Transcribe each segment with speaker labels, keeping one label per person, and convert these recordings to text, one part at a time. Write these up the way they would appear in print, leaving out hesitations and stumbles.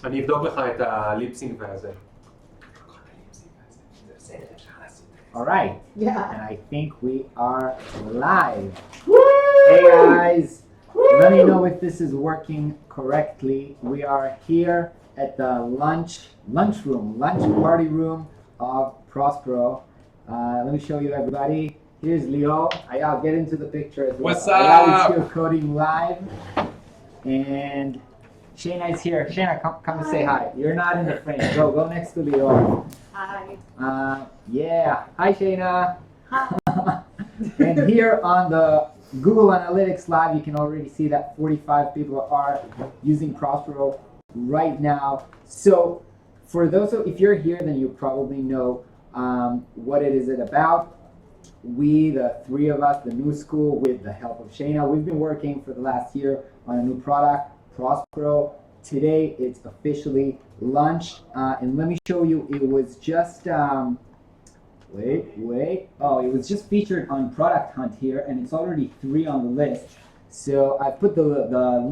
Speaker 1: אני אבדוק לך את הליפסינג והזה.
Speaker 2: All right.
Speaker 3: Yeah.
Speaker 2: And I think we are live. Hey guys, let me know if this is working correctly. We are here at the lunch party room of Prospero. Let me show you everybody. Here's Lior. Ayal, get into the picture as well.
Speaker 1: What's
Speaker 2: Ayal is
Speaker 1: up?
Speaker 2: here coding live. And Shayna is here. Shayna, come and say hi. You're not in the frame. Go next to Lior.
Speaker 3: Hi.
Speaker 2: Yeah. Hi, Shayna.
Speaker 3: Hi.
Speaker 2: And here on the Google Analytics Live, you can already see that 45 people are using Prospero right now. So for those of, if you're here, then you probably know what it is about. We, the three of us, the new school, with the help of Shayna, we've been working for the last year on a new product, Prospero. Today, it's officially launched. And let me show you, it was just, oh, it was just featured on Product Hunt here, and it's already 3 on the list. So I put the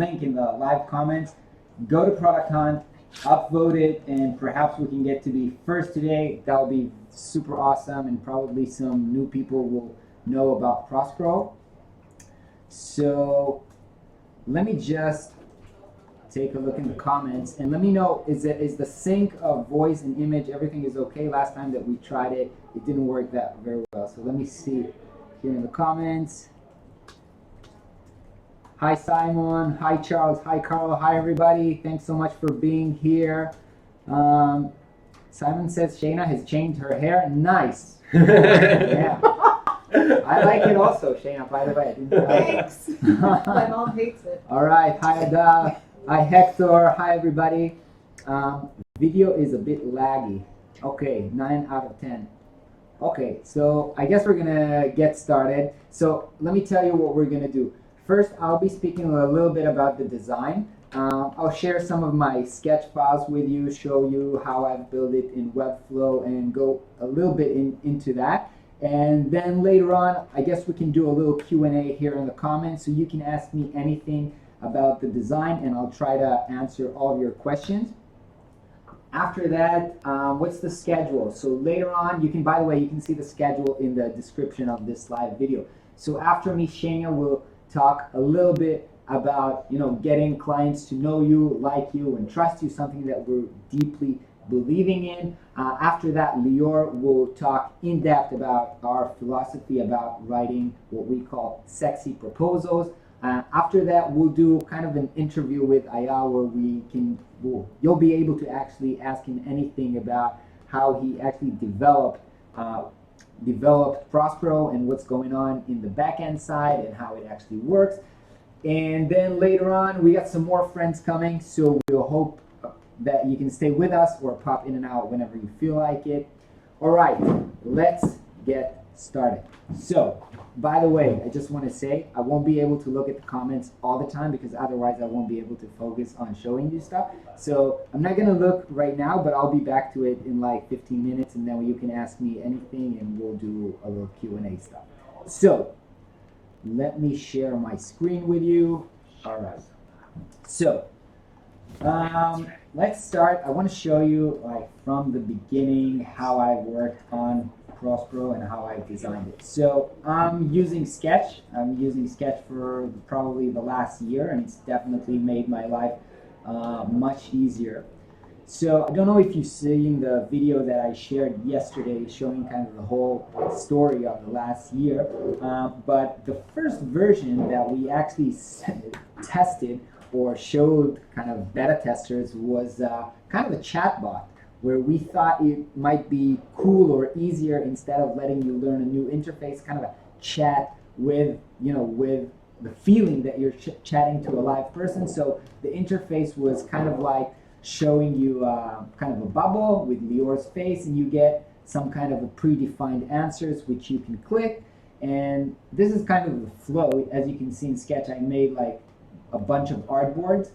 Speaker 2: link in the live comments. Go to Product Hunt, upvote it, and perhaps we can get to be first today. That will be super awesome, and probably some new people will know about Prospero. So let me just take a look in the comments and let me know, is the sync of voice and image, everything is okay? Last time that we tried it, it didn't work that very well. So let me see here in the comments. Hi Simon, hi Charles, hi Carl, hi everybody. Thanks so much for being here. Simon says Shayna has changed her hair. Nice. Yeah. I like it also, Shayna, by the way. I didn't tell you.
Speaker 3: Thanks. My mom hates it.
Speaker 2: All right, hi Ada, hi Hector, hi everybody. Video is a bit laggy. Okay, 9 out of 10. Okay, so I guess we're gonna get started. So let me tell you what we're gonna do. First, I'll be speaking a little bit about the design. I'll share some of my sketch files with you, show you how I've built it in Webflow, and go a little bit into that. And then later on, I guess we can do a little Q&A here in the comments, so you can ask me anything about the design, and I'll try to answer all of your questions. After that, what's the schedule? So later on, you can, by the way, you can see the schedule in the description of this live video. So after me, Shayna will talk a little bit about, getting clients to know you, like you, and trust you, something that we're deeply believing in. After that, Lior will talk in depth about our philosophy about writing what we call sexy proposals. After that, we'll do kind of an interview with Ayal where you'll be able to actually ask him anything about how he actually developed Prospero and what's going on in the back-end side and how it actually works. And then later on, we got some more friends coming, so we'll hope that you can stay with us or pop in and out whenever you feel like it. All right, let's get started. So, by the way, I just want to say I won't be able to look at the comments all the time because otherwise I won't be able to focus on showing you stuff. So I'm not going to look right now, but I'll be back to it in like 15 minutes, and then you can ask me anything and we'll do a little Q&A stuff. So let me share my screen with you. All right. So let's start. I want to show you from the beginning how I worked on Prospero and how I designed it. So I'm using Sketch. I'm using Sketch for probably the last year, and it's definitely made my life much easier. So I don't know if you've seen the video that I shared yesterday showing kind of the whole story of the last year, but the first version that we actually tested or showed kind of beta testers was kind of a chatbot, where we thought it might be cool or easier, instead of letting you learn a new interface, kind of a chat with, with the feeling that you're chatting to a live person. So the interface was kind of like showing you kind of a bubble with Lior's face, and you get some kind of a predefined answers which you can click. And this is kind of the flow. As you can see in Sketch, I made like a bunch of artboards.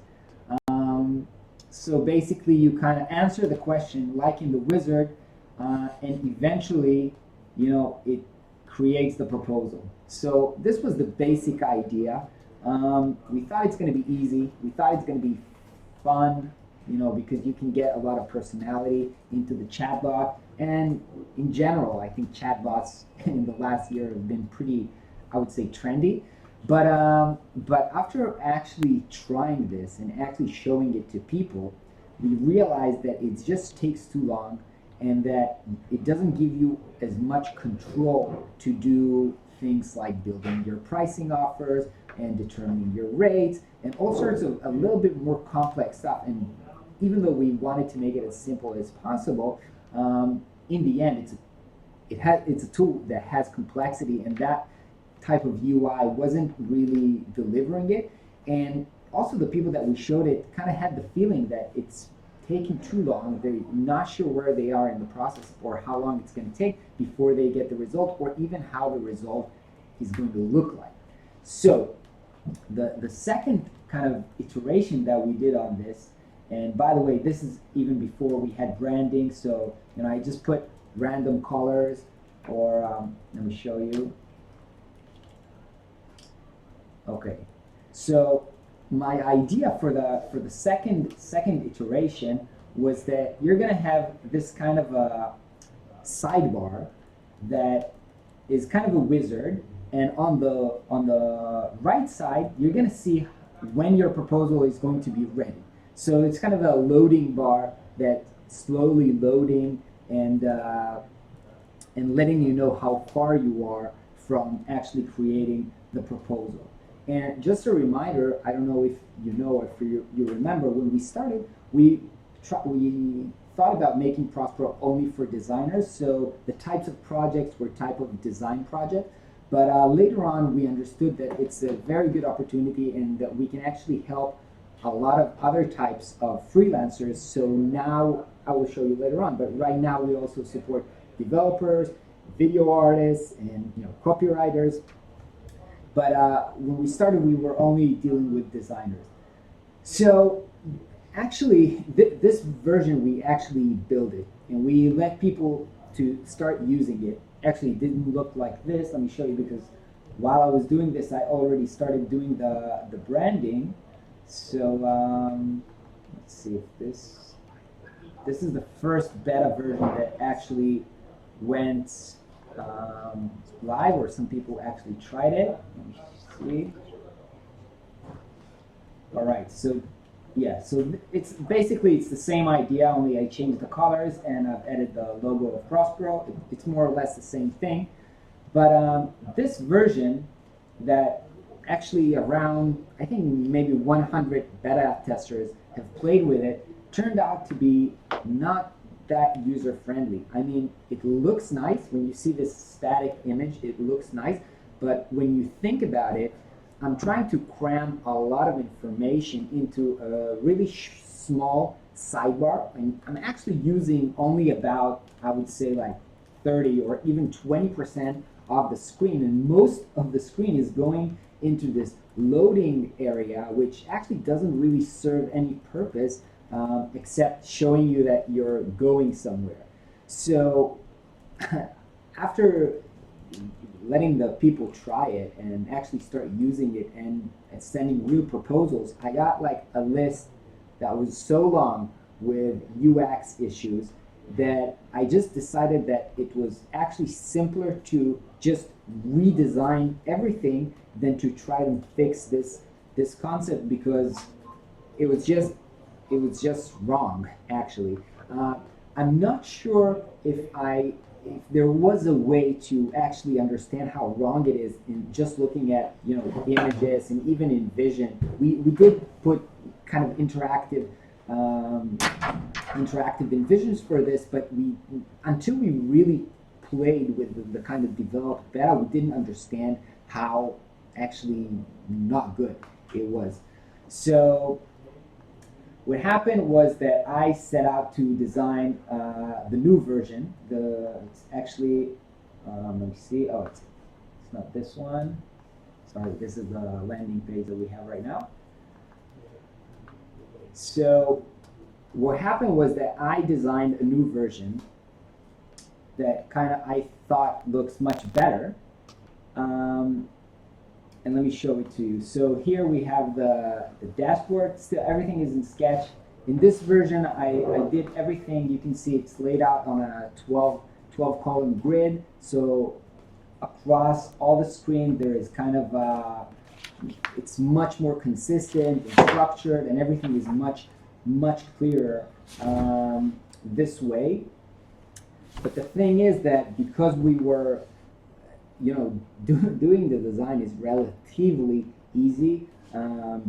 Speaker 2: So basically you kind of answer the question like in the wizard, and eventually, it creates the proposal. So this was the basic idea. We thought it's going to be easy. We thought it's going to be fun. because you can get a lot of personality into the chatbot. And in general, I think chatbots in the last year have been pretty, I would say, trendy. But after actually trying this and actually showing it to people, we realized that it just takes too long and that it doesn't give you as much control to do things like building your pricing offers and determining your rates and all sorts of a little bit more complex stuff. And even though we wanted to make it as simple as possible, in the end, it's a tool that has complexity, and that type of UI wasn't really delivering it. And also the people that we showed it kind of had the feeling that it's taking too long. They're not sure where they are in the process or how long it's going to take before they get the result, or even how the result is going to look like. So the second kind of iteration that we did on this, and by the way, this is even before we had branding, so I just put random colors, or let me show you. Okay, so my idea for the second iteration was that you're gonna have this kind of a sidebar that is kind of a wizard, and on the right side you're gonna see when your proposal is going to be ready. So it's kind of a loading bar that's slowly loading and letting you know how far you are from actually creating the proposal. And just a reminder, I don't know if you know or if you remember, when we started, we thought about making Prospero only for designers, so the types of projects were type of design project. But later on, we understood that it's a very good opportunity and that we can actually help a lot of other types of freelancers. So now, I will show you later on, but right now we also support developers, video artists, and copywriters. But when we started, we were only dealing with designers. So actually, this version, we actually built it, and we let people to start using it. Actually, it didn't look like this. Let me show you, because while I was doing this, I already started doing the branding. So let's see if this is the first beta version that actually went live, or some people actually tried it. Let me see. All right, so yeah, so it's the same idea, only I changed the colors and I've added the logo of Prospero. It's more or less the same thing, but this version that actually around, I think maybe 100 beta testers have played with it, turned out to be not that user-friendly. I mean, it looks nice. When you see this static image, it looks nice, but when you think about it, I'm trying to cram a lot of information into a really small sidebar, and I'm actually using only about, I would say, like 30 or even 20% of the screen, and most of the screen is going into this loading area, which actually doesn't really serve any purpose except showing you that you're going somewhere. So after letting the people try it and actually start using it and sending real proposals, I got like a list that was so long with UX issues that I just decided that it was actually simpler to just redesign everything than to try and fix this concept, because it was just wrong, actually. I'm not sure if there was a way to actually understand how wrong it is in just looking at images, and even in vision. We did put kind of interactive envisions for this, but until we really played with the kind of developed beta, we didn't understand how actually not good it was. So what happened was that I set out to design the new version. It's actually, let me see. Oh, it's not this one. Sorry, this is the landing page that we have right now. So what happened was that I designed a new version that kind of I thought looks much better. And let me show it to you. So here we have the dashboard. Still, everything is in Sketch. in this version, I did everything. You can see it's laid out on a 12 column grid. So across all the screen, there is kind of it's much more consistent and structured, and everything is much clearer this way. But the thing is that because we were, doing the design is relatively easy.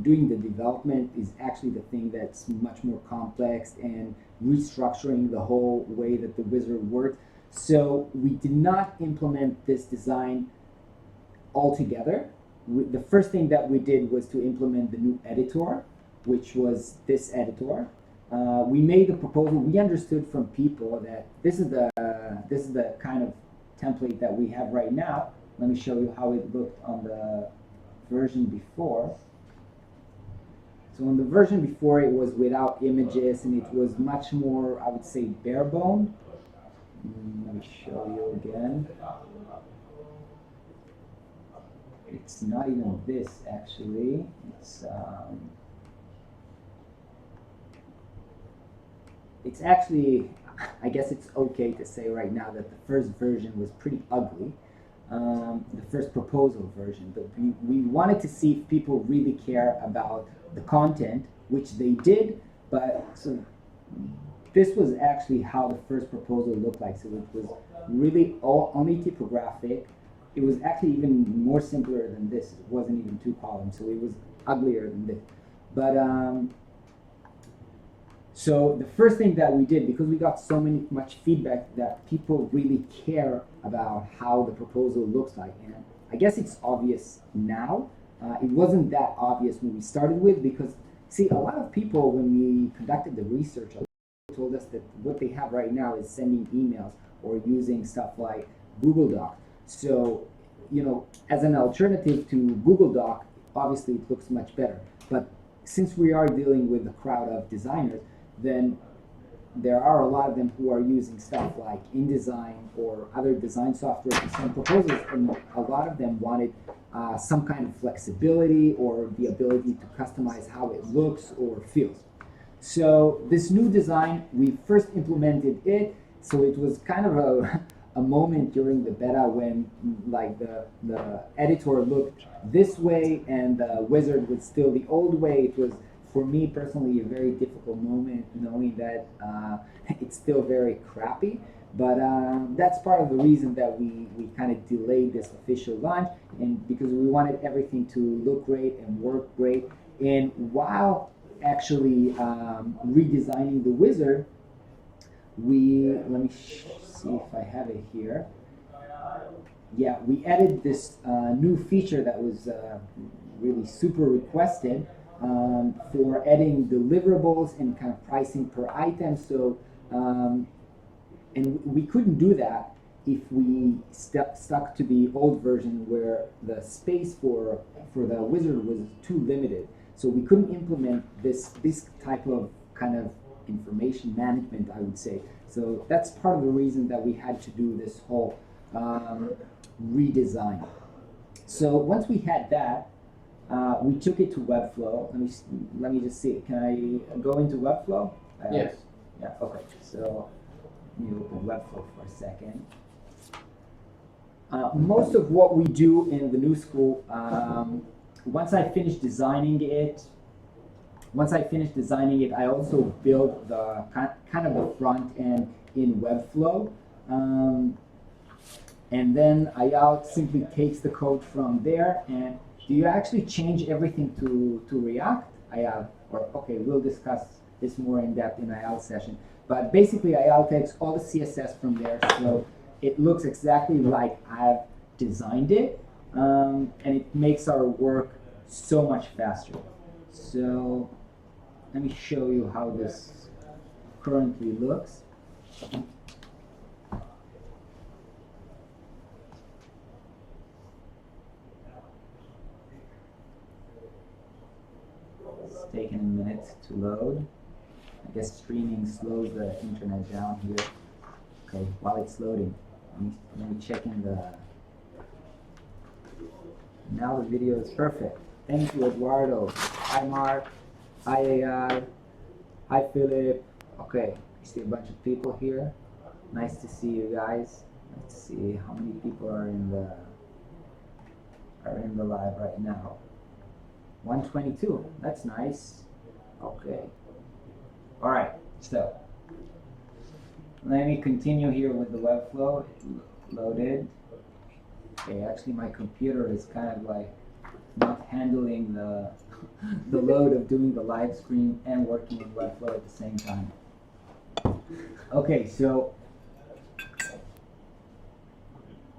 Speaker 2: Doing the development is actually the thing that's much more complex, and restructuring the whole way that the wizard works. So we did not implement this design altogether. The first thing that we did was to implement the new editor, which was this editor. We made the proposal. We understood from people that this is the kind of template that we have right now. Let me show you how it looked on the version before. So on the version before, it was without images, and it was much more, I would say, bare bone. Let me show you again. It's not even this, actually. It's actually, I guess it's okay to say right now that the first version was pretty ugly. The first proposal version, but we wanted to see if people really care about the content, which they did. But so this was actually how the first proposal looked like. So it was really only typographic. It was actually even more simpler than this. It wasn't even 2 columns, so it was uglier than this. But so the first thing that we did, because we got so much feedback that people really care about how the proposal looks like, and I guess it's obvious now. It wasn't that obvious when we started with, because see, a lot of people, when we conducted the research, told us that what they have right now is sending emails or using stuff like Google Doc. So, as an alternative to Google Doc, obviously it looks much better. But since we are dealing with a crowd of designers, then there are a lot of them who are using stuff like InDesign or other design software to send proposals, and a lot of them wanted some kind of flexibility or the ability to customize how it looks or feels. So this new design, we first implemented it, so it was kind of a moment during the beta when like the editor looked this way and the wizard was still the old way. It was, for me personally, a very difficult moment, knowing that it's still very crappy. But that's part of the reason that we kind of delayed this official launch, and because we wanted everything to look great and work great. And while actually redesigning the wizard, let me see if I have it here. Yeah, we added this new feature that was really super requested for adding deliverables and kind of pricing per item. So, and we couldn't do that if we stuck to the old version where the space for the wizard was too limited. So we couldn't implement this type of kind of information management, I would say. So that's part of the reason that we had to do this whole redesign. So once we had that, we took it to Webflow. Let me just see. Can I go into Webflow?
Speaker 1: Yes.
Speaker 2: Yeah. Okay. So let me open Webflow for a second. Most of what we do in the new school, once I finish designing it, I also build the kind of the front end in Webflow. And then Ayal simply takes the code from there. And do you actually change everything to React, Ayal? Or, okay, we'll discuss this more in depth in Ayal's session. But basically, Ayal takes all the CSS from there, so it looks exactly like I've designed it. And it makes our work so much faster. So let me show you how this currently looks. It's taking a minute to load. I guess streaming slows the internet down here. Okay, while it's loading, let me check in the... Now the video is perfect. Thank you, Eduardo. Hi, Mark. Hi, Ayal. Hi, Philip. Okay, I see a bunch of people here. Nice to see you guys. Let's see how many people are in the live right now. 122. That's nice. Okay. All right. So let me continue here with the Webflow. Loaded. Okay. Actually, my computer is kind of like not handling the the load of doing the live stream and working in Webflow at the same time. Okay. So.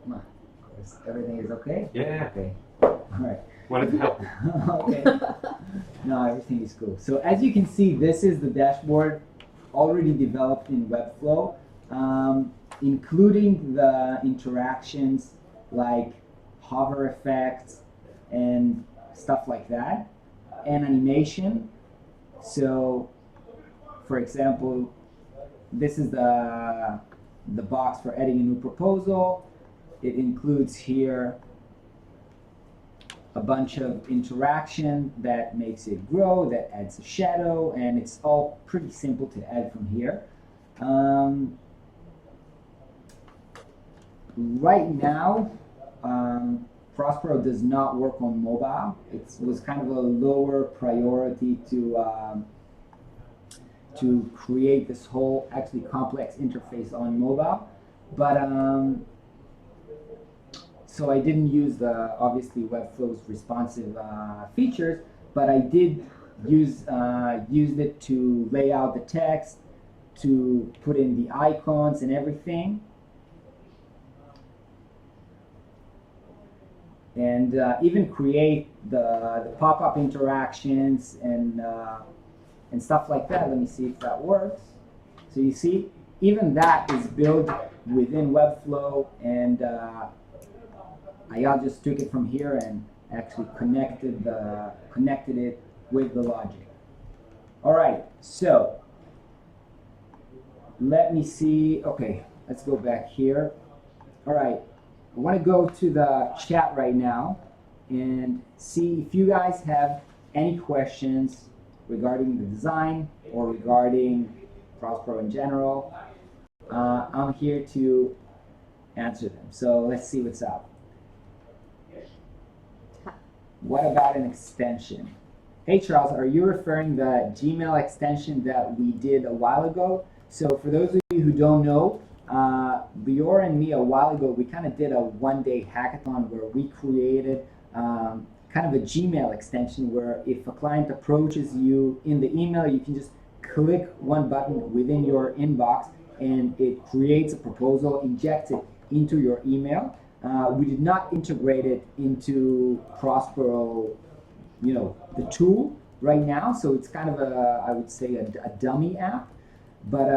Speaker 2: Come on. Everything is okay?
Speaker 1: Yeah.
Speaker 2: Okay. All right.
Speaker 1: Wanted to help.
Speaker 2: Okay. No, everything is cool. So as you can see, this is the dashboard already developed in Webflow, including the interactions like hover effects and stuff like that, and animation. So, for example, this is the box for adding a new proposal. It includes here a bunch of interaction that makes it grow, that adds a shadow, and it's all pretty simple to add from here. Right now, Prospero does not work on mobile. It was kind of a lower priority to create this whole actually complex interface on mobile, but so I didn't use the obviously Webflow's responsive features, but I did used it to lay out the text, to put in the icons and everything, and even create the pop-up interactions and stuff like that. Let me see if that works. So you see, even that is built within Webflow, and Ayal just took it from here and actually connected it with the logic. All right, so let me see. Okay, let's go back here. All right, I want to go to the chat right now and see if you guys have any questions regarding the design or regarding Prospero in general. I'm here to answer them. So let's see what's up. What about an extension? Hey Charles, are you referring the Gmail extension that we did a while ago? So for those of you who don't know, Lior and me a while ago, we kind of did a one-day hackathon where we created kind of a Gmail extension where if a client approaches you in the email, you can just click one button within your inbox and it creates a proposal, injects it into your email. We did not integrate it into Prospero, the tool right now. So it's kind of I would say a dummy app, but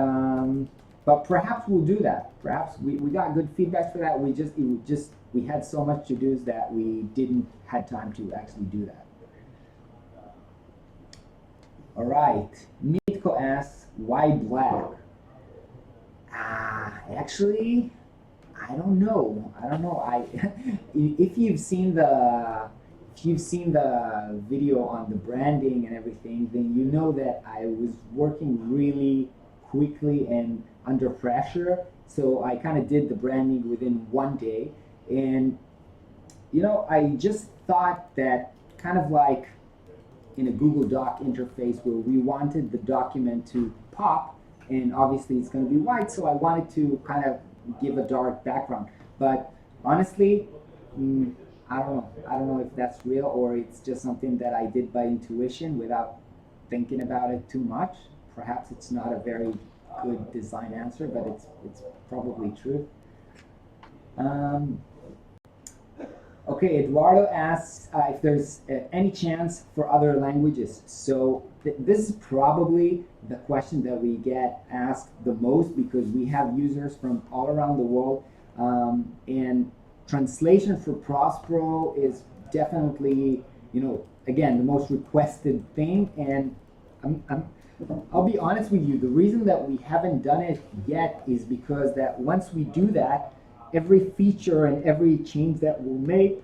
Speaker 2: perhaps we'll do that. Perhaps we got good feedback for that. We had so much to do that we didn't had time to actually do that. All right, Mitko asks, why black? Actually, I don't know. If you've seen the video on the branding and everything, then you know that I was working really quickly and under pressure. So I kind of did the branding within one day, and I just thought that kind of like in a Google Doc interface where we wanted the document to pop, and obviously it's going to be white, so I wanted to kind of give a dark background. But honestly, I don't know if that's real or it's just something that I did by intuition without thinking about it too much. Perhaps it's not a very good design answer, but it's probably true. Okay, Eduardo asks if there's any chance for other languages. So this is probably the question that we get asked the most because we have users from all around the world, and translation for Prospero is definitely, again, the most requested thing. And I'll be honest with you, the reason that we haven't done it yet is because that once we do that, every feature and every change that we'll make,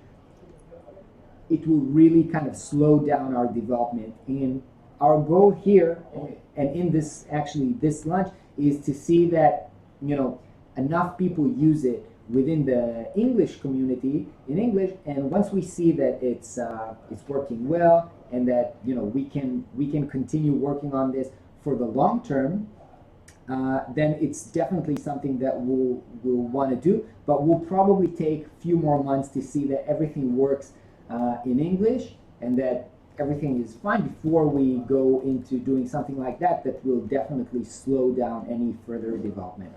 Speaker 2: it will really kind of slow down our development. And our goal here, and in this actually this launch, is to see that enough people use it within the English community in English, and once we see that it's working well, and that we can continue working on this for the long term, then it's definitely something that we'll want to do. But we'll probably take a few more months to see that everything works in English and that everything is fine before we go into doing something like that. That will definitely slow down any further development.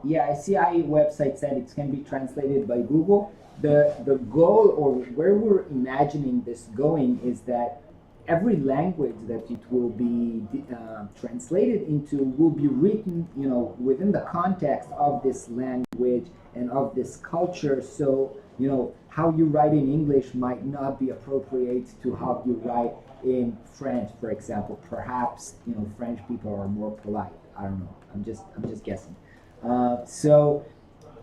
Speaker 2: Yeah, ICI website said it's going to be translated by Google. The goal, or where we're imagining this going, is that every language that it will be translated into will be written, within the context of this language and of this culture. So, how you write in English might not be appropriate to how you write in French, for example. Perhaps, French people are more polite. I don't know. I'm just guessing. So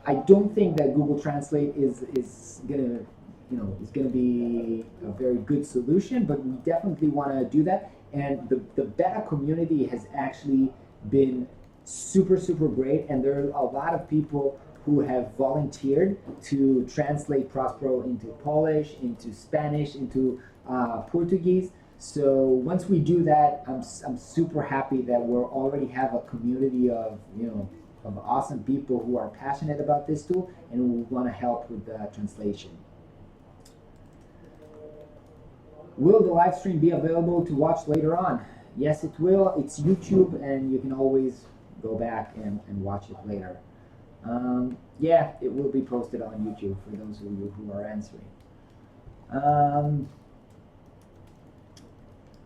Speaker 2: I don't think that Google Translate is gonna be a very good solution, but we definitely want to do that. And the beta community has actually been super great, and there are a lot of people who have volunteered to translate Prospero into Polish, into Spanish, into Portuguese. So once we do that, I'm super happy that we already have a community of of awesome people who are passionate about this tool and who want to help with the translation. Will the live stream be available to watch later on? Yes, it will. It's YouTube, and you can always go back and watch it later. Yeah, it will be posted on YouTube for those of you who are answering.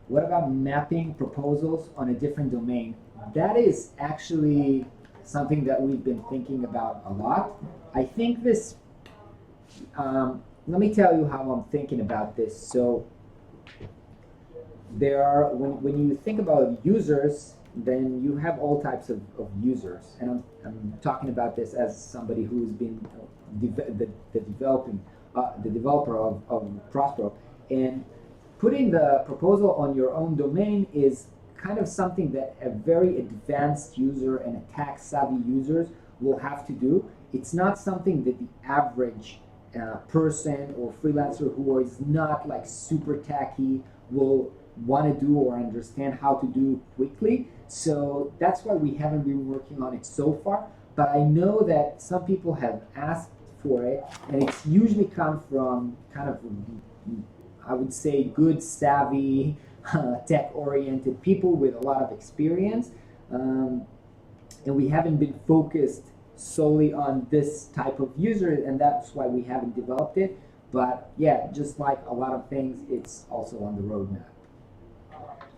Speaker 2: What about mapping proposals on a different domain? That is actually something that we've been thinking about a lot. I think this, let me tell you how I'm thinking about this. So there are, when you think about users, then you have all types of users. And I'm talking about this as somebody who's been the developer of Prospero. And putting the proposal on your own domain is kind of something that a very advanced user and a tech-savvy users will have to do. It's not something that the average person or freelancer who is not like super techy will want to do or understand how to do quickly. So that's why we haven't been working on it so far. But I know that some people have asked for it, and it's usually come from kind of, I would say, good, savvy, tech-oriented people with a lot of experience, and we haven't been focused solely on this type of user, and that's why we haven't developed it. But yeah, just like a lot of things, it's also on the roadmap.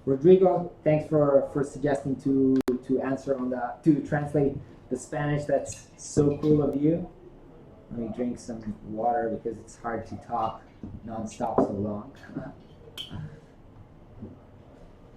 Speaker 2: Rodrigo, thanks for suggesting to answer on to translate the Spanish. That's so cool of you. Let me drink some water because it's hard to talk non-stop so long.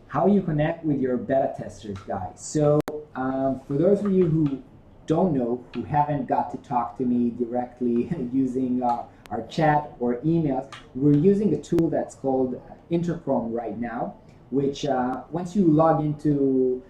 Speaker 2: How you connect with your beta testers, guys. So for those of you who don't know, who haven't got to talk to me directly using our chat or emails, we're using a tool that's called Intercom right now, which once you log into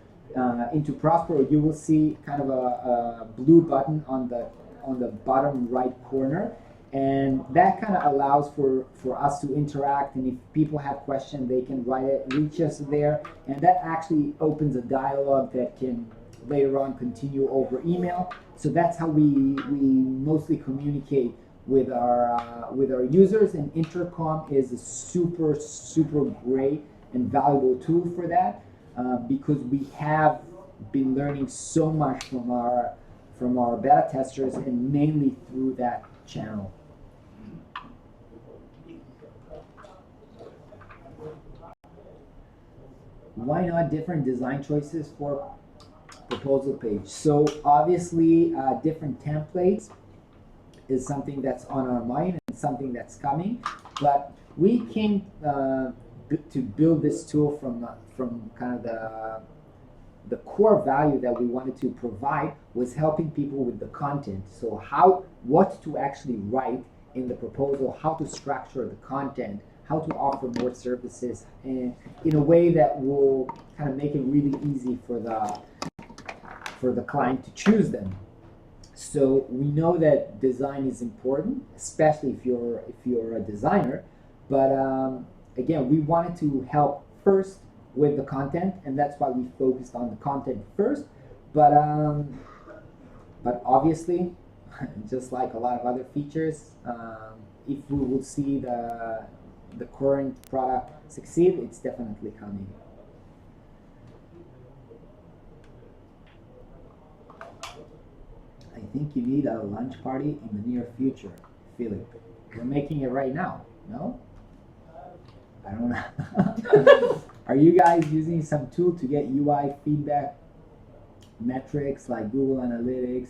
Speaker 2: Prospero, you will see kind of a blue button on the bottom right corner. And that kind of allows for us to interact, and if people have questions, they can reach us there, and that actually opens a dialogue that can later on continue over email. So that's how we mostly communicate with our users, and Intercom is a super great and valuable tool for that, because we have been learning so much from our beta testers, and mainly through that channel. Why not different design choices for proposal page? So obviously different templates is something that's on our mind and something that's coming, but we came to build this tool from kind of the core value that we wanted to provide was helping people with the content. So what to actually write in the proposal, how to structure the content, how to offer more services, and in a way that will kind of make it really easy for the client to choose them. So we know that design is important, especially if you're a designer. But again, we wanted to help first with the content, and that's why we focused on the content first. But obviously, just like a lot of other features, if we will see the current product succeed, it's definitely coming. I think you need a lunch party in the near future, Philip. We're making it right now, no? I don't know. Are you guys using some tool to get UI feedback metrics like Google Analytics?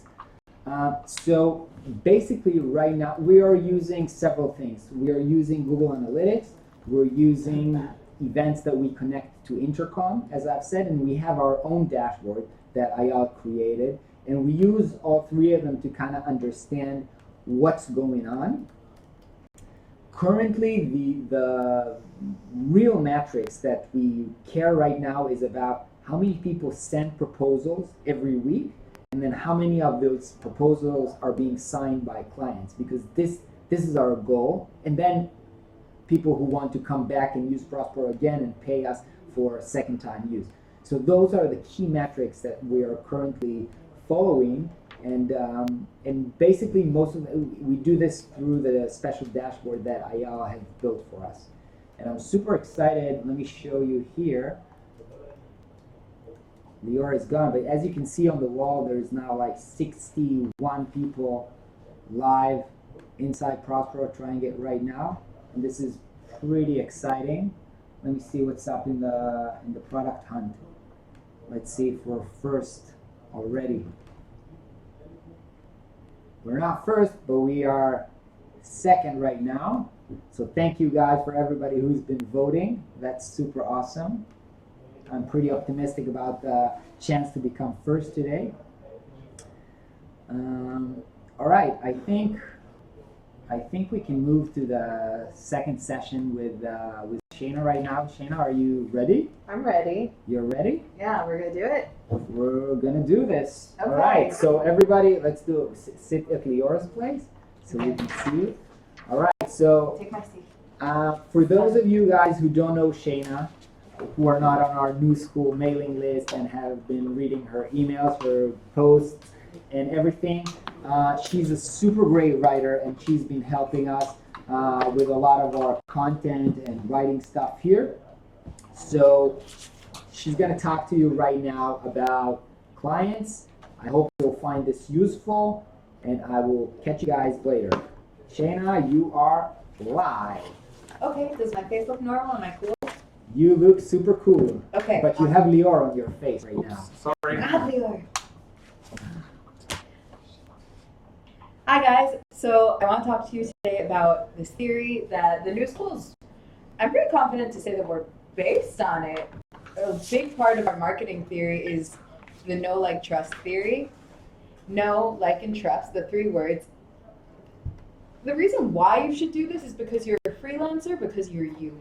Speaker 2: So basically right now we are using several things. We are using Google Analytics. We're using events that we connect to Intercom, as I've said, and we have our own dashboard that Ayal created. And we use all three of them to kind of understand what's going on. Currently, the real metrics that we care right now is about how many people send proposals every week, and then how many of those proposals are being signed by clients, because this is our goal. And then people who want to come back and use Prospero again and pay us for second time use. So those are the key metrics that we are currently following, and basically we do this through the special dashboard that Ayal has built for us. And I'm super excited. Let me show you here. Lior is gone, but as you can see on the wall, there's now like 61 people live inside Prospero trying it right now, and this is pretty exciting. Let me see what's up in the product hunt. Let's see if we're first already. We're not first, but we are second right now. So thank you guys for everybody who's been voting. That's super awesome. I'm pretty optimistic about the chance to become first today. All right, I think we can move to the second session with Shayna right now. Shayna, are you ready?
Speaker 3: I'm ready.
Speaker 2: You're ready?
Speaker 3: Yeah, we're gonna do it.
Speaker 2: We're gonna do this.
Speaker 3: Okay.
Speaker 2: All right, so everybody, let's sit at Lior's place so we can see you. All right, so
Speaker 3: Take my seat.
Speaker 2: for those of you guys who don't know Shayna, who are not on our new school mailing list and have been reading her emails, her posts, and everything, she's a super great writer, and she's been helping us with a lot of our content and writing stuff here. So she's going to talk to you right now about clients. I hope you'll find this useful, and I will catch you guys later. Shayna, you are live.
Speaker 3: Okay, does my face look normal? Am I cool?
Speaker 2: You look super cool.
Speaker 3: Okay.
Speaker 2: But you have Lior on your face right now.
Speaker 1: Sorry.
Speaker 3: God, Lior. Hi guys, so I want to talk to you today about this theory that the new schools, I'm pretty confident to say that we're based on it. A big part of our marketing theory is the know, like, trust theory. Know, like, and trust, the three words. The reason why you should do this is because you're a freelancer, because you're you.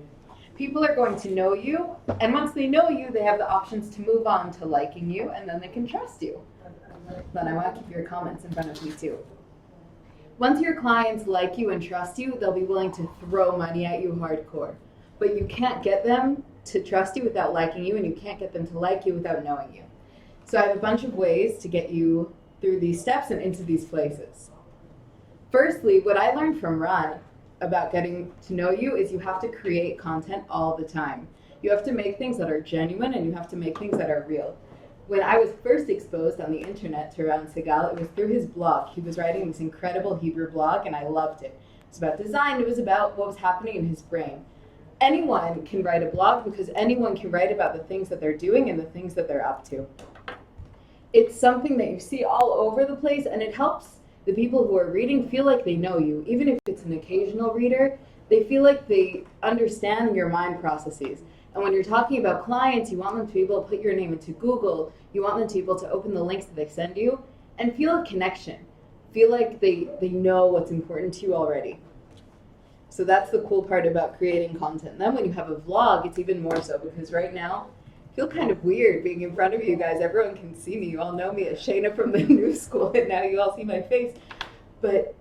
Speaker 3: People are going to know you, and once they know you, they have the options to move on to liking you, and then they can trust you. Then I want to keep your comments in front of me too. Once your clients like you and trust you, they'll be willing to throw money at you hardcore. But you can't get them to trust you without liking you, and you can't get them to like you without knowing you. So I have a bunch of ways to get you through these steps and into these places. Firstly, what I learned from Ron about getting to know you is you have to create content all the time. You have to make things that are genuine, and you have to make things that are real. When I was first exposed on the internet to Ron Segall, it was through his blog. He was writing this incredible Hebrew blog, and I loved it. It was about design. It was about what was happening in his brain. Anyone can write a blog because anyone can write about the things that they're doing and the things that they're up to. It's something that you see all over the place, and it helps the people who are reading feel like they know you. Even if it's an occasional reader, they feel like they understand your mind processes. And when you're talking about clients, you want them to be able to put your name into Google. You want them to be able to open the links that they send you and feel a connection. Feel like they know what's important to you already. So that's the cool part about creating content. Then when you have a vlog, it's even more so, because right now, I feel kind of weird being in front of you guys. Everyone can see me. You all know me as Shayna from the new school, and now you all see my face. But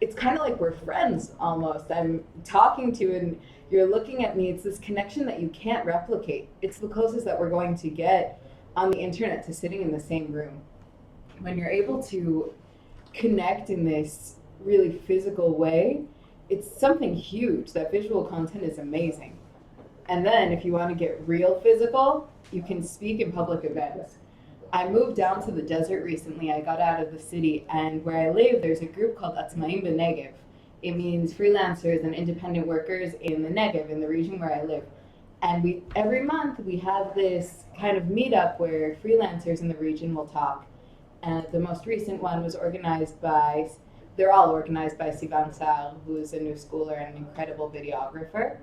Speaker 3: it's kind of like we're friends almost. I'm talking to you and you're looking at me. It's this connection that you can't replicate. It's the closest that we're going to get on the internet to sitting in the same room. When you're able to connect in this really physical way, it's something huge. That visual content is amazing. And then if you want to get real physical, you can speak in public events. I moved down to the desert recently. I got out of the city, and where I live, there's a group called Atzmaim B'Negev. It means freelancers and independent workers in the Negev, in the region where I live. And every month we have this kind of meetup where freelancers in the region will talk. And the most recent one was they're all organized by Segall, who is a new schooler and an incredible videographer.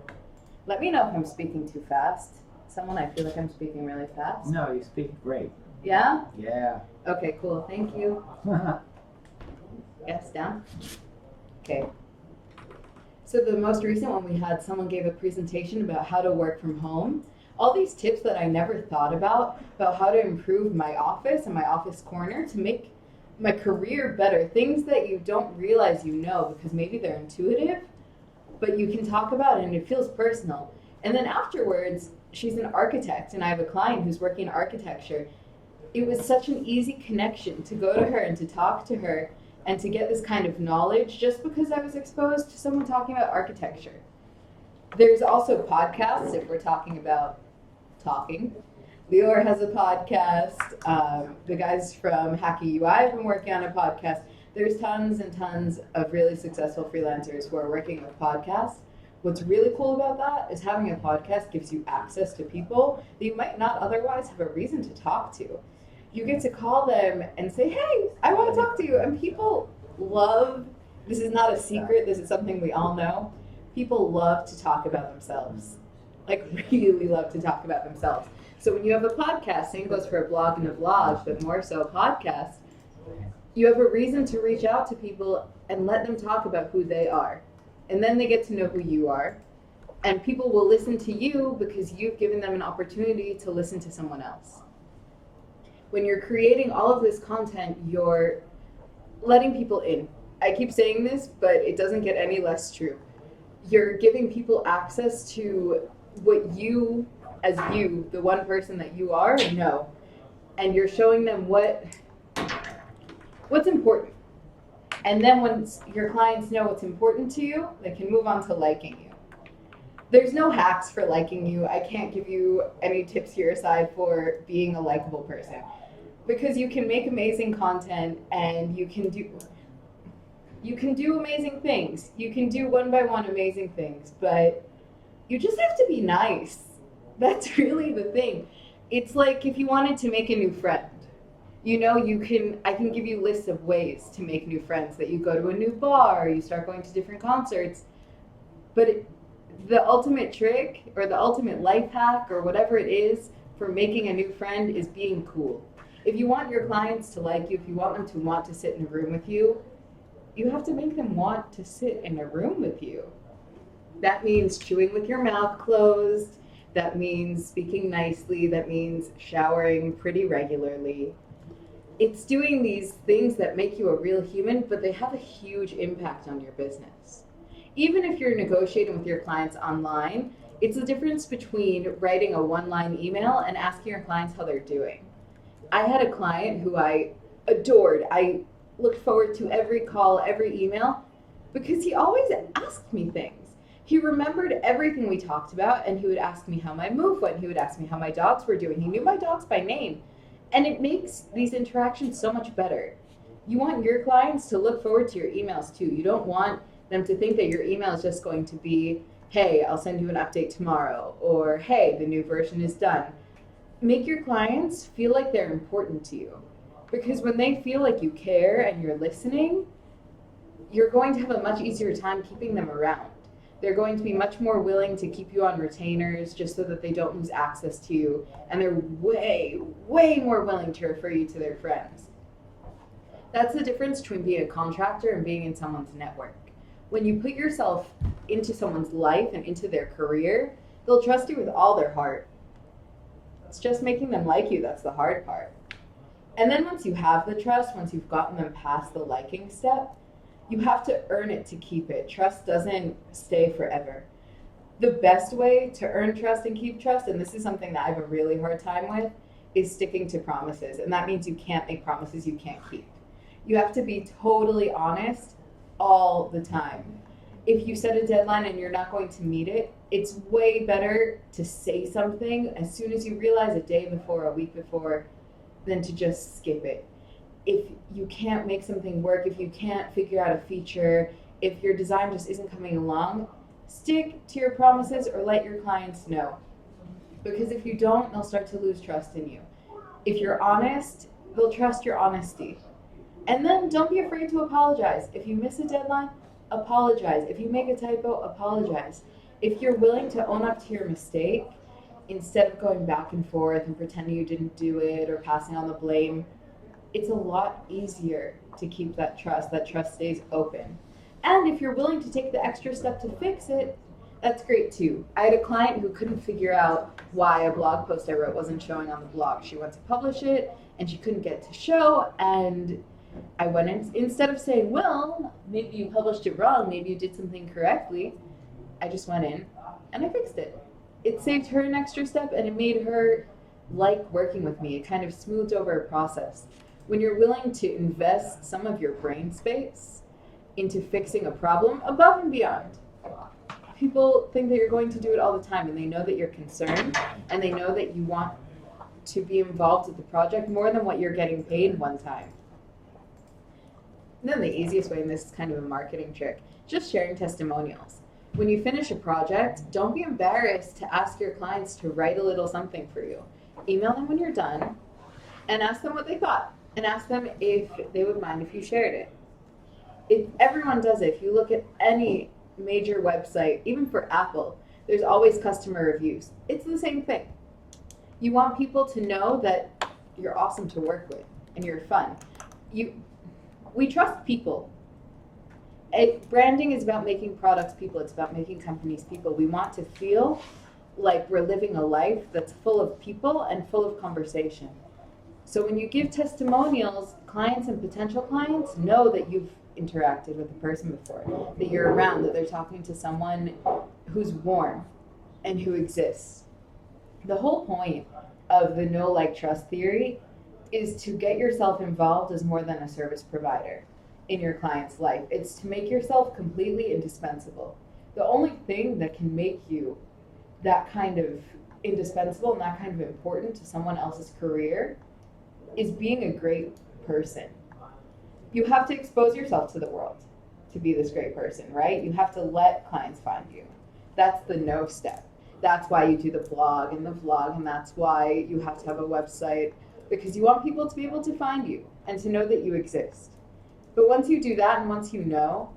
Speaker 3: Let me know if I'm speaking too fast. I feel like I'm speaking really fast.
Speaker 2: No, you speak great.
Speaker 3: Yeah?
Speaker 2: Yeah.
Speaker 3: Okay, cool. Thank you. Yes, down? Okay. So the most recent one we had, someone gave a presentation about how to work from home. All these tips that I never thought about how to improve my office and my office corner to make my career better. Things that you don't realize you know because maybe they're intuitive, but you can talk about it and it feels personal. And then afterwards, she's an architect and I have a client who's working in architecture. It was such an easy connection to go to her and to talk to her and to get this kind of knowledge just because I was exposed to someone talking about architecture. There's also podcasts if we're talking about talking. Lior has a podcast. The guys from Hacky UI have been working on a podcast. There's tons and tons of really successful freelancers who are working with podcasts. What's really cool about that is having a podcast gives you access to people that you might not otherwise have a reason to talk to. You get to call them and say, hey, I want to talk to you. And people love, this is not a secret, this is something we all know. People love to talk about themselves. Like really love to talk about themselves. So when you have a podcast, same goes for a blog and a vlog, but more so a podcast, you have a reason to reach out to people and let them talk about who they are. And then they get to know who you are. And people will listen to you because you've given them an opportunity to listen to someone else. When you're creating all of this content, you're letting people in. I keep saying this, but it doesn't get any less true. You're giving people access to what you, as you, the one person that you are, know. And you're showing them what's important. And then once your clients know what's important to you, they can move on to liking you. There's no hacks for liking you. I can't give you any tips here aside for being a likable person. Because you can make amazing content and you can do amazing things. You can do one by one amazing things, but you just have to be nice. That's really the thing. It's like if you wanted to make a new friend. You know, I can give you lists of ways to make new friends, that you go to a new bar, you start going to different concerts. But the ultimate trick or the ultimate life hack or whatever it is for making a new friend is being cool. If you want your clients to like you, if you want them to want to sit in a room with you, you have to make them want to sit in a room with you. That means chewing with your mouth closed. That means speaking nicely. That means showering pretty regularly. It's doing these things that make you a real human, but they have a huge impact on your business. Even if you're negotiating with your clients online, it's the difference between writing a one-line email and asking your clients how they're doing. I had a client who I adored. I looked forward to every call, every email, because he always asked me things. He remembered everything we talked about, and he would ask me how my move went. He would ask me how my dogs were doing. He knew my dogs by name. And it makes these interactions so much better. You want your clients to look forward to your emails too. You don't want them to think that your email is just going to be, hey, I'll send you an update tomorrow, or hey, the new version is done. Make your clients feel like they're important to you. Because when they feel like you care and you're listening, you're going to have a much easier time keeping them around. They're going to be much more willing to keep you on retainers just so that they don't lose access to you. And they're way, way more willing to refer you to their friends. That's the difference between being a contractor and being in someone's network. When you put yourself into someone's life and into their career, they'll trust you with all their heart. It's just making them like you that's the hard part. And then once you have the trust, once you've gotten them past the liking step, you have to earn it to keep it. Trust doesn't stay forever. The best way to earn trust and keep trust, and this is something that I have a really hard time with, is sticking to promises. And that means you can't make promises you can't keep. You have to be totally honest all the time. If you set a deadline and you're not going to meet it, it's way better to say something as soon as you realize, a day before, a week before, than to just skip it. If you can't make something work, if you can't figure out a feature, if your design just isn't coming along, stick to your promises or let your clients know. Because if you don't, they'll start to lose trust in you. If you're honest, they'll trust your honesty. And then don't be afraid to apologize. If you miss a deadline, apologize. If you make a typo, apologize. If you're willing to own up to your mistake, instead of going back and forth and pretending you didn't do it or passing on the blame, it's a lot easier to keep that trust. That trust stays open. And if you're willing to take the extra step to fix it, that's great too. I had a client who couldn't figure out why a blog post I wrote wasn't showing on the blog. She went to publish it and she couldn't get to show, and I went in, instead of saying, well, maybe you published it wrong, maybe you did something correctly, I just went in and I fixed it. It saved her an extra step and it made her like working with me. It kind of smoothed over a process. When you're willing to invest some of your brain space into fixing a problem above and beyond, people think that you're going to do it all the time, and they know that you're concerned and they know that you want to be involved with the project more than what you're getting paid one time. And then the easiest way, and this is kind of a marketing trick, just sharing testimonials. When you finish a project, don't be embarrassed to ask your clients to write a little something for you. Email them when you're done and ask them what they thought, and ask them if they would mind if you shared it. If everyone does it, if you look at any major website, even for Apple, there's always customer reviews. It's the same thing. You want people to know that you're awesome to work with and you're fun. We trust people. Branding is about making products people. It's about making companies people. We want to feel like we're living a life that's full of people and full of conversation. So when you give testimonials, clients and potential clients know that you've interacted with a person before, that you're around, that they're talking to someone who's warm and who exists. The whole point of the know, like, trust theory is to get yourself involved as more than a service provider in your client's life. It's to make yourself completely indispensable. The only thing that can make you that kind of indispensable and that kind of important to someone else's career is being a great person. You have to expose yourself to the world to be this great person, right? You have to let clients find you. That's the know step. That's why you do the blog and the vlog, and that's why you have to have a website, because you want people to be able to find you and to know that you exist. But once you do that and once you know,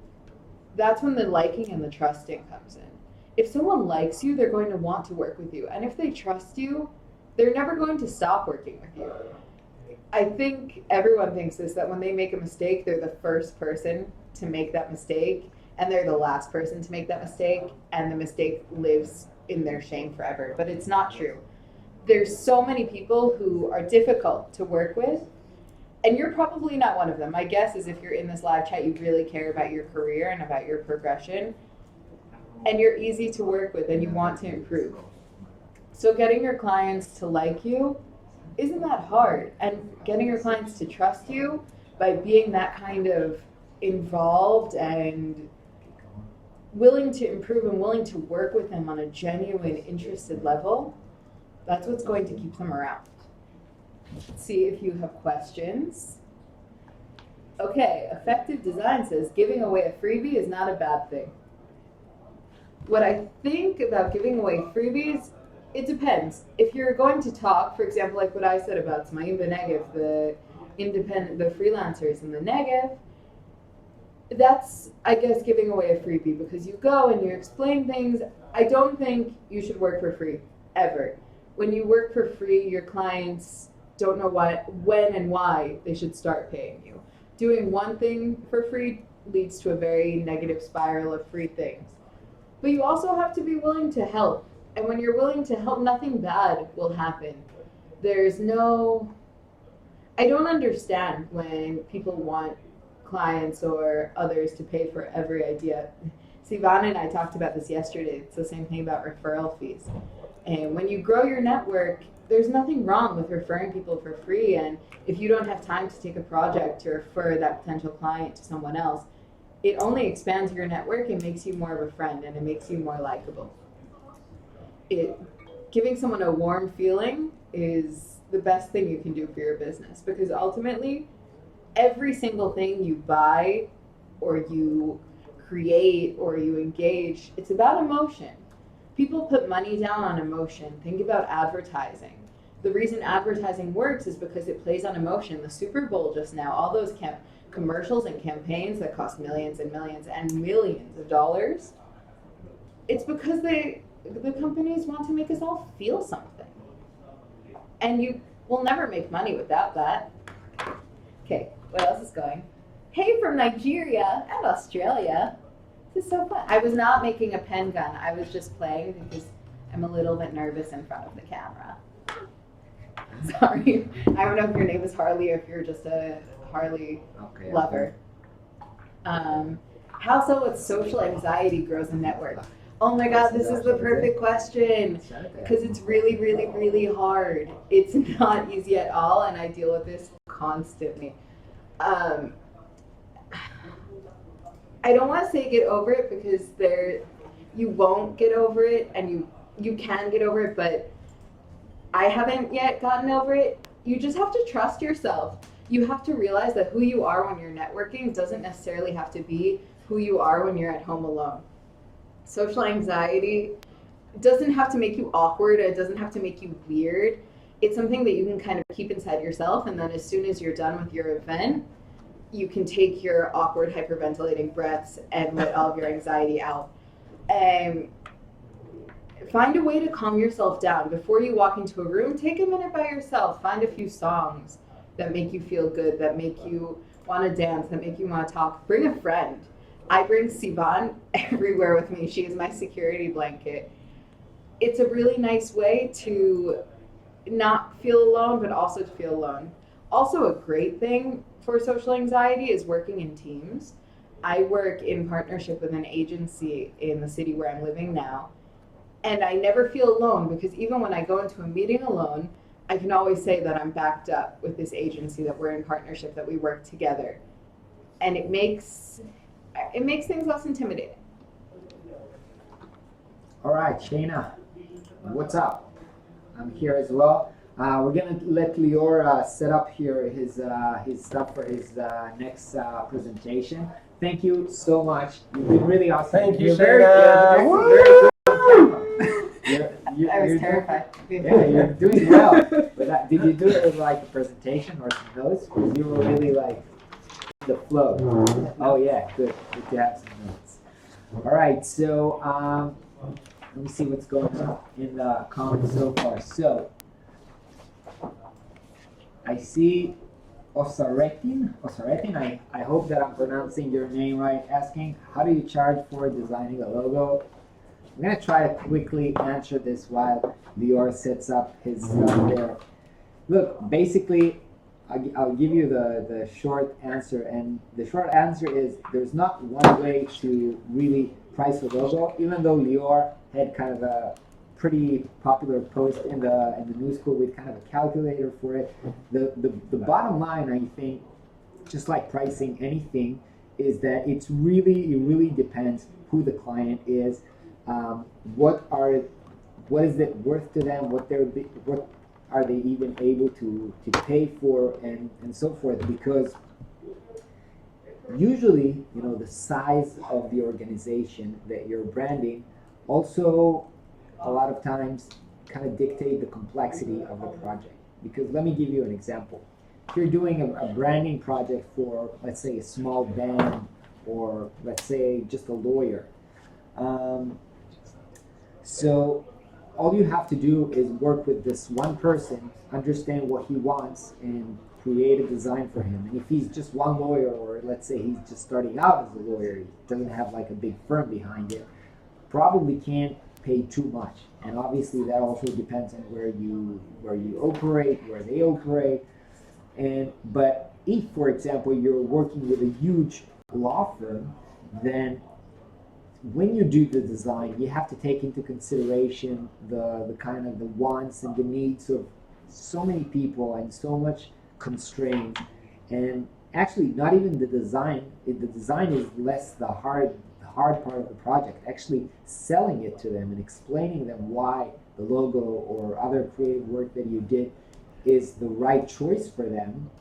Speaker 3: that's when the liking and the trusting comes in. If someone likes you, they're going to want to work with you. And if they trust you, they're never going to stop working with you. I think everyone thinks this, that when they make a mistake, they're the first person to make that mistake, and they're the last person to make that mistake, and the mistake lives in their shame forever. But it's not true. There's so many people who are difficult to work with, and you're probably not one of them. My guess is if you're in this live chat, you really care about your career and about your progression, and you're easy to work with and you want to improve. So getting your clients to like you isn't that hard, and getting your clients to trust you by being that kind of involved and willing to improve and willing to work with them on a genuine, interested level, that's what's going to keep them around. Let's see if you have questions. Okay, Effective Design says giving away a freebie is not a bad thing. What I think about giving away freebies, it depends. If you're going to talk, for example, like what I said about Smayim B'Negev, the freelancers in the Negev, that's, I guess, giving away a freebie because you go and you explain things. I don't think you should work for free, ever. When you work for free, your clients don't know when and why they should start paying you. Doing one thing for free leads to a very negative spiral of free things. But you also have to be willing to help. And when you're willing to help, nothing bad will happen. There's no... I don't understand when people want clients or others to pay for every idea. Sivan and I talked about this yesterday. It's the same thing about referral fees. And when you grow your network, there's nothing wrong with referring people for free. And if you don't have time to take a project to refer that potential client to someone else, it only expands your network and makes you more of a friend, and it makes you more likable. Giving someone a warm feeling is the best thing you can do for your business, because ultimately every single thing you buy or you create or you engage, it's about emotion. People put money down on emotion. Think about advertising. The reason advertising works is because it plays on emotion. The Super Bowl just now, all those commercials and campaigns that cost millions and millions and millions of dollars, it's because the companies want to make us all feel something. And you will never make money without that. Okay, what else is going? Hey, from Nigeria and Australia. This is so fun. I was not making a pen gun. I was just playing because I'm a little bit nervous in front of the camera. Sorry. I don't know if your name is Harley or if you're just a Harley lover. How so with social anxiety grows a network? Oh my God, this is the perfect question, because it's really, really, really hard. It's not easy at all, and I deal with this constantly. I don't want to say get over it, because you won't get over it, and you can get over it, but I haven't yet gotten over it. You just have to trust yourself. You have to realize that who you are when you're networking doesn't necessarily have to be who you are when you're at home alone. Social anxiety doesn't have to make you awkward. It doesn't have to make you weird. It's something that you can kind of keep inside yourself, and then as soon as you're done with your event, you can take your awkward hyperventilating breaths and let all of your anxiety out. Find a way to calm yourself down. Before you walk into a room, take a minute by yourself. Find a few songs that make you feel good, that make you want to dance, that make you want to talk. Bring a friend. I bring Sivan everywhere with me. She is my security blanket. It's a really nice way to not feel alone, but also to feel alone. Also, a great thing for social anxiety is working in teams. I work in partnership with an agency in the city where I'm living now, and I never feel alone, because even when I go into a meeting alone, I can always say that I'm backed up with this agency, that we're in partnership, that we work together. And it makes things less intimidating.
Speaker 2: All right, Shayna, what's up? I'm here as well. We're gonna let Lior set up here his stuff for his next presentation. Thank you so much. You've been really awesome.
Speaker 1: Thank you,
Speaker 2: You're
Speaker 1: Shayna.
Speaker 3: I was terrified.
Speaker 2: You're doing well. But did you do it with like a presentation or some notes? Because you were really like the flow. Oh yeah, good. Good to have some notes. All right, so let me see what's going on in the comments so far. So I see Osaretin, I hope that I'm pronouncing your name right, asking, how do you charge for designing a logo? I'm going to try to quickly answer this while Lior sets up his stuff there. Look, basically, I'll give you the short answer, and the short answer is there's not one way to really price a logo, even though Lior had kind of a pretty popular post in the news school with kind of a calculator for it. The bottom line, I think, just like pricing anything, is that it really depends who the client is, what is it worth to them, what are they even able to pay for, and so forth. Because usually, the size of the organization that you're branding also a lot of times kind of dictate the complexity of the project. Because let me give you an example. If you're doing a branding project for, let's say, a small band or let's say just a lawyer. So all you have to do is work with this one person, understand what he wants, and create a design for him. And if he's just one lawyer, or let's say he's just starting out as a lawyer, he doesn't have like a big firm behind it, probably can't pay too much. And obviously that also depends on where you operate, where they operate. But if, for example, you're working with a huge law firm, then when you do the design, you have to take into consideration the kind of the wants and the needs of so many people and so much constraint. And actually, not even the design. The design is less the hard part of the project. Actually, selling it to them and explaining them why the logo or other creative work that you did is the right choice for them.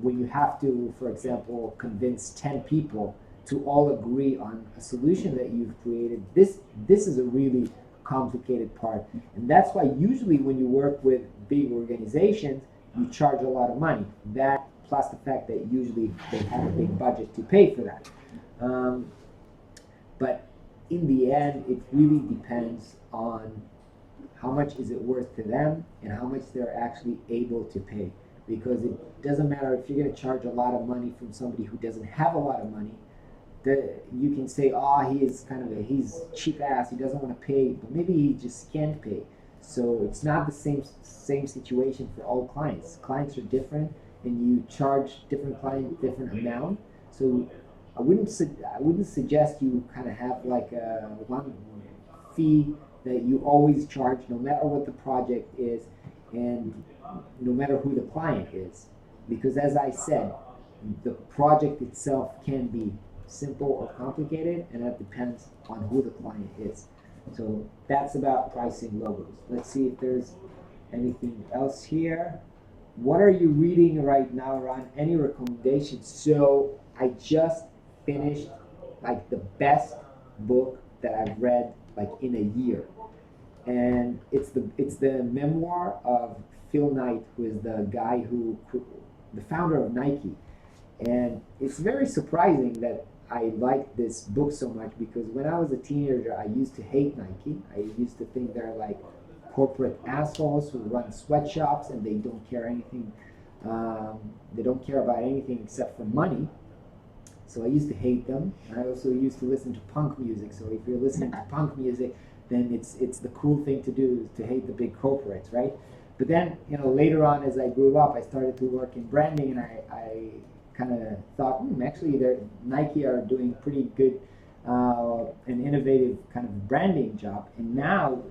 Speaker 2: When you have to, for example, convince 10 people to all agree on a solution that you've created, this is a really complicated part. And that's why usually when you work with big organizations, you charge a lot of money. That plus the fact that usually they have a big budget to pay for that. But in the end, it really depends on how much is it worth to them and how much they're actually able to pay. Because it doesn't matter if you're going to charge a lot of money from somebody who doesn't have a lot of money. You can say, he's cheap ass, he doesn't want to pay, but maybe he just can't pay. So it's not the same situation for all clients. Clients are different, and you charge different clients different amount. So I wouldn't suggest you kind of have like a one fee that you always charge, no matter what the project is, and no matter who the client is. Because as I said, the project itself can be simple or complicated, and that depends on who the client is. So that's about pricing logos. Let's see if there's anything else here. What are you reading right now, Ron? Any recommendations? So I just finished like the best book that I've read like in a year, and it's the memoir of Phil Knight, who is the guy the founder of Nike. And it's very surprising that I liked this book so much, because when I was a teenager, I used to hate Nike. I used to think they're like corporate assholes who run sweatshops and they don't care anything. They don't care about anything except for money. So I used to hate them. I also used to listen to punk music. So if you're listening to punk music, then it's the cool thing to do, is to hate the big corporates, right? But then, later on as I grew up, I started to work in branding, and I kind of thought, actually, Nike are doing pretty good and innovative kind of branding job. And now,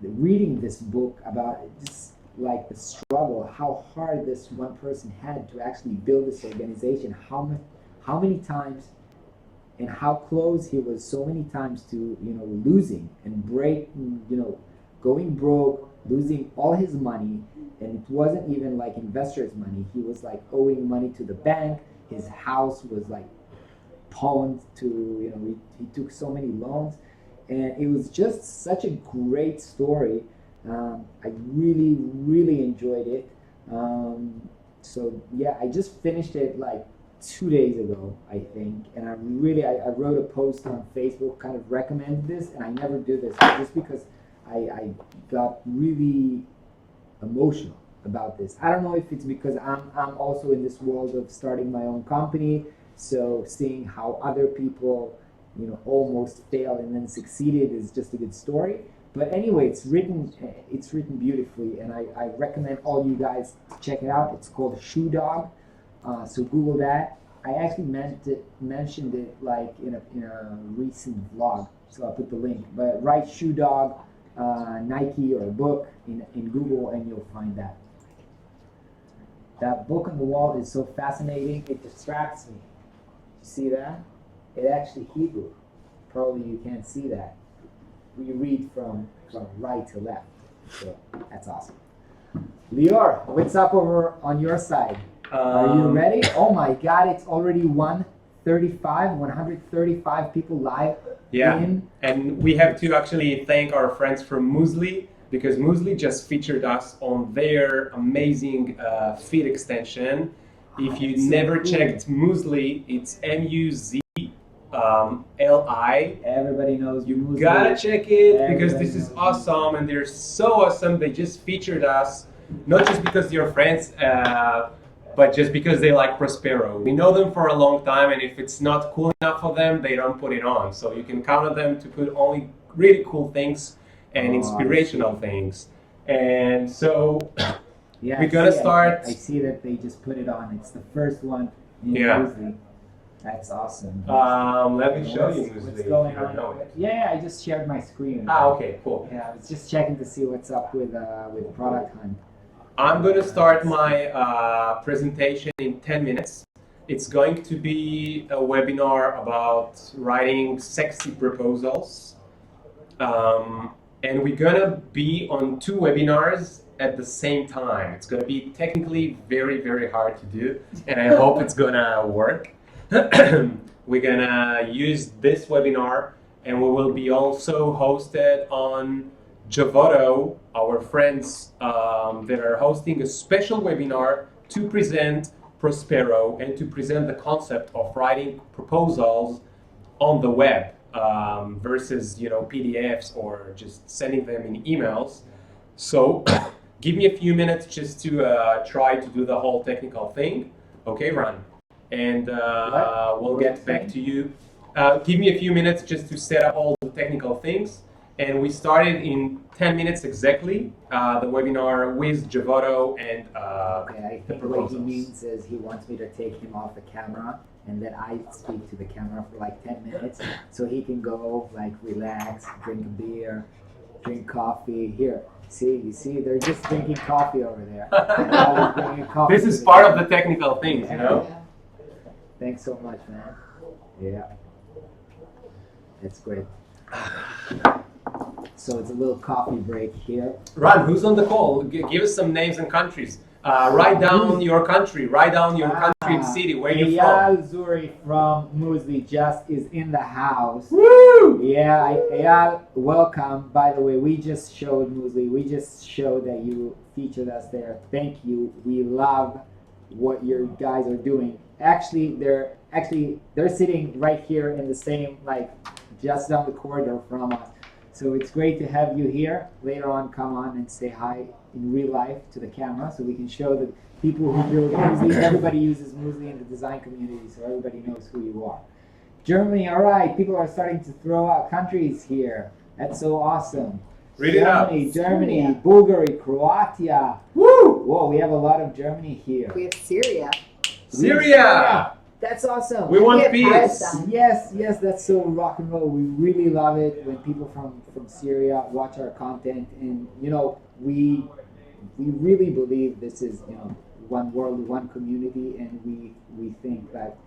Speaker 2: reading this book about just like the struggle, how hard this one person had to actually build this organization, how many times and how close he was so many times to losing and going broke, losing all his money. And it wasn't even like investors' money. He was like owing money to the bank. His house was like pawned to, he took so many loans. And it was just such a great story. I really, really enjoyed it. So yeah, I just finished it like 2 days ago, I think. And I wrote a post on Facebook kind of recommended this, and I never do this just because I got really emotional about this. I don't know if it's because I'm also in this world of starting my own company, so seeing how other people almost failed and then succeeded is just a good story. But anyway, it's written beautifully, and I recommend all you guys to check it out. It's called Shoe Dog, so Google that. I actually mentioned it like in a recent vlog, so I'll put the link. But write Shoe Dog, Nike or book in Google, and you'll find that. That book on the wall is so fascinating, it distracts me. You see that? It's actually Hebrew. Probably you can't see that. We read from right to left, so that's awesome. Lior, what's up over on your side? Are you ready? Oh my God, it's already 135 people live.
Speaker 1: Yeah, and we have to actually thank our friends from Muesli, because Muesli just featured us on their amazing feed extension. If you
Speaker 2: That's so
Speaker 1: never
Speaker 2: cool.
Speaker 1: checked Muesli, it's Muzli.
Speaker 2: Everybody knows
Speaker 1: You
Speaker 2: Muesli.
Speaker 1: gotta check it because
Speaker 2: Everybody
Speaker 1: this is
Speaker 2: knows
Speaker 1: awesome, and they're so awesome. They just featured us, not just because they're friends, but just because they like Prospero. We know them for a long time, and if it's not cool enough for them, they don't put it on. So you can count on them to put only really cool things and inspirational things. And so
Speaker 2: Yeah,
Speaker 1: we're gonna start.
Speaker 2: I see that they just put it on. It's the first one in
Speaker 1: Yeah.
Speaker 2: Muesli. That's awesome.
Speaker 1: Let me show you
Speaker 2: What's
Speaker 1: Muesli.
Speaker 2: going
Speaker 1: if you don't know
Speaker 2: on?
Speaker 1: it.
Speaker 2: Yeah, I just shared my screen.
Speaker 1: Okay, cool.
Speaker 2: Yeah, I was just checking to see what's up with Product Hunt.
Speaker 1: I'm going to start my presentation in 10 minutes. It's going to be a webinar about writing sexy proposals. And we're going to be on 2 webinars at the same time. It's going to be technically very, very hard to do, and I hope it's going to work. We're going to use this webinar, and we will be also hosted on Javoto, our friends that are hosting a special webinar to present Prospero and to present the concept of writing proposals on the web versus PDFs or just sending them in emails. So give me a few minutes just to try to do the whole technical thing. Okay, Ron? And we'll get back to you. Give me a few minutes just to set up all the technical things. And we started in 10 minutes exactly, the webinar with Javoto and
Speaker 2: Okay, I
Speaker 1: the
Speaker 2: think what he
Speaker 1: proposals.
Speaker 2: means is he wants me to take him off the camera and then I speak to the camera for like 10 minutes so he can go like relax, drink a beer, drink coffee. Here, you see, they're just drinking coffee over there. Bringing coffee
Speaker 1: This
Speaker 2: to
Speaker 1: is
Speaker 2: the
Speaker 1: part of
Speaker 2: camera.
Speaker 1: the technical things, you know?
Speaker 3: Yeah.
Speaker 2: Thanks so much, man. Yeah. That's great. So it's a little coffee break here.
Speaker 1: Ron, who's on the call? Give us some names and countries. Write down your country. Write down your country and city. Where you're from.
Speaker 2: Ayal Zuri from Muesli just is in the house.
Speaker 1: Woo!
Speaker 2: Yeah, Ayal, welcome. By the way, we just showed Muesli. We just showed that you featured us there. Thank you. We love what your guys are doing. Actually, they're sitting right here in the same, like, just down the corridor from us. So it's great to have you here. Later on, come on and say hi in real life to the camera so we can show the people who build Muesli. Everybody uses Muesli in the design community, so everybody knows who you are. Germany, all right. People are starting to throw out countries here. That's so awesome.
Speaker 1: Read it out.
Speaker 2: Germany, Bulgaria, Croatia.
Speaker 1: Woo!
Speaker 2: Whoa, we have a lot of Germany here.
Speaker 3: We have Syria.
Speaker 1: Syria!
Speaker 2: That's awesome.
Speaker 1: We want
Speaker 3: have
Speaker 1: peace.
Speaker 3: Palestine.
Speaker 2: Yes, that's so rock and roll. We really love it when people from Syria watch our content, and we really believe this is one world, one community, and we think that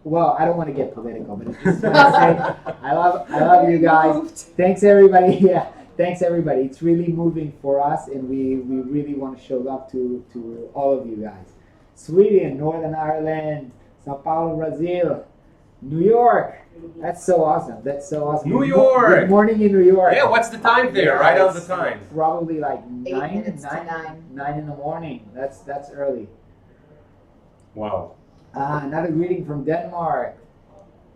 Speaker 2: well, I don't want to get political, but it's just want to say I love you guys. Thanks everybody. Yeah, thanks everybody. It's really moving for us, and we really want to show love to all of you guys. Sweden, Northern Ireland, Sao Paulo, Brazil, New York. That's so awesome.
Speaker 1: New York.
Speaker 2: Good morning in New York.
Speaker 1: Yeah, what's the time there?
Speaker 2: Yeah,
Speaker 1: Write down the
Speaker 2: it's
Speaker 1: time.
Speaker 2: Probably like
Speaker 3: 8
Speaker 2: 9
Speaker 3: minutes to 9.
Speaker 2: in the morning. That's early.
Speaker 1: Wow.
Speaker 2: Another greeting from Denmark.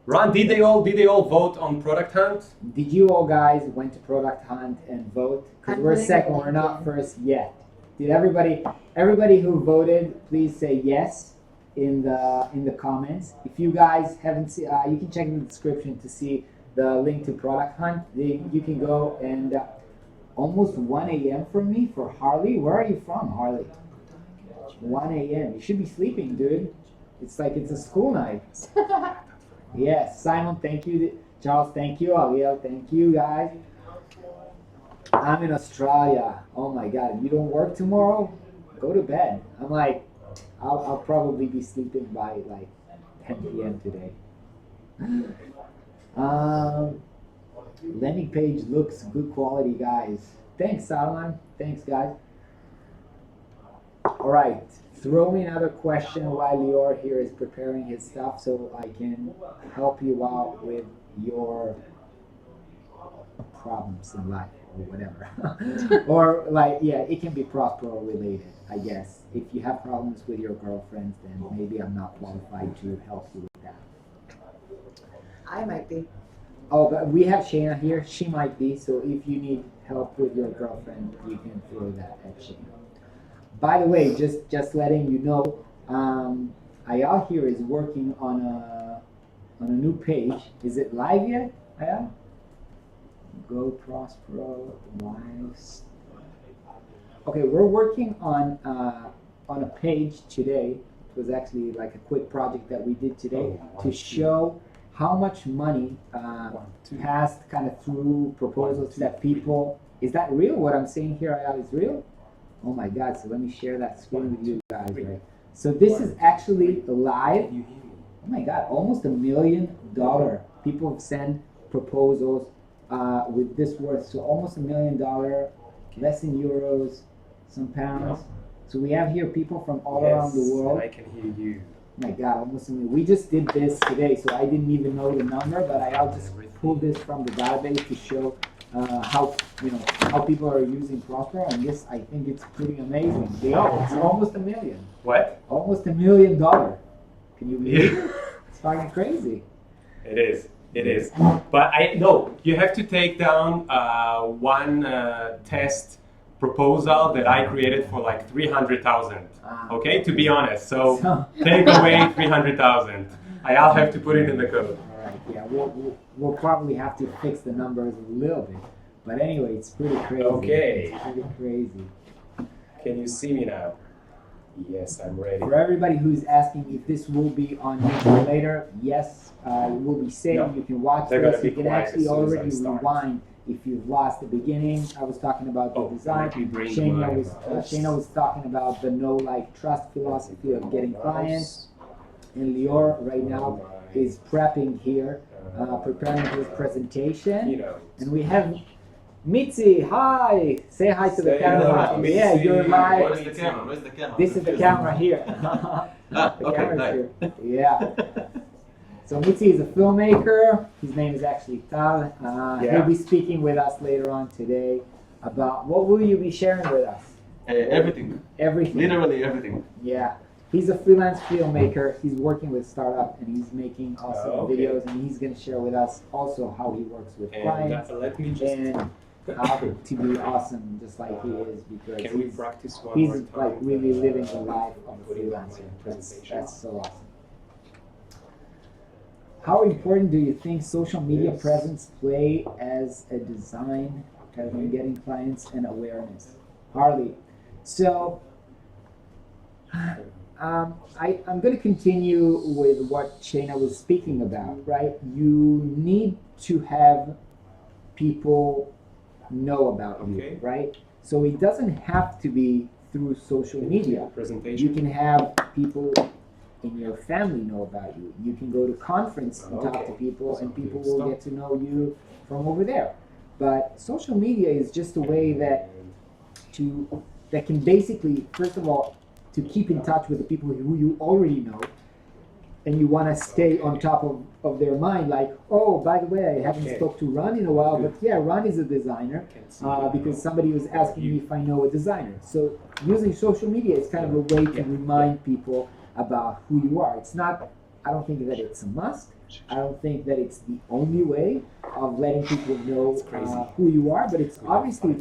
Speaker 1: Ron, did they all vote on Product Hunt?
Speaker 2: Did you all guys went to Product Hunt and vote? Because
Speaker 3: I'm
Speaker 2: we're
Speaker 3: putting
Speaker 2: second,
Speaker 3: the
Speaker 2: we're
Speaker 3: link
Speaker 2: not
Speaker 3: in.
Speaker 2: first yet. Did everybody who voted, please say yes in the comments. If you guys haven't seen, you can check in the description to see the link to Product Hunt. You can go and almost 1 a.m. for me for Harley. Where are you from, Harley? 1 a.m. You should be sleeping, dude. It's like it's a school night. Yes, Simon, thank you. Charles, thank you. Ayal, thank you, guys. I'm in Australia. Oh my God, you don't work tomorrow? Go to bed. I'm like, I'll probably be sleeping by like 10 p.m. today. Landing page looks good quality, guys. Thanks, Salman. Thanks, guys. All right, throw me another question while Lior here is preparing his stuff so I can help you out with your problems in life or whatever. Or like, yeah, it can be Prospero related, I guess. If you have problems with your girlfriend, then maybe I'm not qualified to help you with that.
Speaker 4: I might be.
Speaker 2: Oh, but we have Shayna here. She might be, so if you need help with your girlfriend, you can throw that at Shayna. By the way, just letting you know, Ayal here is working on a new page. Is it live yet, Ayal? Go Prospero Lives. Okay, we're working on a page today. It was actually like a quick project that we did today to show how much money passed kind of through proposals that people. Is that real? What I'm saying here, Ayal, is real? Oh my God! So let me share that screen with you guys. Right? So this is actually live. Oh my God! Almost $1 million. People have sent proposals with this worth. So almost $1 million, less in euros, some pounds. So we have here people from all around the world.
Speaker 1: I can hear you.
Speaker 2: Oh my God, almost $1 million. We just did this today, so I didn't even know the number, but I'll just pull this from the database to show how people are using Prospero, and this, I think it's pretty amazing. It's almost $1 million.
Speaker 1: What?
Speaker 2: Almost $1 million. Can you believe it? It's fucking crazy.
Speaker 1: It is. It is. But you have to take down one test proposal that I created for like 300,000. Okay, to be honest. So take away 300,000. I'll have to put it in the code.
Speaker 2: All right. Yeah, we'll probably have to fix the numbers a little bit. But anyway, it's pretty crazy.
Speaker 1: Okay.
Speaker 2: It's pretty crazy.
Speaker 1: Can you see me now? Yes, I'm ready.
Speaker 2: For everybody who's asking if this will be on YouTube later, yes, it will be saved.
Speaker 1: No,
Speaker 2: you can watch
Speaker 1: they're
Speaker 2: this.
Speaker 1: gonna be
Speaker 2: You can
Speaker 1: quiet
Speaker 2: actually
Speaker 1: as soon as I
Speaker 2: already
Speaker 1: start.
Speaker 2: rewind if you've lost the beginning. I was talking about the design.
Speaker 1: let me bring
Speaker 2: Shayna was talking about the no like trust philosophy of getting clients. And Lior right now is prepping here, preparing his presentation. And we have Mitzi, hi! Say hi to the camera.
Speaker 1: hello,
Speaker 2: Yeah,
Speaker 1: Mitzi.
Speaker 2: you're live.
Speaker 4: Where's the camera? Where's the camera?
Speaker 2: This is the camera here. The
Speaker 4: Okay,
Speaker 2: camera's
Speaker 4: nice.
Speaker 2: here. Yeah. So Mitzi is a filmmaker. His name is actually Tal. He'll be speaking with us later on today about what will you be sharing with us?
Speaker 4: Everything.
Speaker 2: Everything.
Speaker 4: Literally everything.
Speaker 2: Yeah. He's a freelance filmmaker. He's working with startup and he's making awesome videos, and he's going to share with us also how he works with clients
Speaker 1: Let me just.
Speaker 2: and how to be awesome just like he is, because
Speaker 1: Can we practice one
Speaker 2: he's
Speaker 1: more time?
Speaker 2: like really living the life of a
Speaker 1: Putting on my
Speaker 2: freelancer.
Speaker 1: presentation.
Speaker 2: That's so awesome. How important do you think social media presence play as a design when getting clients and awareness? Harley. So I'm going to continue with what Shayna was speaking about, right? You need to have people know about you, right? So it doesn't have to be through social media.
Speaker 1: Presentation.
Speaker 2: You can have people in your family know about you. You can go to conference and talk to people, and people will get to know you from over there. But social media is just a way that can basically, first of all, to keep in touch with the people who you already know, and you want to stay on top of their mind, like, oh, by the way, I haven't spoke to Ron in a while, but yeah, Ron is a designer, because somebody was asking me if I know a designer. So using social media is kind of a way to remind people about who you are. It's not, I don't think that it's a must. I don't think that it's the only way of letting people know who you are, but it's obviously,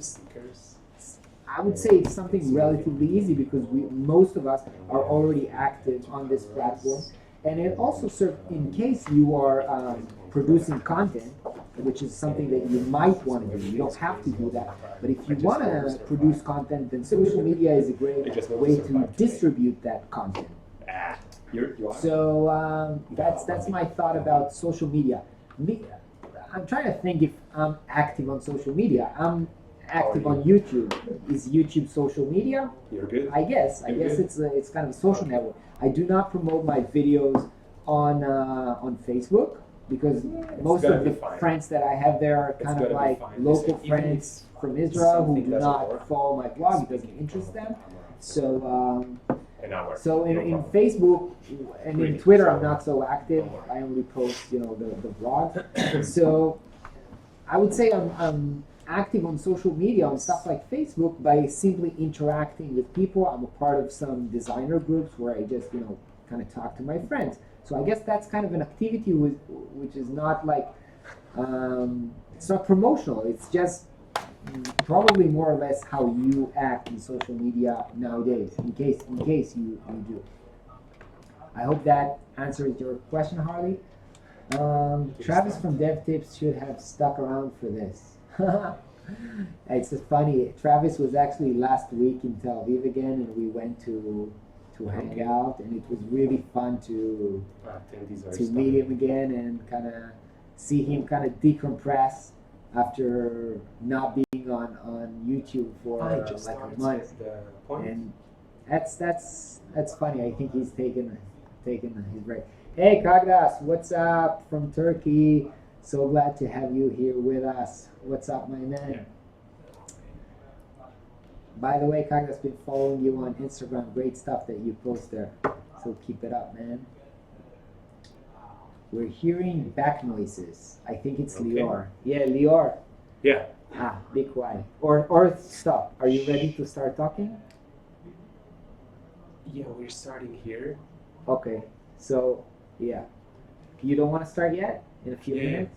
Speaker 2: I would say it's something relatively easy because most of us are already active on this platform. And it also serves in case you are producing content, which is something that you might want to do. You don't have to do that. But if you want to produce content, then social media is a great way to distribute that content. So that's my thought about social media. I'm trying to think if I'm active on social media. I'm active on YouTube. Is YouTube social media?
Speaker 1: You're good.
Speaker 2: I guess it's kind of a social network. I do not promote my videos on Facebook because most of the friends that I have there are kind of like local friends from Israel who do not follow my blog. It doesn't interest them. So in Facebook and in Twitter, I'm not so active. I only post, the blog. So I would say I'm active on social media, on stuff like Facebook, by simply interacting with people. I'm a part of some designer groups where I just, kind of talk to my friends. So I guess that's kind of an activity which is not like, it's not promotional. It's just probably more or less how you act in social media nowadays, in case you do. I hope that answers your question, Harley. Travis from DevTips should have stuck around for this. It's just funny. Travis was actually last week in Tel Aviv again, and we went to hang out, and it was really fun to meet him again and kind of see him kind of decompress after not being on YouTube for like a month. And that's funny. I think he's taken his break. Hey Kagdas, what's up from Turkey? So glad to have you here with us. What's up, my man? Yeah. By the way, Kagdas, been following you on Instagram. Great stuff that you post there. So keep it up, man. We're hearing back noises. I think it's okay. Lior. Yeah, Lior.
Speaker 1: Yeah.
Speaker 2: Be quiet. Or stop. Are you ready to start talking?
Speaker 1: Yeah, we're starting here.
Speaker 2: Okay. So, yeah. You don't want to start yet? In a few minutes?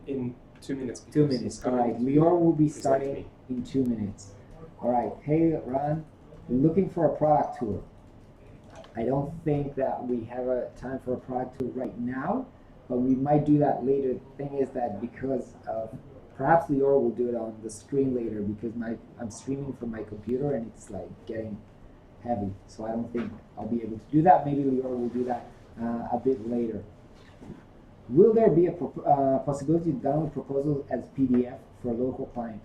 Speaker 1: In 2 minutes.
Speaker 2: 2 minutes. All right. Lior will be starting in 2 minutes. All right. Hey, Ron. Looking for a product tour. I don't think that we have a time for a product tour right now, but we might do that later. The thing is that because of, perhaps Lior will do it on the screen later because I'm streaming from my computer and it's like getting heavy. So I don't think I'll be able to do that. Maybe Lior will do that a bit later. Will there be a possibility to download proposals as PDF for a local client?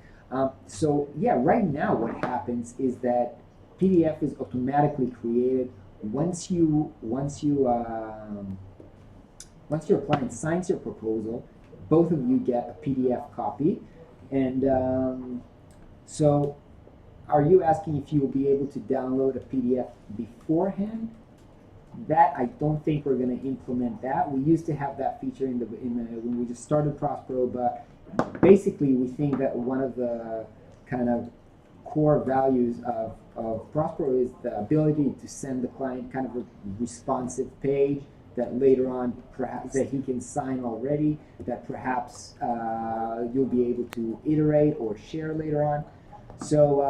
Speaker 2: So yeah, right now what happens is that PDF is automatically created once your client signs your proposal. Both of you get a PDF copy, and so are you asking if you will be able to download a PDF beforehand? That I don't think we're going to implement that. We used to have that feature when we just started Prospero, but basically we think that one of the kind of core values of Prospero is the ability to send the client kind of a responsive page that later on perhaps that he can sign already, that perhaps you'll be able to iterate or share later on. So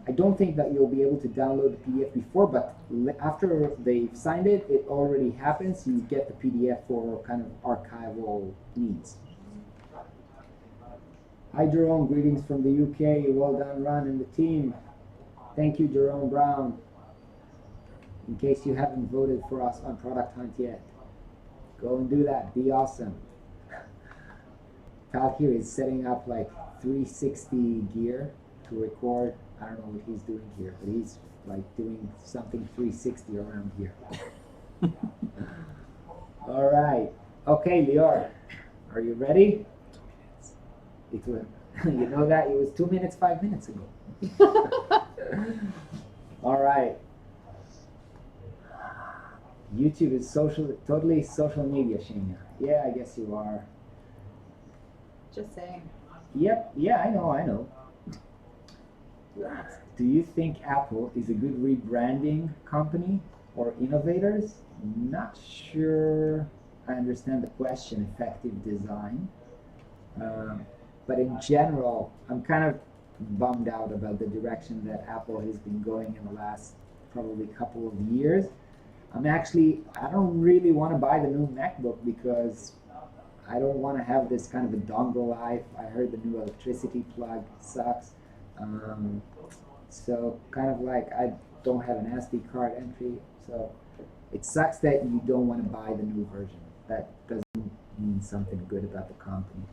Speaker 2: I don't think that you'll be able to download the PDF before, but after they've signed it, it already happens. You get the PDF for kind of archival needs. Hi Jerome, greetings from the UK. Well done, Ron and the team. Thank you, Jerome Brown. In case you haven't voted for us on Product Hunt yet, go and do that. Be awesome. Tal here is setting up like 360 gear to record. I don't know what he's doing here, but he's like doing something 360 around here. All right. Okay, Lior, are you ready? 2 minutes. It was, you know that it was 2 minutes, 5 minutes ago. All right. YouTube is totally social media, Shayna. Yeah, I guess you are.
Speaker 3: Just saying.
Speaker 2: Yep. Yeah, I know. Do you think Apple is a good rebranding company or innovators? Not sure I understand the question, effective design. But in general, I'm kind of bummed out about the direction that Apple has been going in the last probably couple of years. I don't really want to buy the new MacBook because I don't want to have this kind of a dongle life. I heard the new electricity plug sucks. So kind of like I don't have an SD card entry. So it sucks that you don't want to buy the new version. That doesn't mean something good about the company.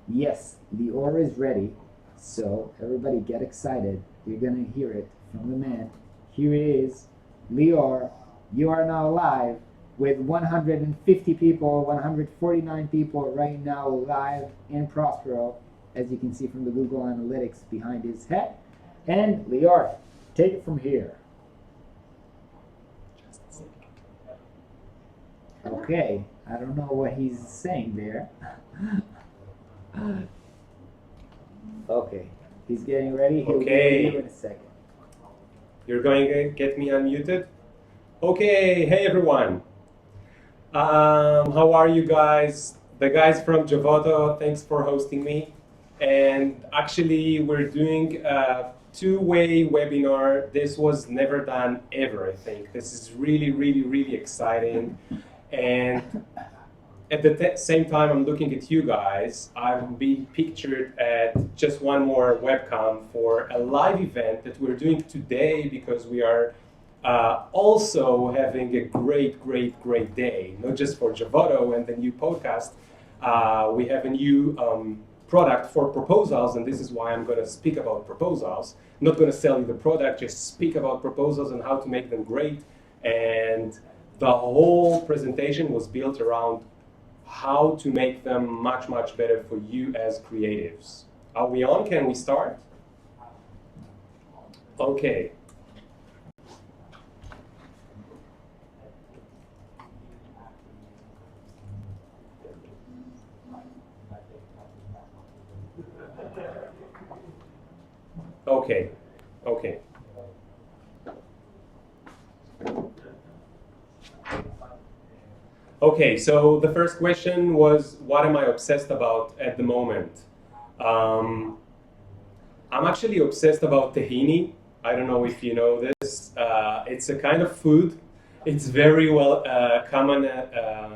Speaker 2: Yes, Lior is ready. So everybody get excited. You're going to hear it from the man. Here it is. Lior, you are now live with 150 people, 149 people right now live in Prospero, as you can see from the Google Analytics behind his head. And Lior, take it from here. Okay, I don't know what he's saying there. Okay. He's getting ready. He'll
Speaker 1: Okay.
Speaker 2: get you in a second.
Speaker 1: You're going to get me unmuted? Okay, hey everyone. How are you guys? The guys from Javoto, thanks for hosting me. And actually, we're doing a two-way webinar. This was never done ever, I think. This is really, really, really exciting. And at the same time, I'm looking at you guys. I've been pictured at just one more webcam for a live event that we're doing today because we are also having a great, great, great day, not just for Javoto and the new podcast. We have a new product for proposals, and this is why I'm going to speak about proposals. I'm not going to sell you the product, just speak about proposals and how to make them great. And the whole presentation was built around how to make them much, much better for you as creatives. Are we on? Can we start? Okay. Okay. Okay. Okay, so the first question was, what am I obsessed about at the moment? I'm actually obsessed about tahini. I don't know if you know this. It's a kind of food. It's very well common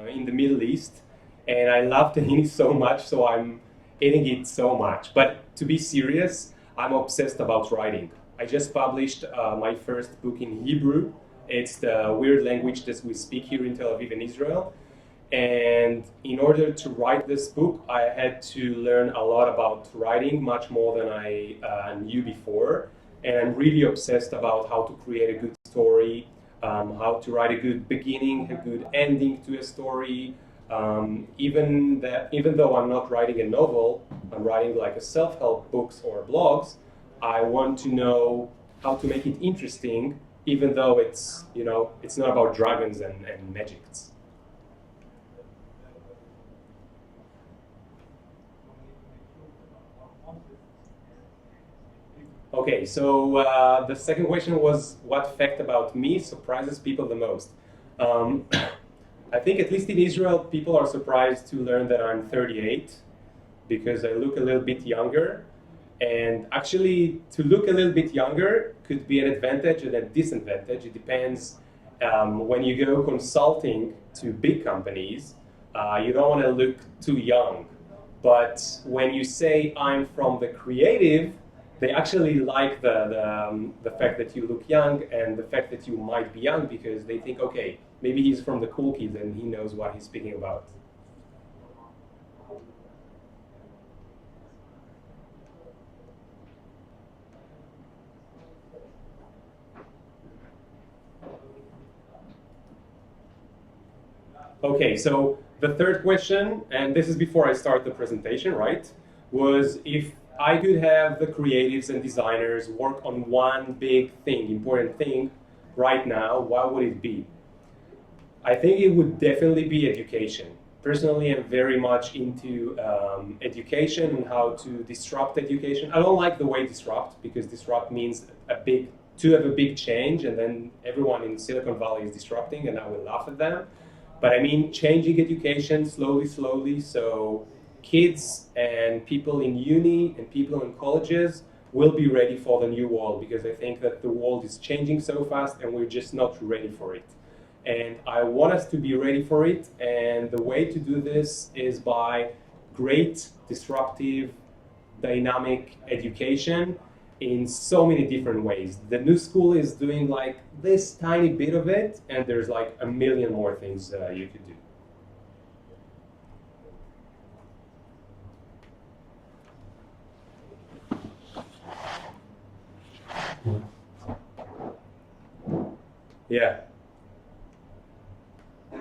Speaker 1: in the Middle East. And I love tahini so much, so I'm eating it so much. But to be serious, I'm obsessed about writing. I just published my first book in Hebrew. It's the weird language that we speak here in Tel Aviv and Israel. And in order to write this book, I had to learn a lot about writing, much more than I knew before. And I'm really obsessed about how to create a good story, how to write a good beginning, a good ending to a story. Even though I'm not writing a novel, I'm writing like a self-help books or blogs, I want to know how to make it interesting, even though it's not about dragons and magics. Okay, so the second question was, what fact about me surprises people the most? I think at least in Israel, people are surprised to learn that I'm 38 because I look a little bit younger. And actually, to look a little bit younger could be an advantage and a disadvantage. It depends. When you go consulting to big companies, you don't want to look too young. But when you say I'm from the creative, they actually like the fact that you look young and the fact that you might be young because they think, okay, maybe he's from the cool kids and he knows what he's speaking about. Okay, so the third question, and this is before I start the presentation, right, was if I could have the creatives and designers work on one big thing, important thing right now, what would it be? I think it would definitely be education. Personally, I'm very much into education and how to disrupt education. I don't like the way disrupt because disrupt means to have a big change and then everyone in Silicon Valley is disrupting and I will laugh at them. But I mean changing education slowly, so kids and people in uni and people in colleges will be ready for the new world because I think that the world is changing so fast and we're just not ready for it. And I want us to be ready for it, and the way to do this is by great, disruptive, dynamic education in so many different ways. The new school is doing like this tiny bit of it, and there's like a million more things you could do. Yeah.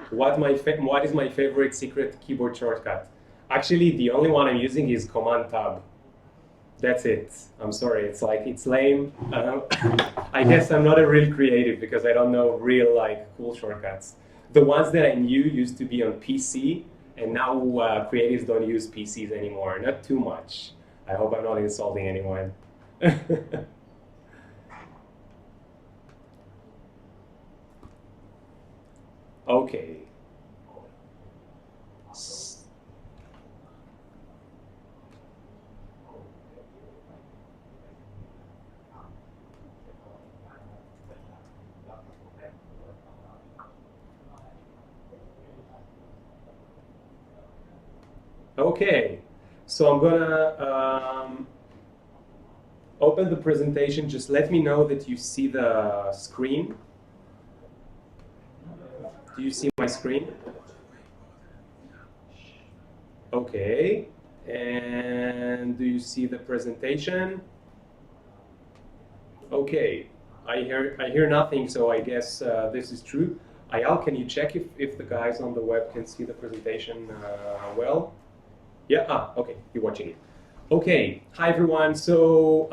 Speaker 1: What is my favorite secret keyboard shortcut? Actually, the only one I'm using is Command Tab. That's it. I'm sorry. It's lame. I guess I'm not a real creative because I don't know real cool shortcuts. The ones that I knew used to be on PC, and now creatives don't use PCs anymore. Not too much. I hope I'm not insulting anyone. Okay. Okay, so I'm gonna open the presentation. Just let me know that you see the screen. Do you see my screen? Okay, and do you see the presentation? Okay, I hear nothing, so I guess this is true. Ayal, can you check if the guys on the web can see the presentation well? Yeah, okay, you're watching it. Okay, hi everyone. So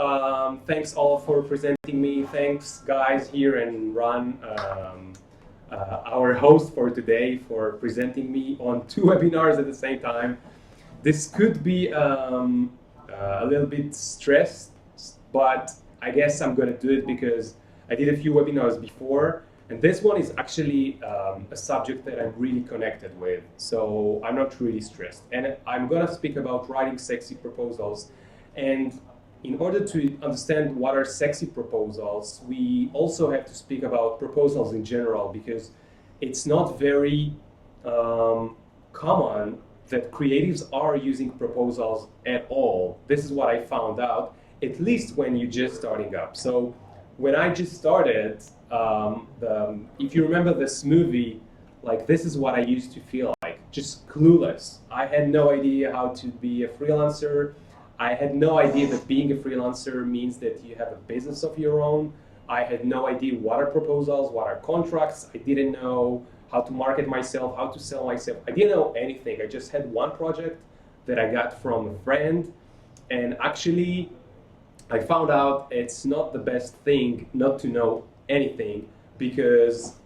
Speaker 1: thanks all for presenting me. Thanks guys here and Ron, our host for today, for presenting me on 2 webinars at the same time. This could be a little bit stressed, but I guess I'm gonna do it because I did a few webinars before, and this one is actually a subject that I'm really connected with, so I'm not really stressed. And I'm gonna speak about writing sexy proposals. And in order to understand what are sexy proposals, we also have to speak about proposals in general, because it's not very common that creatives are using proposals at all. This is what I found out, at least when you're just starting up. So when I just started, if you remember this movie, like this is what I used to feel like, just clueless. I had no idea how to be a freelancer. I had no idea that being a freelancer means that you have a business of your own. I had no idea what are proposals, what are contracts. I didn't know how to market myself, how to sell myself. I didn't know anything. I just had one project that I got from a friend. And actually, I found out it's not the best thing not to know anything, because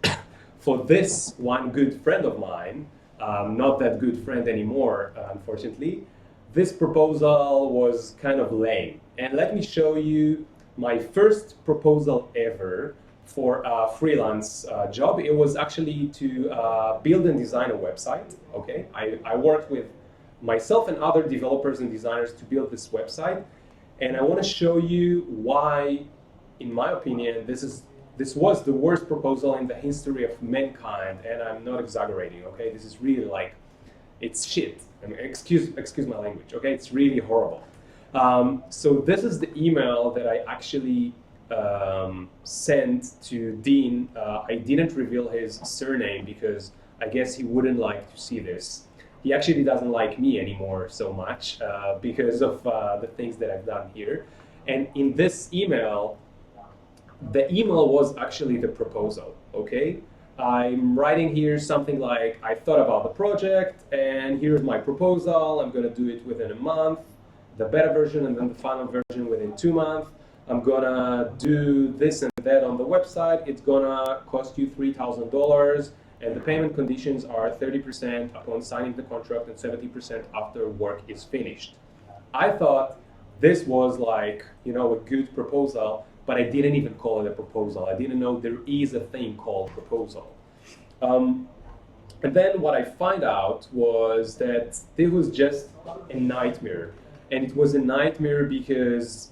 Speaker 1: for this one good friend of mine, not that good friend anymore, unfortunately, this proposal was kind of lame. And let me show you my first proposal ever for a freelance job. It was actually to build and design a website. Okay, I worked with myself and other developers and designers to build this website, and I want to show you why, in my opinion, this was the worst proposal in the history of mankind, and I'm not exaggerating. Okay, this is really like, it's shit. I mean, excuse my language. Okay, it's really horrible. So this is the email that I actually sent to Dean. I didn't reveal his surname because I guess he wouldn't like to see this. He actually doesn't like me anymore so much because of the things that I've done here. And in this email, the email was actually the proposal, okay? I'm writing here something like, I thought about the project and here's my proposal. I'm gonna do it within a month, the beta version, and then the final version within 2 months. I'm gonna do this and that on the website. It's gonna cost you $3,000, and the payment conditions are 30% upon signing the contract and 70% after work is finished. I thought this was like, you know, a good proposal, but I didn't even call it a proposal. I didn't know there is a thing called proposal. And then what I find out was that this was just a nightmare. And it was a nightmare because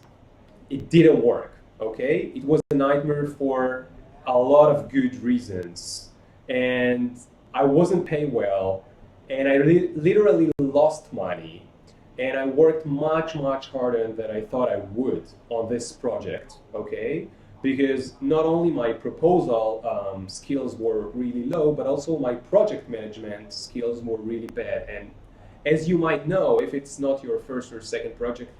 Speaker 1: it didn't work, okay? It was a nightmare for a lot of good reasons. And I wasn't paid well, and I literally lost money. And I worked much, much harder than I thought I would on this project, okay? Because not only my proposal skills were really low, but also my project management skills were really bad. And as you might know, if it's not your first or second project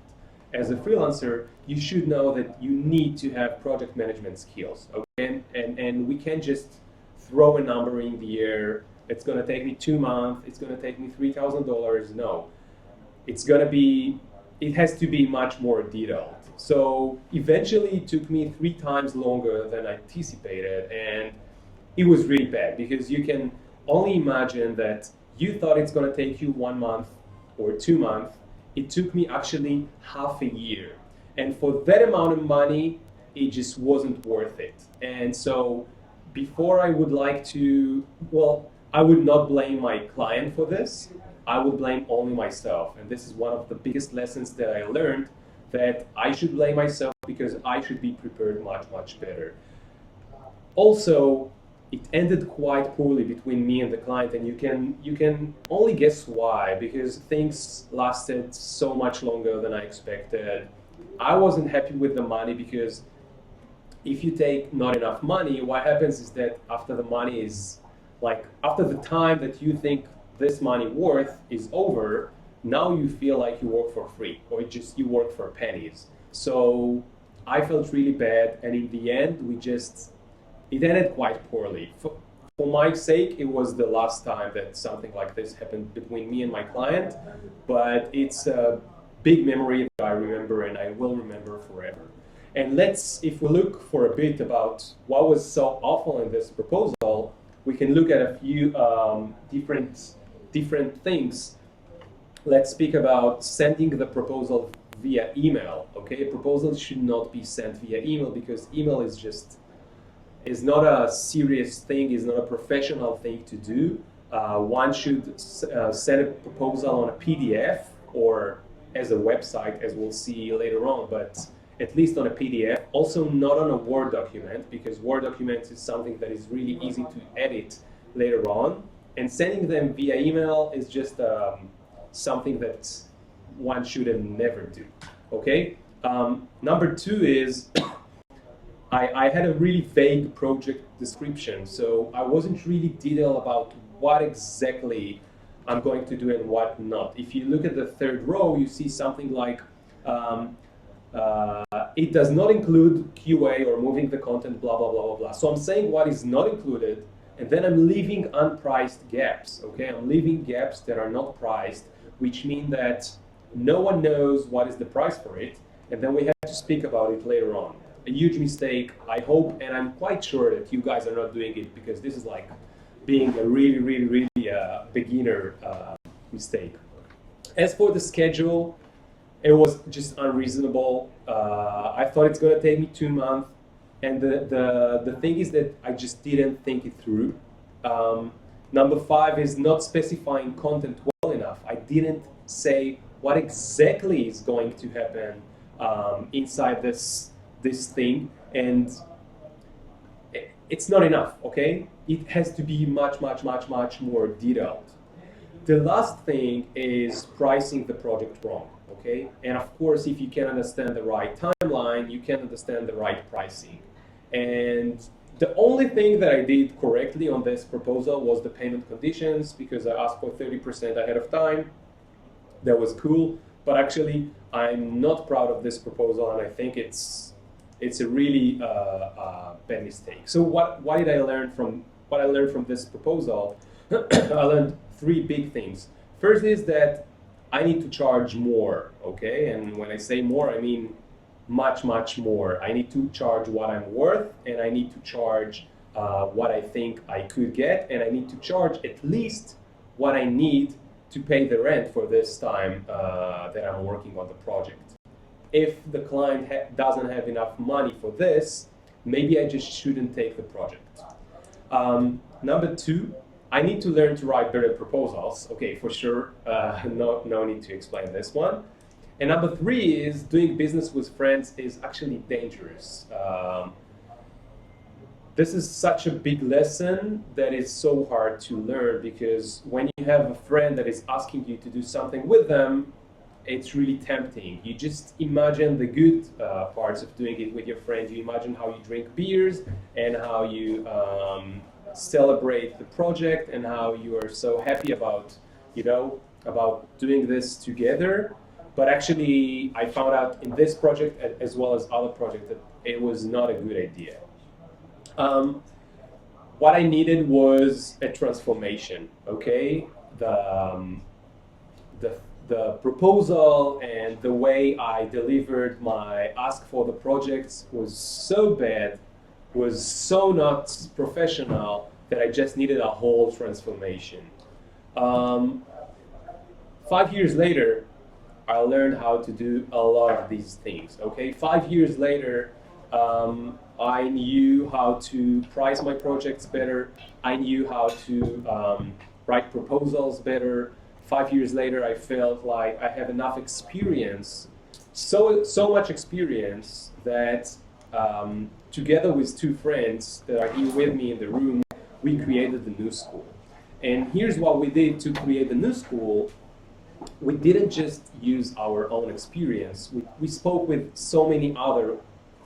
Speaker 1: as a freelancer, you should know that you need to have project management skills, okay? And we can't just throw a number in the air. It's gonna take me 2 months, it's gonna take me $3,000, no. It has to be much more detailed. So eventually it took me 3 times longer than I anticipated, and it was really bad, because you can only imagine that you thought it's gonna take you 1 month or 2 months, it took me actually half a year. And for that amount of money, it just wasn't worth it. And so before I would like to, well, I would not blame my client for this. I would blame only myself. And this is one of the biggest lessons that I learned, that I should blame myself because I should be prepared much, much better. Also, it ended quite poorly between me and the client, and you can only guess why, because things lasted so much longer than I expected. I wasn't happy with the money because if you take not enough money, what happens is that after the money is, like, after the time that you think this money worth is over, now you feel like you work for free, or just you work for pennies. So I felt really bad, and in the end, it ended quite poorly. For my sake, it was the last time that something like this happened between me and my client, but it's a big memory that I remember and I will remember forever. And if we look for a bit about what was so awful in this proposal, we can look at a few different things. Let's speak about sending the proposal via email. Okay, proposals should not be sent via email because email is not a serious thing, is not a professional thing to do. One should send a proposal on a PDF or as a website, as we'll see later on, but at least on a PDF. Also not on a Word document, because Word documents is something that is really easy to edit later on. And sending them via email is just something that one should never do, okay? Number two is, I had a really vague project description, so I wasn't really detailed about what exactly I'm going to do and what not. If you look at the third row, you see something like, it does not include QA or moving the content, blah, blah, blah, blah, blah. So I'm saying what is not included, and then I'm leaving unpriced gaps, okay? I'm leaving gaps that are not priced, which mean that no one knows what is the price for it, and then we have to speak about it later on. A huge mistake. I hope, and I'm quite sure that you guys are not doing it, because this is like being a really, really, really beginner mistake. As for the schedule, it was just unreasonable. I thought it's gonna take me 2 months, and the thing is that I just didn't think it through. Number 5 is not specifying content well enough. I didn't say what exactly is going to happen inside this thing, and it's not enough, okay? It has to be much, much, much, much more detailed. The last thing is pricing the project wrong, okay? And of course, if you can understand the right timeline, you can understand the right pricing. And the only thing that I did correctly on this proposal was the payment conditions, because I asked for 30% ahead of time. That was cool, but actually, I'm not proud of this proposal, and I think it's a really bad mistake. So what did I learn from this proposal? I learned 3 big things. First is that I need to charge more, okay? And when I say more, I mean much, much more. I need to charge what I'm worth, and I need to charge what I think I could get, and I need to charge at least what I need to pay the rent for this time that I'm working on the project. If the client doesn't have enough money for this, maybe I just shouldn't take the project. Number 2, I need to learn to write better proposals. Okay, for sure, no need to explain this one. And number 3 is doing business with friends is actually dangerous. This is such a big lesson that is so hard to learn, because when you have a friend that is asking you to do something with them, it's really tempting. You just imagine the good parts of doing it with your friends. You imagine how you drink beers and how you celebrate the project and how you are so happy about doing this together. But actually, I found out in this project, as well as other projects, that it was not a good idea. What I needed was a transformation, okay? The proposal and the way I delivered my ask for the projects was so bad, was so not professional, that I just needed a whole transformation. 5 years later, I learned how to do a lot of these things. Okay, 5 years later, I knew how to price my projects better. I knew how to write proposals better. 5 years later, I felt like I have enough experience, so much experience that together with two friends that are here with me in the room, we created the new school. And here's what we did to create the new school. We didn't just use our own experience. We spoke with so many other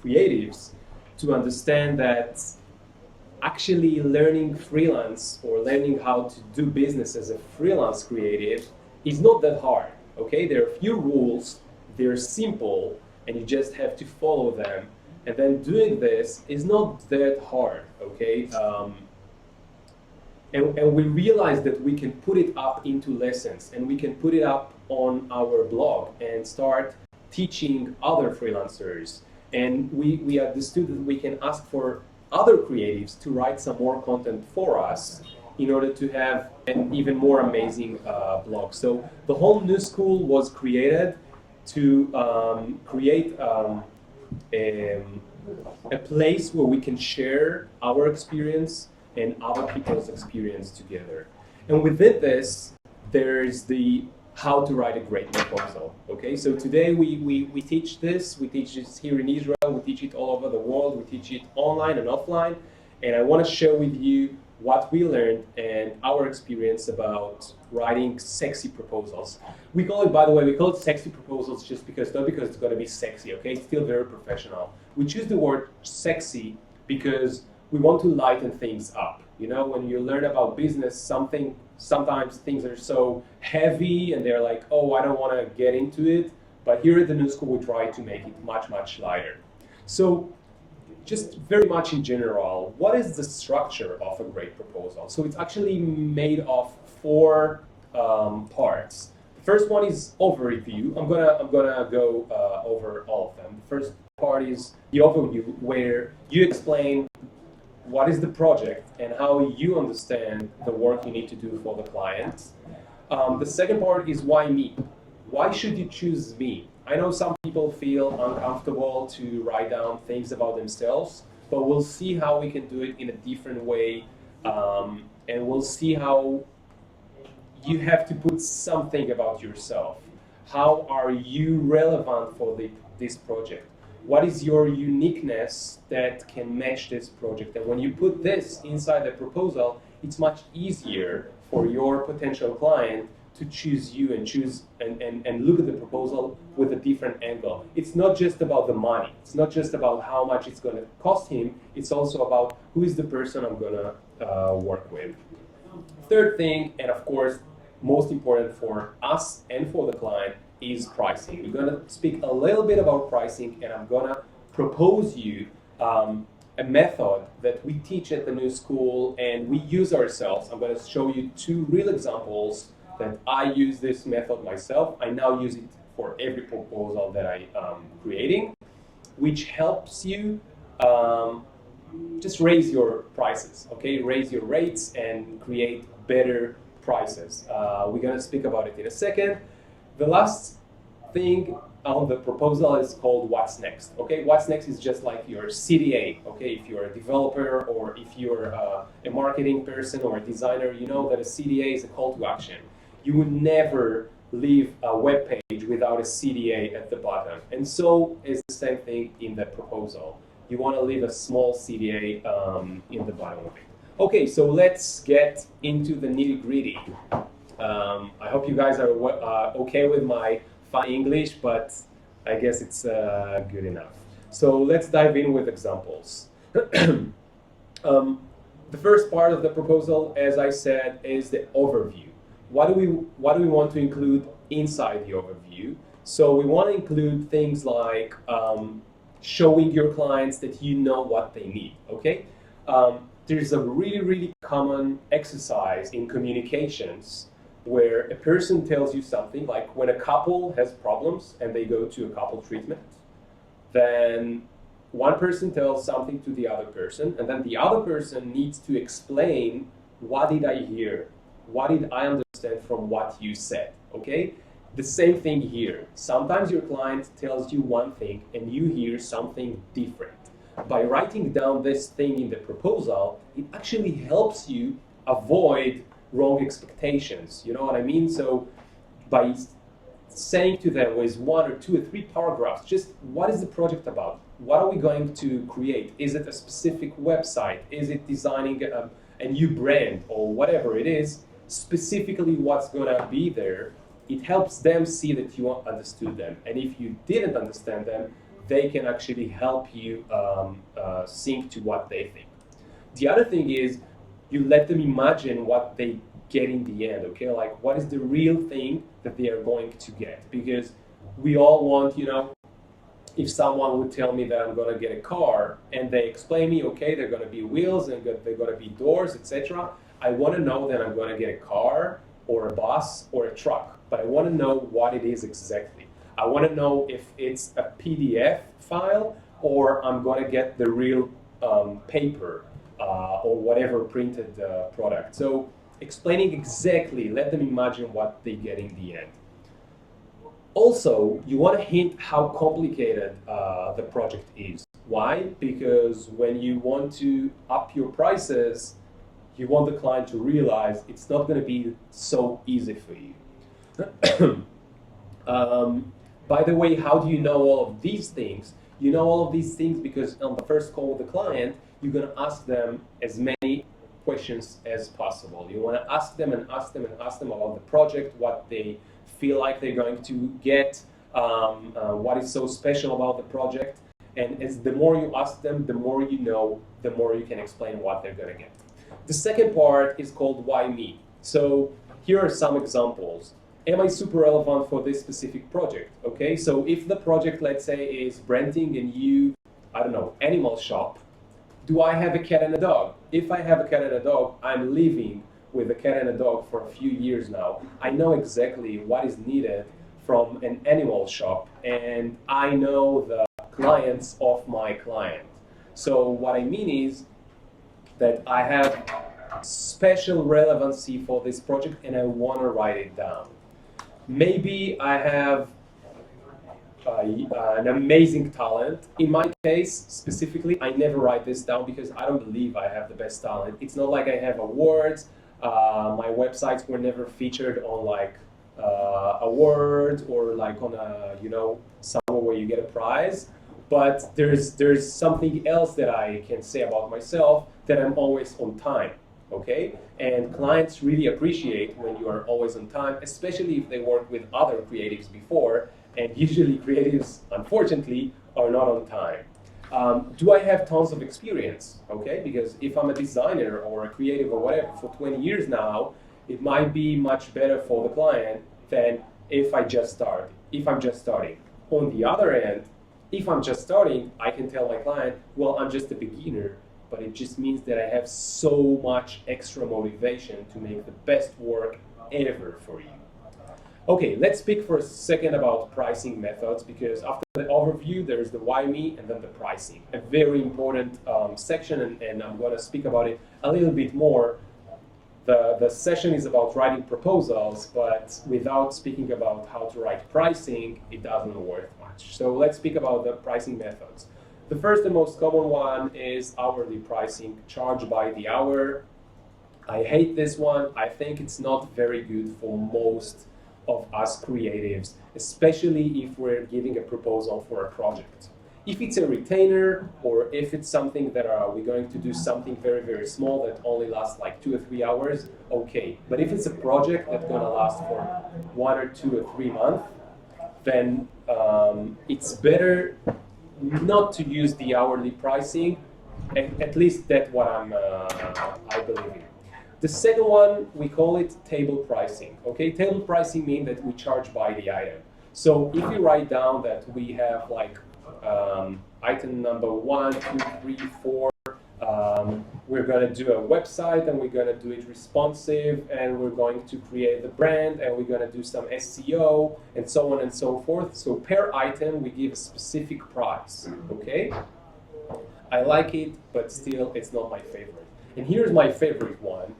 Speaker 1: creatives to understand that actually learning freelance or learning how to do business as a freelance creative is not that hard. Okay, there are a few rules, they're simple, and you just have to follow them. And then doing this is not that hard. Okay. And we realized that we can put it up into lessons, and we can put it up on our blog and start teaching other freelancers. And we understood that we can ask for other creatives to write some more content for us in order to have an even more amazing blog. So the whole new school was created to create a place where we can share our experience and other people's experience together. And within this, there's the how to write a great proposal. Okay, so today we teach this. We teach this here in Israel. We teach it all over the world. We teach it online and offline. And I want to share with you what we learned and our experience about writing sexy proposals. We call it, by the way, we call it sexy proposals just because, not because it's going to be sexy, okay? It's still very professional. We choose the word sexy because we want to lighten things up. You know, when you learn about business, sometimes things are so heavy and they're like, oh, I don't want to get into it. But here at the New School, we try to make it much, much lighter. So just very much in general, what is the structure of a great proposal? So it's actually made of four parts. The first one is overview. I'm gonna go over all of them. The first part is the overview, where you explain what is the project and how you understand the work you need to do for the client. The second part is why me? Why should you choose me? I know some people feel uncomfortable to write down things about themselves, but we'll see how we can do it in a different way, and we'll see how you have to put something about yourself. How are you relevant for this project? What is your uniqueness that can match this project? And when you put this inside the proposal, it's much easier for your potential client to choose you and choose and look at the proposal with a different angle. It's not just about the money. It's not just about how much it's going to cost him. It's also about who is the person I'm going to work with. Third thing, and of course, most important for us and for the client, is pricing. We're going to speak a little bit about pricing, and I'm going to propose you a method that we teach at the New School and we use ourselves. I'm going to show you two real examples that I use this method myself. I now use it for every proposal that I'm creating, which helps you just raise your prices, okay? Raise your rates and create better prices. We're going to speak about it in a second. The last thing on the proposal is called what's next, okay? What's next is just like your CTA, okay? If you're a developer or if you're a marketing person or a designer, you know that a CTA is a call to action. You would never leave a web page without a CTA at the bottom. And so is the same thing in the proposal. You want to leave a small CTA in the bottom of it. Okay, so let's get into the nitty-gritty. I hope you guys are okay with my fine English, but I guess it's good enough. So let's dive in with examples. The first part of the proposal, as I said, is the overview. What do we want to include inside the overview? So we want to include things like showing your clients that you know what they need, okay? There's a really, really common exercise in communications where a person tells you something, like when a couple has problems and they go to a couple treatment, then one person tells something to the other person, and then the other person needs to explain, what did I hear? What did I understand from what you said, okay? The same thing here. Sometimes your client tells you one thing and you hear something different. By writing down this thing in the proposal, it actually helps you avoid wrong expectations. You know what I mean? So by saying to them with 1 or 2 or 3 paragraphs, just what is the project about? What are we going to create? Is it a specific website? Is it designing a new brand or whatever it is? Specifically what's going to be there. It helps them see that you understood them. And if you didn't understand them, they can actually help you sync to what they think. The other thing is you let them imagine what they get in the end, okay? Like what is the real thing that they are going to get? Because we all want, you know, if someone would tell me that I'm going to get a car and they explain me, okay, they're going to be wheels and they're going to be doors, etc. I want to know that I'm going to get a car or a bus or a truck, but I want to know what it is exactly. I want to know if it's a PDF file or I'm going to get the real paper or whatever printed product. So explaining exactly, let them imagine what they get in the end. Also, you want to hint how complicated the project is. Why? Because when you want to up your prices, you want the client to realize it's not going to be so easy for you. By the way, how do you know all of these things? You know all of these things because on the first call with the client, you're going to ask them as many questions as possible. You want to ask them and ask them and ask them about the project, what they feel like they're going to get, what is so special about the project. And as the more you ask them, the more you know, the more you can explain what they're going to get. The second part is called why me. So here are some examples. Am I super relevant for this specific project? Okay, so if the project, let's say, is branding a new, I don't know, animal shop, do I have a cat and a dog? If I have a cat and a dog, I'm living with a cat and a dog for a few years now. I know exactly what is needed from an animal shop, and I know the clients of my client. So what I mean is that I have special relevancy for this project and I want to write it down. Maybe I have an amazing talent. In my case, specifically, I never write this down because I don't believe I have the best talent. It's not like I have awards. My websites were never featured on like awards or like on a, you know, somewhere where you get a prize. But there's something else that I can say about myself, that I'm always on time, okay? And clients really appreciate when you are always on time, especially if they work with other creatives before, and usually creatives, unfortunately, are not on time. Do I have tons of experience, okay? Because if I'm a designer or a creative or whatever for 20 years now, it might be much better for the client than if I'm just starting. On the other end, if I'm just starting, I can tell my client, well, I'm just a beginner, but it just means that I have so much extra motivation to make the best work ever for you. Okay, let's speak for a second about pricing methods, because after the overview, there's the why me and then the pricing. A very important section, and I'm going to speak about it a little bit more. The session is about writing proposals, but without speaking about how to write pricing, it doesn't work much. So let's speak about the pricing methods. The first and most common one is hourly pricing, charged by the hour. I hate this one. I think it's not very good for most of us creatives, especially if we're giving a proposal for a project. If it's a retainer, or if it's something that we're going to do something very, very small that only lasts like 2 or 3 hours, okay. But if it's a project that's gonna last for 1 or 2 or 3 months, then it's better not to use the hourly pricing. At least that's what I believe in. The second one, we call it table pricing. Okay, table pricing means that we charge by the item. So if you write down that we have like item number 1, 2, 3, 4. We're going to do a website and we're going to do it responsive and we're going to create the brand and we're going to do some SEO and so on and so forth. So per item, we give a specific price, okay? I like it, but still it's not my favorite. And here's my favorite one.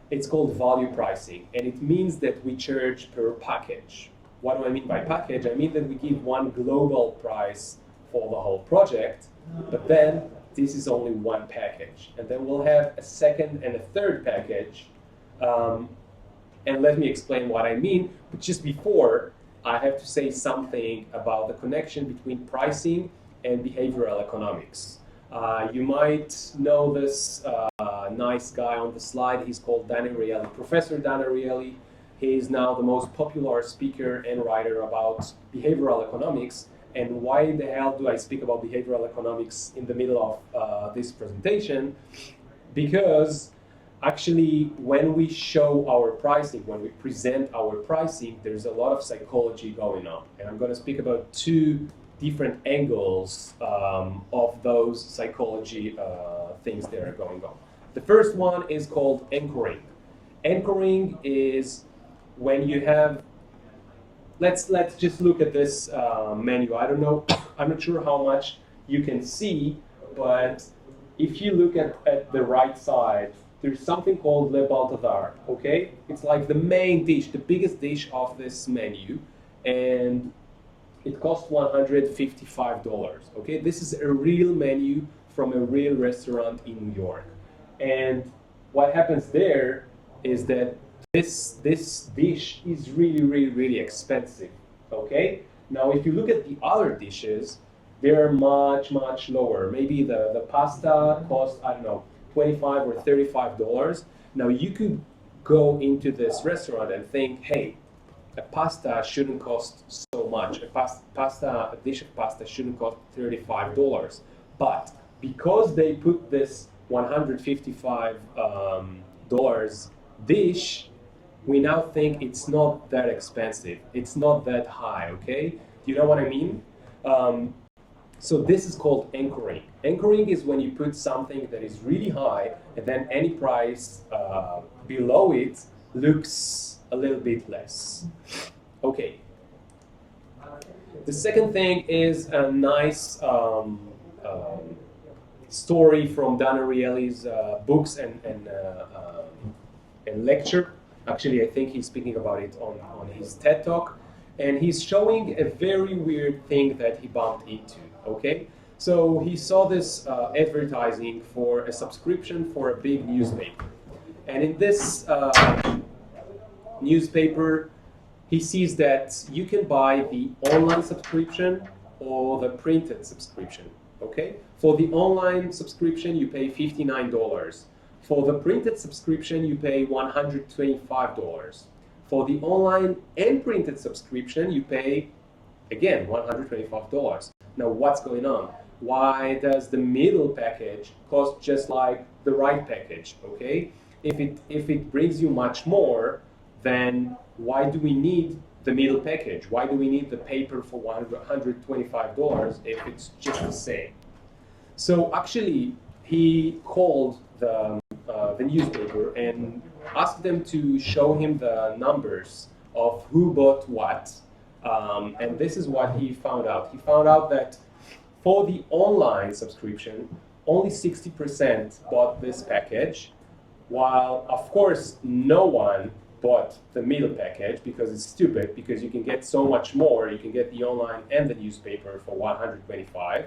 Speaker 1: It's called value pricing, and it means that we charge per package. What do I mean by package? I mean that we give one global price for the whole project, but then this is only one package. And then we'll have a second and a third package. And let me explain what I mean. But just before, I have to say something about the connection between pricing and behavioral economics. You might know this nice guy on the slide. He's called Dan Ariely, Professor Dan Ariely. He is now the most popular speaker and writer about behavioral economics. And why the hell do I speak about behavioral economics in the middle of this presentation? Because actually, when we show our pricing, when we present our pricing, there's a lot of psychology going on. And I'm going to speak about two different angles of those psychology things that are going on. The first one is called anchoring. Anchoring is when you have, let's just look at this menu. I don't know, I'm not sure how much you can see, but if you look at the right side, there's something called Le Balthazar, okay? It's like the main dish, the biggest dish of this menu, and it costs $155, okay? This is a real menu from a real restaurant in New York. And what happens there is that this dish is really, really, really expensive, okay? Now, if you look at the other dishes, they're much, much lower. Maybe the pasta costs, I don't know, $25 or $35. Now, you could go into this restaurant and think, hey, a pasta shouldn't cost so much. A dish of pasta shouldn't cost $35. But because they put this $155 dish, we now think it's not that expensive. It's not that high, okay? Do you know what I mean? So this is called anchoring. Anchoring is when you put something that is really high and then any price below it looks a little bit less. Okay. The second thing is a nice story from Dan Ariely's books and lecture. Actually, I think he's speaking about it on his TED Talk. And he's showing a very weird thing that he bumped into, okay? So he saw this advertising for a subscription for a big newspaper. And in this newspaper, he sees that you can buy the online subscription or the printed subscription, okay? For the online subscription, you pay $59. For the printed subscription, you pay $125. For the online and printed subscription, you pay, again, $125. Now, what's going on? Why does the middle package cost just like the right package, okay? If it brings you much more, then why do we need the middle package? Why do we need the paper for $125 if it's just the same? So actually, he called the newspaper and asked them to show him the numbers of who bought what. And this is what he found out. He found out that for the online subscription, only 60% bought this package, while, of course, no one bought the middle package because it's stupid, because you can get so much more. You can get the online and the newspaper for $125.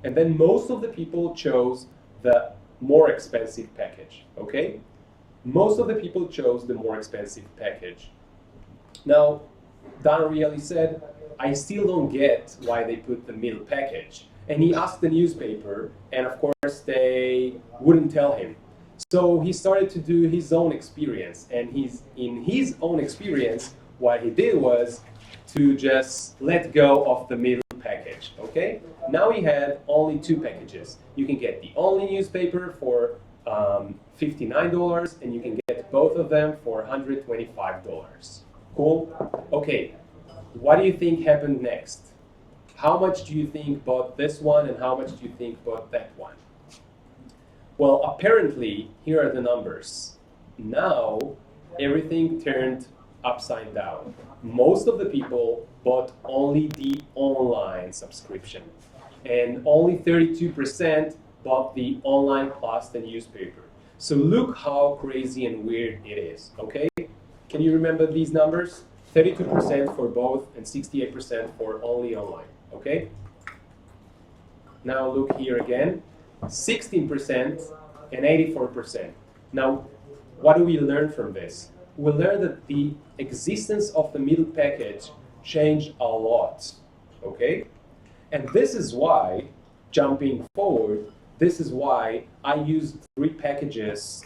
Speaker 1: And then most of the people chose the more expensive package, okay? Most of the people chose the more expensive package. Now, Dan Ariely said, I still don't get why they put the middle package. And he asked the newspaper, and of course they wouldn't tell him. So he started to do his own experience. And in his own experience, what he did was to just let go of the middle package, okay? Now he had only two packages. You can get the only newspaper for $59, and you can get both of them for $125. Cool? Okay, what do you think happened next? How much do you think bought this one, and how much do you think bought that one? Well, apparently, here are the numbers. Now, everything turned upside down. Most of the people bought only the online subscription, and only 32% bought the online plus the newspaper. So look how crazy and weird it is, okay? Can you remember these numbers? 32% for both, and 68% for only online, okay? Now look here again, 16% and 84%. Now, what do we learn from this? We learn that the existence of the middle package changed a lot, okay? And this is why, jumping forward, this is why I use 3 packages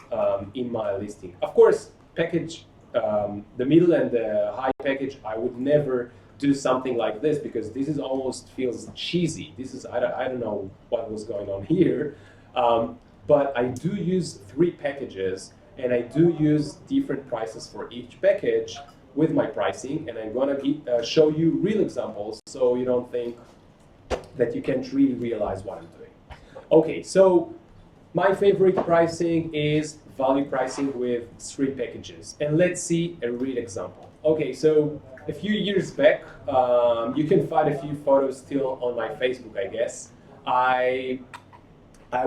Speaker 1: in my listing. Of course, the middle and the high package, I would never do something like this because this is almost feels cheesy. This is, I don't know what was going on here. But I do use 3 packages, and I do use different prices for each package with my pricing, and I'm gonna show you real examples so you don't think that you can't really realize what I'm doing. Okay, so my favorite pricing is value pricing with 3 packages, and let's see a real example. Okay, so a few years back, you can find a few photos still on my Facebook, I guess. I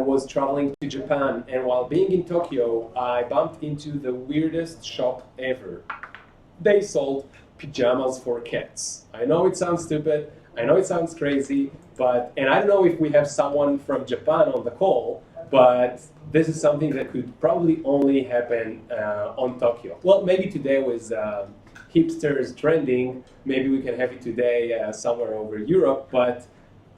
Speaker 1: was traveling to Japan, and while being in Tokyo, I bumped into the weirdest shop ever. They sold pajamas for cats. I know it sounds stupid, I know it sounds crazy, and I don't know if we have someone from Japan on the call, but this is something that could probably only happen on Tokyo. Well, maybe today with hipsters trending, maybe we can have it today somewhere over Europe, but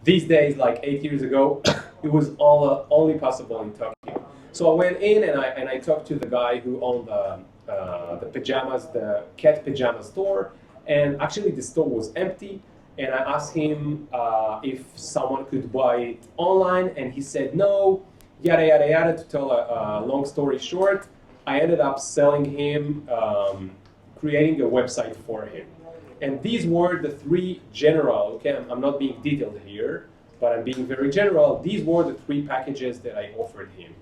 Speaker 1: these days, like 8 years ago, it was only possible in Tokyo. So I went in and I talked to the guy who owned the pajamas, the cat pajama store, and actually the store was empty. And I asked him if someone could buy it online, and he said no, yada yada yada. To tell a long story short, I ended up selling him, creating a website for him. And these were the 3 general, okay, I'm not being detailed here, but I'm being very general. These were the 3 packages that I offered him.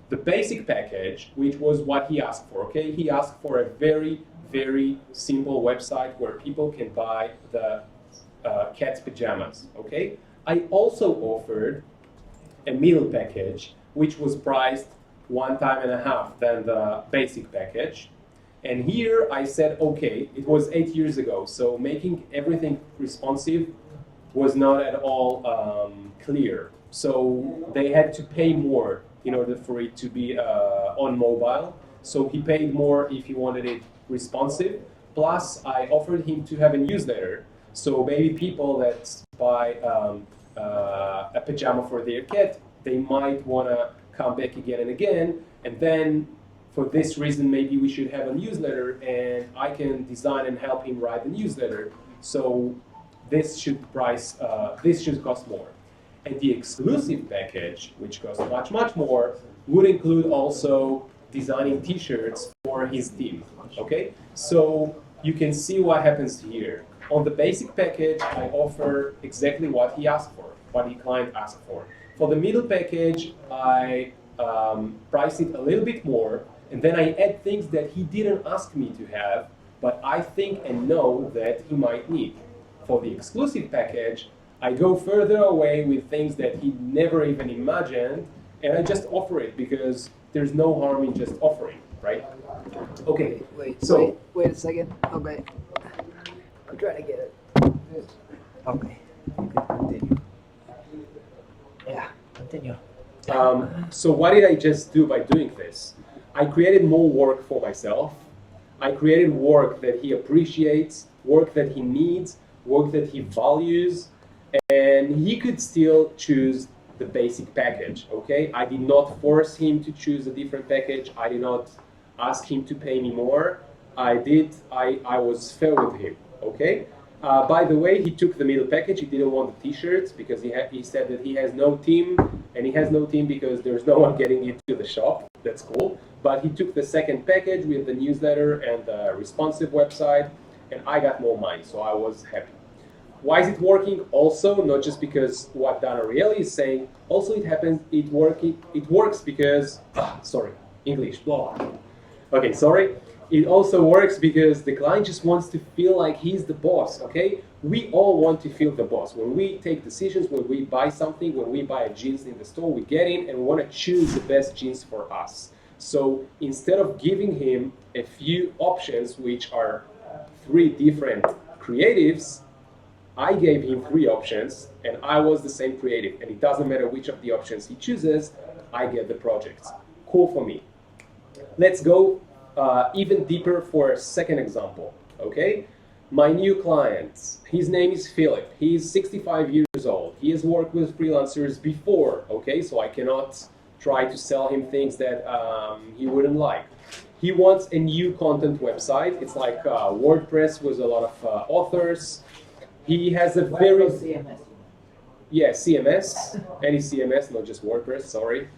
Speaker 1: The basic package, which was what he asked for, okay? He asked for a very, very simple website where people can buy the cat's pajamas, okay? I also offered a middle package, which was priced 1.5 times than the basic package. And here I said, okay, it was 8 years ago, so making everything responsive was not at all clear. So they had to pay more in order for it to be on mobile. So he paid more if he wanted it responsive. Plus, I offered him to have a newsletter. So maybe people that buy a pajama for their cat, they might want to come back again and again. And then for this reason, maybe we should have a newsletter, and I can design and help him write the newsletter. So this should cost more. And the exclusive package, which costs much, much more, would include also designing t-shirts for his team, okay? So you can see what happens here. On the basic package, I offer exactly what he asked for, what the client asked for. For the middle package, I price it a little bit more, and then I add things that he didn't ask me to have, but I think and know that he might need. For the exclusive package, I go further away with things that he never even imagined, and I just offer it because there's no harm in just offering, right? Okay,
Speaker 2: Wait a second. Okay. I'm trying to get it. Okay. You can continue. Yeah, continue.
Speaker 1: So what did I just do by doing this? I created more work for myself. I created work that he appreciates, work that he needs, work that he values, and he could still choose the basic package, okay? I did not force him to choose a different package. I did not ask him to pay me more. I was fair with him, okay? By the way, he took the middle package. He didn't want the t-shirts because he said that he has no team, and he has no team because there's no one getting it to the shop. That's cool. But he took the second package with the newsletter and the responsive website, and I got more money, so I was happy. Why is it working? Also, not just because what Dana Ariely is saying, also it works because, English, blah. Okay, sorry. It also works because the client just wants to feel like he's the boss, okay? We all want to feel the boss. When we take decisions, when we buy something, when we buy a jeans in the store, we get in and we want to choose the best jeans for us. So instead of giving him a few options, which are 3 different creatives, I gave him 3 options, and I was the same creative, and it doesn't matter which of the options he chooses, I get the projects. Cool for me. Let's go even deeper for a second example, okay? My new client, his name is Philip. He's 65 years old. He has worked with freelancers before, okay? So I cannot try to sell him things that he wouldn't like. He wants a new content website. It's like WordPress with a lot of authors. He has a very...
Speaker 2: CMS.
Speaker 1: Yeah, CMS, any CMS, not just WordPress, sorry.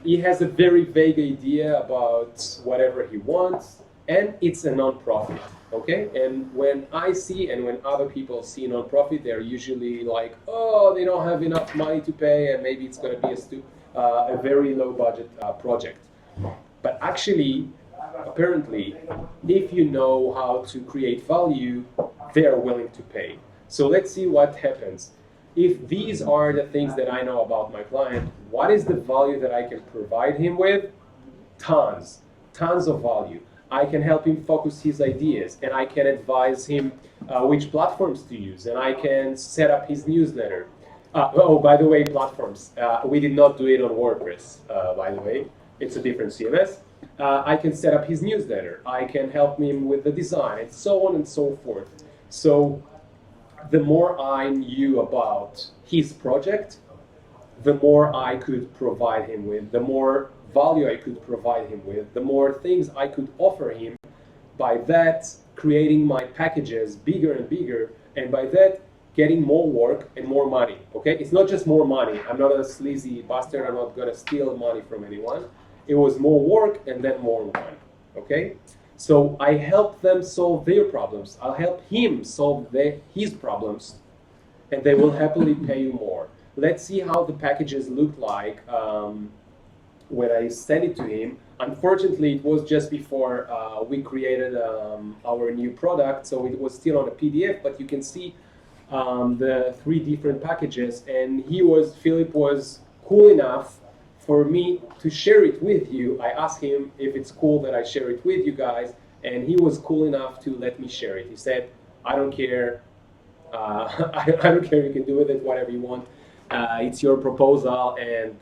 Speaker 1: He has a very vague idea about whatever he wants, and it's a non-profit, okay? And when I see and when other people see non-profit, they're usually like, oh, they don't have enough money to pay, and maybe it's going to be a very low budget project. But actually, apparently, if you know how to create value, they are willing to pay. So let's see what happens. If these are the things that I know about my client, what is the value that I can provide him with? Tons of value. I can help him focus his ideas, and I can advise him which platforms to use, and I can set up his newsletter. Oh, by the way, platforms. We did not do it on WordPress, by the way. It's a different CMS. I can set up his newsletter. I can help him with the design, and so on and so forth. So the more I knew about his project, the more I could provide him with, the more value I could provide him with, the more things I could offer him. By that, creating my packages bigger and bigger, and by that, getting more work and more money, okay? It's not just more money. I'm not a sleazy bastard. I'm not gonna steal money from anyone. It was more work and then more money, okay? So I help them solve their problems. I'll help him solve his problems, and they will happily pay you more. Let's see how the packages look like when I send it to him. Unfortunately, it was just before we created our new product, so it was still on a PDF, but you can see the 3 different packages, and Philip was cool enough for me to share it with you. I asked him if it's cool that I share it with you guys, and he was cool enough to let me share it. He said, I don't care, I don't care, you can do with it whatever you want. It's your proposal, and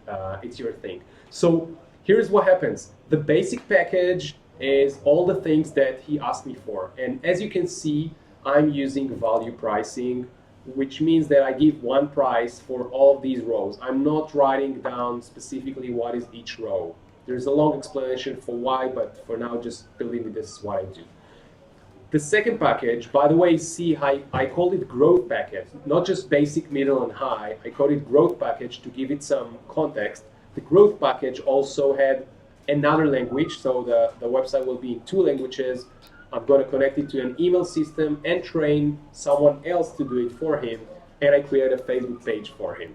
Speaker 1: it's your thing. So here's what happens. The basic package is all the things that he asked me for. And as you can see, I'm using value pricing, which means that I give one price for all of these rows. I'm not writing down specifically what is each row. There's a long explanation for why, but for now, just believe me, this is what I do. The second package, by the way, see, I called it growth package, not just basic, middle, and high. I called it growth package to give it some context. The growth package also had another language, so the website will be in 2 languages. I'm going to connect it to an email system and train someone else to do it for him, and I create a Facebook page for him.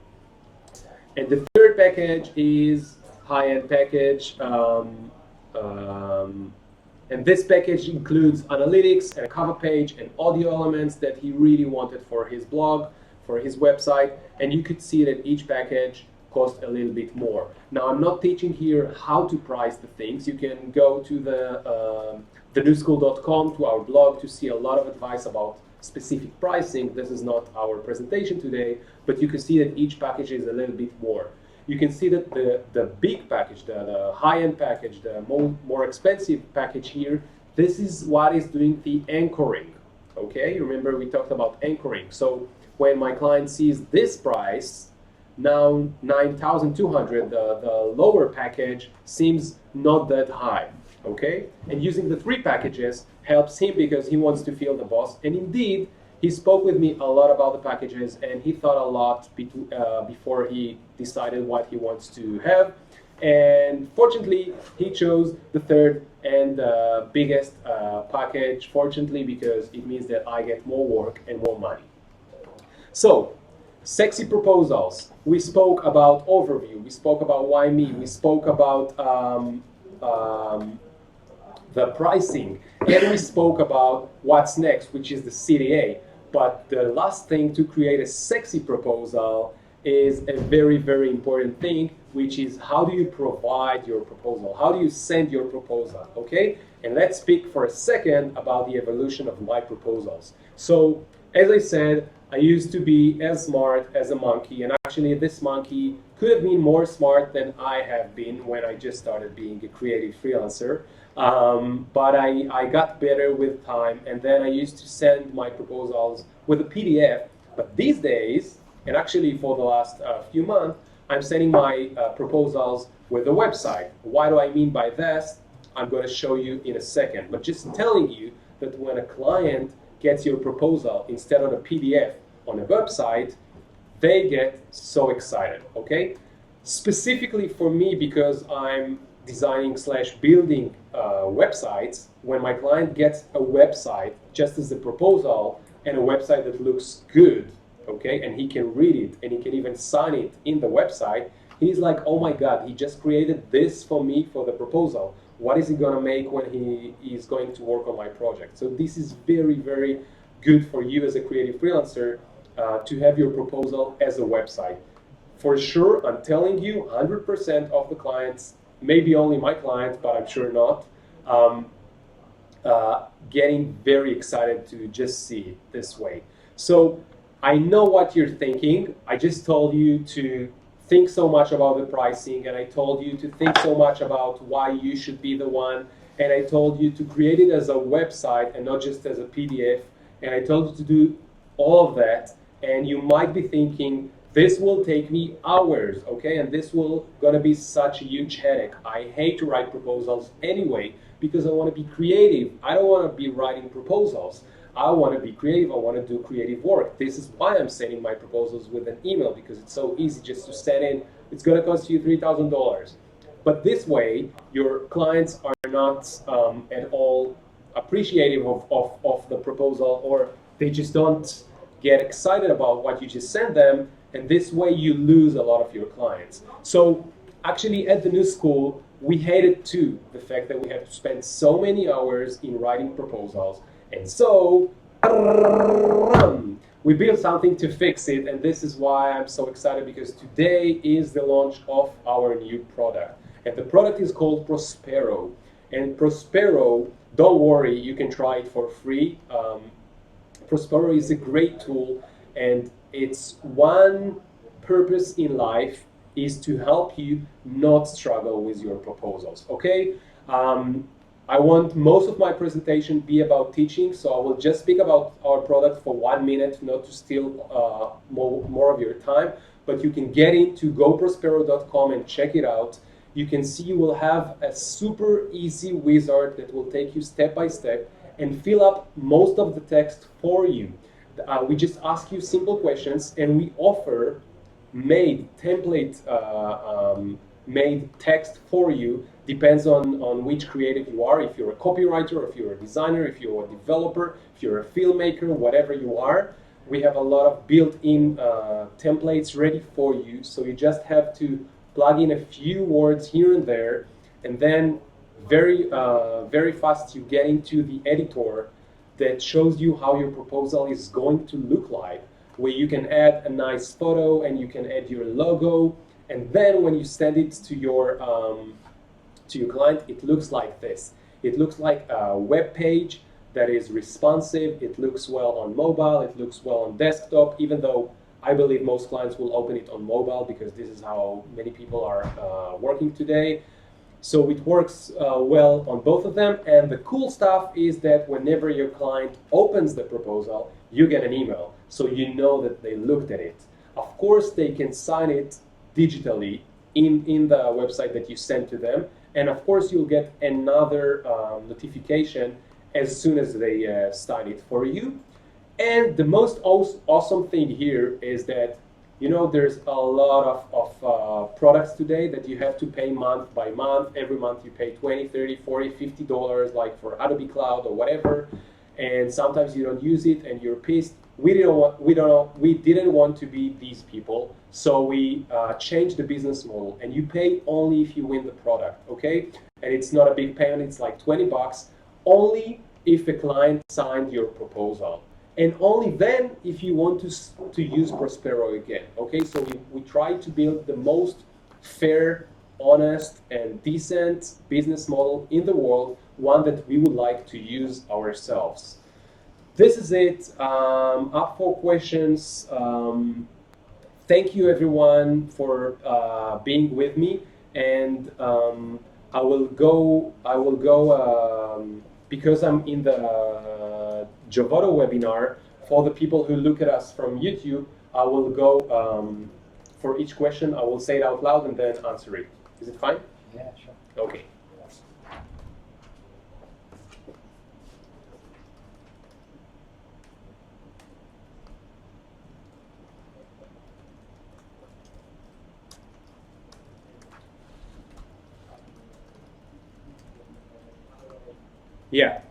Speaker 1: And the third package is high-end package, and this package includes analytics and a cover page and audio elements that he really wanted for his blog, for his website, and you could see that each package cost a little bit more. Now, I'm not teaching here how to price the things. You can go to thenewschool.com, to our blog, to see a lot of advice about specific pricing. This is not our presentation today, but you can see that each package is a little bit more. You can see that the big package, the high-end package, the more expensive package here, this is what is doing the anchoring, okay? Remember we talked about anchoring. So when my client sees this price, now 9,200, the lower package seems not that high, okay? And using the 3 packages helps him because he wants to feel the boss. And indeed, he spoke with me a lot about the packages, and he thought a lot before he decided what he wants to have. And fortunately, he chose the third and biggest package, fortunately, because it means that I get more work and more money. So, sexy proposals. We spoke about overview. We spoke about why me. We spoke about the pricing. And we spoke about what's next, which is the CTA. But the last thing to create a sexy proposal is a very, very important thing, which is how do you provide your proposal? How do you send your proposal, okay? And let's speak for a second about the evolution of my proposals. So, as I said, I used to be as smart as a monkey, and actually this monkey could have been more smart than I have been when I just started being a creative freelancer. But I got better with time, and then I used to send my proposals with a PDF. But these days, and actually for the last few months, I'm sending my proposals with a website. What do I mean by this? I'm going to show you in a second. But just telling you that when a client gets your proposal instead of a PDF on a website, they get so excited, okay? Specifically for me, because I'm designing / building websites, when my client gets a website just as a proposal and a website that looks good, okay, and he can read it and he can even sign it in the website, he's like, oh my God, he just created this for me for the proposal. What is he gonna make when he is going to work on my project? So this is very, very good for you as a creative freelancer to have your proposal as a website. For sure, I'm telling you, 100% of the clients, maybe only my clients, but I'm sure not, getting very excited to just see it this way. So I know what you're thinking. I just told you to think so much about the pricing, and I told you to think so much about why you should be the one, and I told you to create it as a website and not just as a PDF, and I told you to do all of that, and you might be thinking, this will take me hours, okay, and this will gonna be such a huge headache. I hate to write proposals anyway because I want to be creative. I don't want to be writing proposals. I want to be creative. I want to do creative work. This is why I'm sending my proposals with an email, because it's so easy just to send in. It's going to cost you $3,000. But this way, your clients are not at all appreciative of the proposal, or they just don't get excited about what you just sent them. And this way, you lose a lot of your clients. So actually, at the new school, we hated too the fact that we have to spend so many hours in writing proposals. And so, we built something to fix it, and this is why I'm so excited, because today is the launch of our new product. And the product is called Prospero. And Prospero, don't worry, you can try it for free. Prospero is a great tool, and its one purpose in life is to help you not struggle with your proposals, okay? I want most of my presentation be about teaching, so I will just speak about our product for 1 minute, not to steal more of your time, but you can get into goprospero.com and check it out. You can see you will have a super easy wizard that will take you step by step and fill up most of the text for you. We just ask you simple questions, and we offer made template made text for you. Depends on which creative you are, if you're a copywriter, if you're a designer, if you're a developer, if you're a filmmaker, whatever you are. We have a lot of built-in templates ready for you, so you just have to plug in a few words here and there, and then very fast you get into the editor that shows you how your proposal is going to look like, where you can add a nice photo and you can add your logo, and then when you send it to your client, it looks like this. It looks like a web page that is responsive. It looks well on mobile. It looks well on desktop, even though I believe most clients will open it on mobile because this is how many people are working today. So it works well on both of them. And the cool stuff is that whenever your client opens the proposal, you get an email, so you know that they looked at it. Of course, they can sign it digitally in the website that you send to them. And of course, you'll get another notification as soon as they sign it for you. And the most awesome thing here is that, you know, there's a lot of products today that you have to pay month by month. Every month you pay $20, $30, $40, $50, like for Adobe Cloud or whatever. And sometimes you don't use it and you're pissed. We didn't want to be these people, so we changed the business model, and you pay only if you win the product, okay? And it's not a big payment, it's like $20, only if a client signed your proposal. And only then if you want to use Prospero again, okay? So we try to build the most fair, honest, and decent business model in the world, one that we would like to use ourselves. This is it. Up for questions. Thank you everyone for being with me, and I will go because I'm in the Jovoto webinar. For the people who look at us from YouTube, I will go for each question. I will say it out loud and then answer it. Is it fine?
Speaker 2: Yeah, sure.
Speaker 1: Okay. Yeah.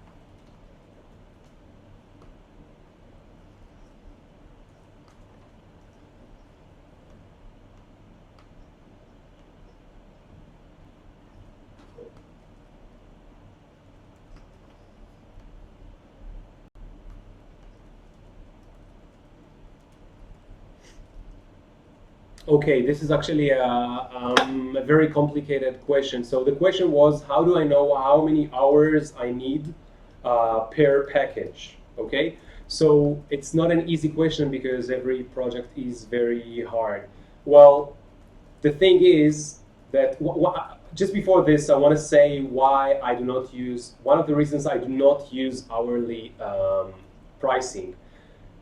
Speaker 1: Okay, this is actually a very complicated question. So the question was, how do I know how many hours I need per package? Okay, so it's not an easy question because every project is very hard. Well, the thing is that just before this, I want to say why I do not use, one of the reasons I do not use hourly pricing.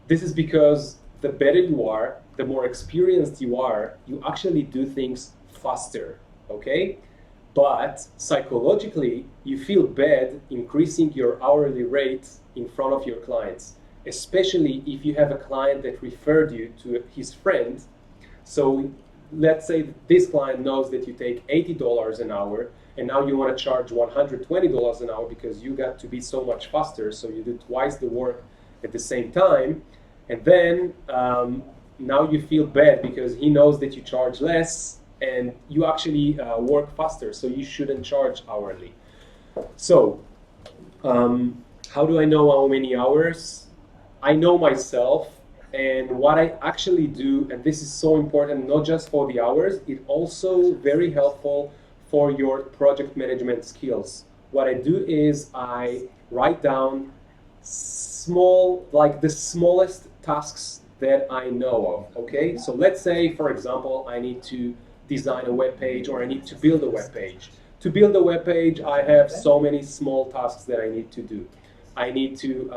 Speaker 1: This is because the better you are, the more experienced you are, you actually do things faster, okay? But psychologically, you feel bad increasing your hourly rate in front of your clients, especially if you have a client that referred you to his friend. So let's say that this client knows that you take $80 an hour, and now you want to charge $120 an hour because you got to be so much faster, so you do twice the work at the same time. And then now you feel bad because he knows that you charge less and you actually work faster, so you shouldn't charge hourly. So how do I know how many hours? I know myself, and what I actually do, and this is so important, not just for the hours, it's also very helpful for your project management skills. What I do is I write down small, like the smallest tasks that I know of, okay? So let's say, for example, I need to design a web page or I need to build a web page. To build a web page, I have so many small tasks that I need to do. I need to,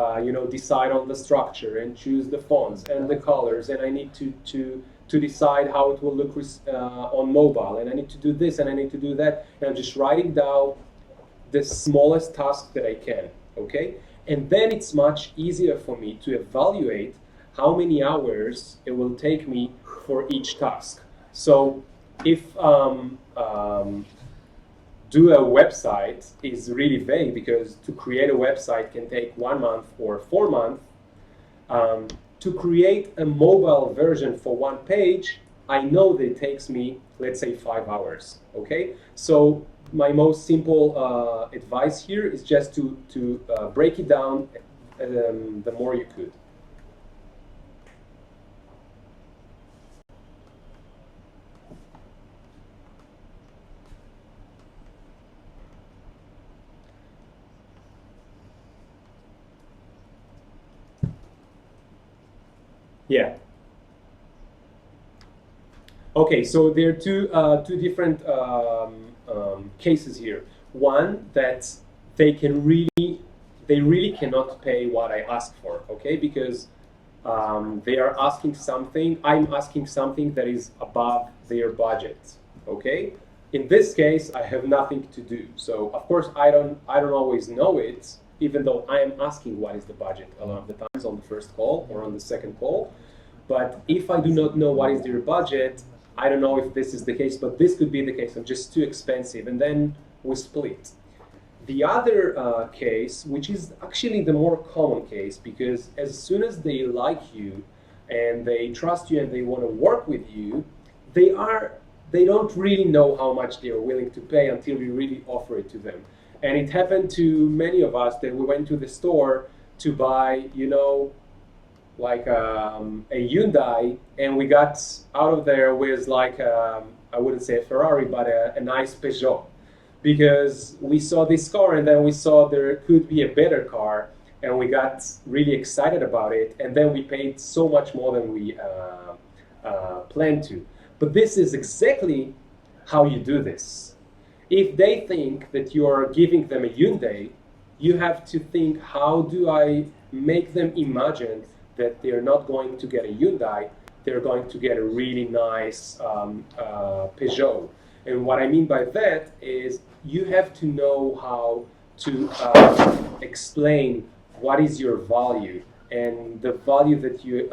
Speaker 1: decide on the structure and choose the fonts and the colors, and I need to decide how it will look on mobile, and I need to do this and I need to do that, and I'm just writing down the smallest task that I can, okay? And then it's much easier for me to evaluate how many hours it will take me for each task. So if do a website is really vague, because to create a website can take 1 month or 4 months. To create a mobile version for one page, I know that it takes me, let's say, 5 hours, okay? So my most simple advice here is just to break it down the more you could. Yeah. Okay, so there are two different cases here. One, that they really cannot pay what I ask for, okay? Because they are asking something, I'm asking something that is above their budget, okay? In this case, I have nothing to do. So of course, I don't always know it, even though I am asking what is the budget a lot of the times on the first call or on the second call. But if I do not know what is their budget, I don't know if this is the case, but this could be the case. I'm just too expensive, and then we split. The other case, which is actually the more common case, because as soon as they like you and they trust you and they want to work with you, they don't really know how much they are willing to pay until you really offer it to them. And it happened to many of us that we went to the store to buy, like a Hyundai, and we got out of there with like, I wouldn't say a Ferrari, but a nice Peugeot. because we saw this car and then we saw there could be a better car, and we got really excited about it, and then we paid so much more than we planned to. But this is exactly how you do this. If they think that you are giving them a Hyundai, you have to think, how do I make them imagine that they're not going to get a Hyundai, they're going to get a really nice Peugeot. And what I mean by that is you have to know how to explain what is your value and the value that you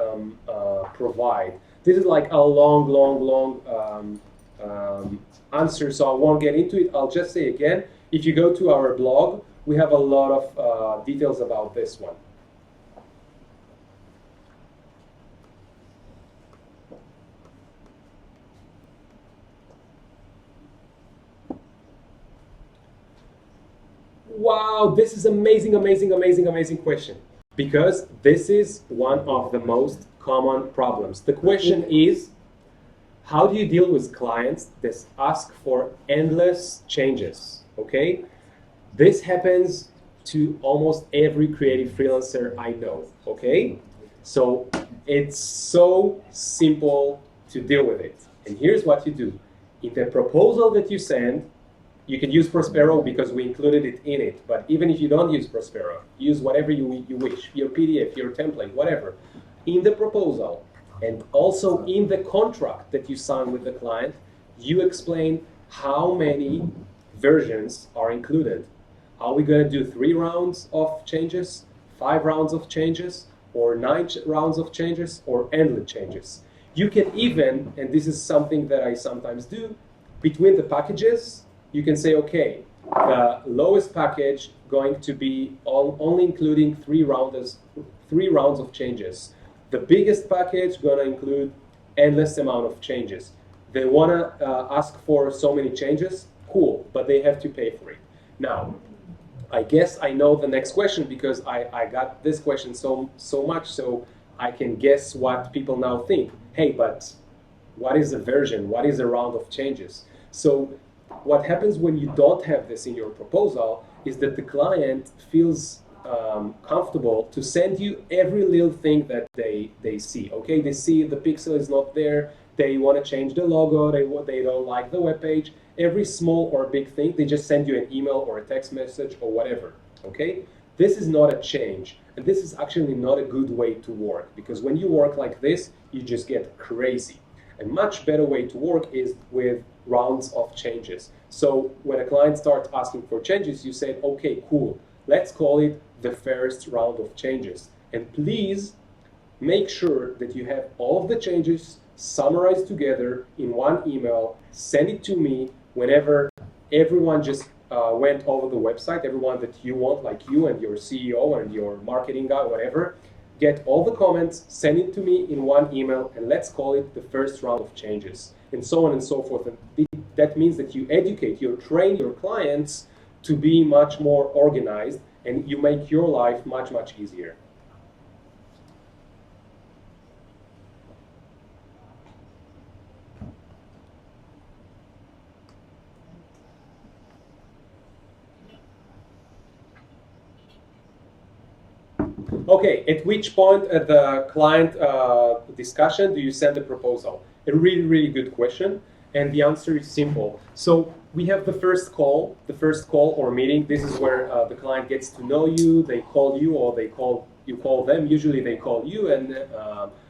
Speaker 1: provide. This is like a long answer, so I won't get into it. I'll just say again, if you go to our blog, we have a lot of details about this one. Wow, this is amazing question. Because this is one of the most common problems. The question is, how do you deal with clients that ask for endless changes, okay? This happens to almost every creative freelancer I know, okay? So it's so simple to deal with it. And here's what you do. In the proposal that you send, you can use Prospero because we included it in it. But even if you don't use Prospero, use whatever you wish, your PDF, your template, whatever. In the proposal and also in the contract that you sign with the client, you explain how many versions are included. Are we going to do 3 rounds of changes, 5 rounds of changes, or 9 rounds of changes, or endless changes? You can even, and this is something that I sometimes do, between the packages, you can say, okay, the lowest package going to be only including 3 rounds of changes. The biggest package going to include endless amount of changes. They want to ask for so many changes, cool, but they have to pay for it. Now, I guess I know the next question because I got this question so much, so I can guess what people now think. Hey, but what is a version? What is a round of changes? So what happens when you don't have this in your proposal is that the client feels comfortable to send you every little thing that they see. Okay, they see the pixel is not there, they want to change the logo, they don't like the web page. Every small or big thing, they just send you an email or a text message or whatever. Okay, this is not a change, and this is actually not a good way to work, because when you work like this, you just get crazy. A much better way to work is with rounds of changes. So when a client starts asking for changes, you say, okay, cool, let's call it the first round of changes. And please make sure that you have all of the changes summarized together in one email, send it to me whenever everyone just went over the website, everyone that you want, like you and your CEO and your marketing guy, whatever, get all the comments, send it to me in one email, and let's call it the first round of changes, and so on and so forth. And that means that you educate, you train your clients to be much more organized, and you make your life much, much easier. Okay, at which point at the client discussion do you send the proposal? A really, really good question, and the answer is simple. So we have the first call or meeting. This is where the client gets to know you. They call you, or you call them. Usually they call you, and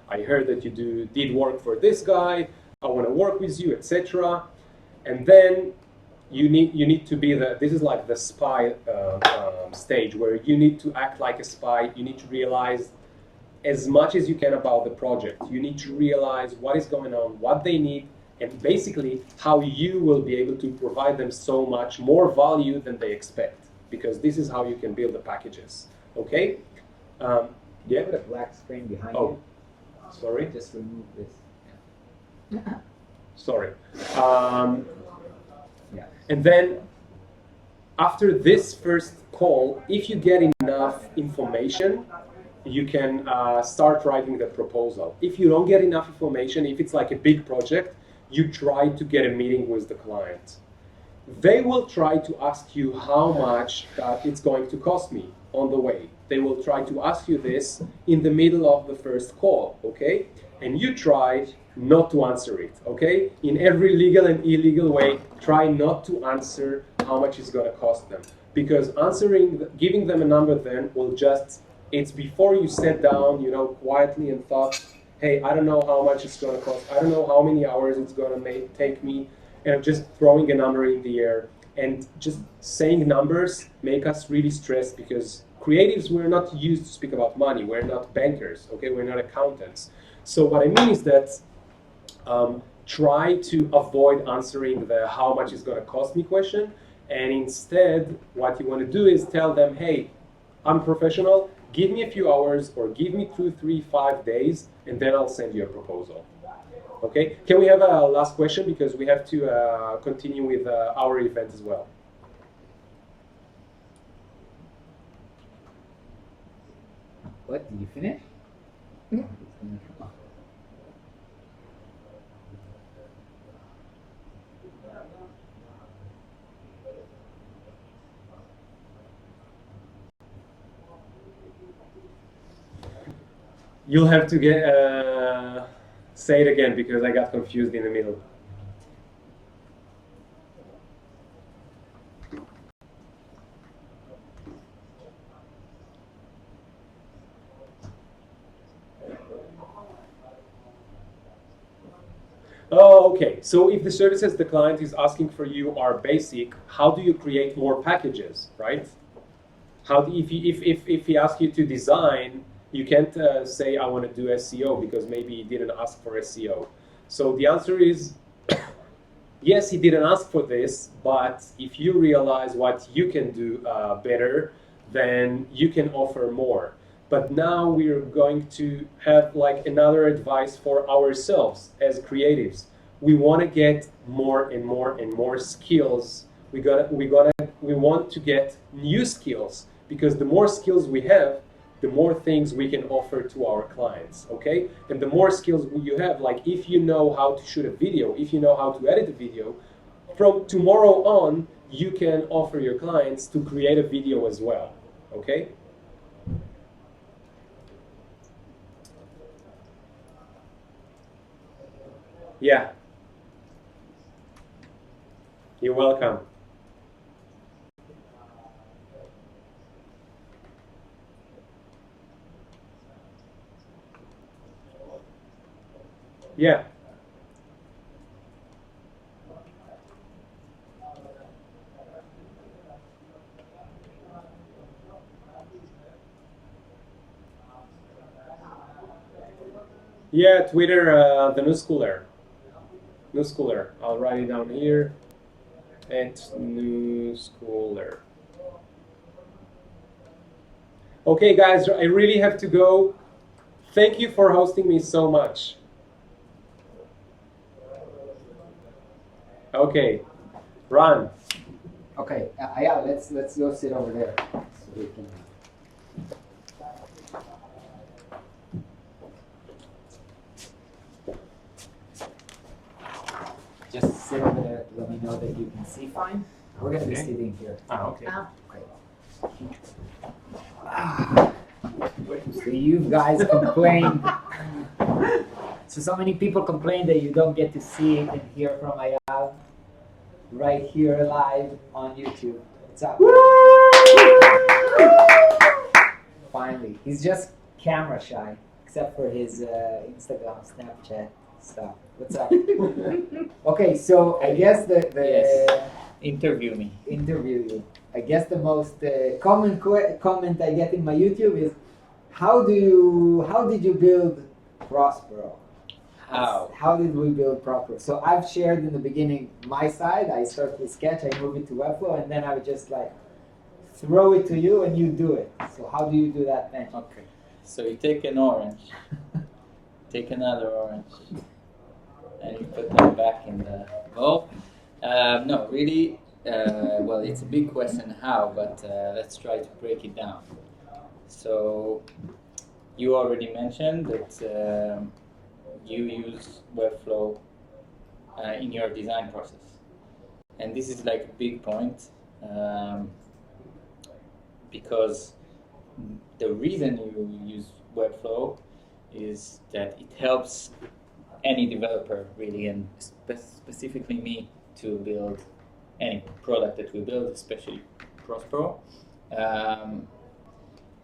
Speaker 1: I heard that you did work for this guy. I want to work with you, etc. And then you need to be this is like the spy stage, where you need to act like a spy. You need to realize as much as you can about the project. You need to realize what is going on, what they need, and basically how you will be able to provide them so much more value than they expect, because this is how you can build the packages. Okay?
Speaker 2: You have a black screen behind you.
Speaker 1: Sorry?
Speaker 2: Just remove this.
Speaker 1: Sorry.
Speaker 2: Yeah.
Speaker 1: And then after this first call, if you get enough information, you can start writing the proposal. If you don't get enough information, if it's like a big project, you try to get a meeting with the client. they will try to ask you how much it's going to cost me on the way. They will try to ask you this in the middle of the first call, okay? And you try not to answer it, okay? In every legal and illegal way, try not to answer how much it's gonna cost them. Because giving them a number then will just, it's before you sat down, you know, quietly and thought, hey, I don't know how much it's gonna cost, I don't know how many hours it's gonna take me, and just throwing a number in the air. And just saying numbers make us really stressed because creatives, we're not used to speak about money. We're not bankers, okay? We're not accountants. So what I mean is that try to avoid answering the how much is gonna cost me question. And instead, what you wanna do is tell them, hey, I'm professional, give me a few hours or give me 2, 3, 5 days, and then I'll send you a proposal. Okay, can we have a last question because we have to continue with our event as well.
Speaker 2: What, did you finish?
Speaker 1: You'll have to say it again because I got confused in the middle. Oh, okay. So if the services the client is asking for you are basic, how do you create more packages, right? If he asks you to design, you can't say I want to do SEO because maybe he didn't ask for SEO. So the answer is yes, he didn't ask for this, but if you realize what you can do better, then you can offer more. But now we're going to have like another advice for ourselves as creatives. We want to get more and more and more skills. We want to get new skills because the more skills we have, the more things we can offer to our clients, okay? And the more skills you have, like if you know how to shoot a video, if you know how to edit a video, from tomorrow on, you can offer your clients to create a video as well, okay? Yeah. You're welcome. Yeah. Yeah, Twitter, the new schooler. New schooler. I'll write it down here. At new schooler. Okay, guys, I really have to go. Thank you for hosting me so much. Okay, Ron.
Speaker 2: Okay, Ayal, let's go sit over there so we can. Just sit over there. Let me know that you can see fine. We're gonna be sitting here.
Speaker 1: Ah, okay.
Speaker 2: Okay. So you guys complain. So many people complain that you don't get to see and hear from Ayal right here live on YouTube. What's up? Finally, he's just camera shy, except for his Instagram, Snapchat stuff. What's up? Okay, so I guess the
Speaker 5: Yes. Interview me.
Speaker 2: interview you. I guess the most common comment I get in my YouTube is, how did you build Prospero? How did we build Prospero? So I've shared in the beginning my side. I start with Sketch, I move it to Webflow, and then I would just like throw it to you and you do it. So how do you do that then?
Speaker 5: Okay. So you take an orange, take another orange, and you put them back in the bowl. No, really, well, it's a big question how, but let's try to break it down. So you already mentioned that you use Webflow in your design process. and this is like a big point, because the reason you use Webflow is that it helps any developer really, and specifically me, to build any product that we build, especially Prospero.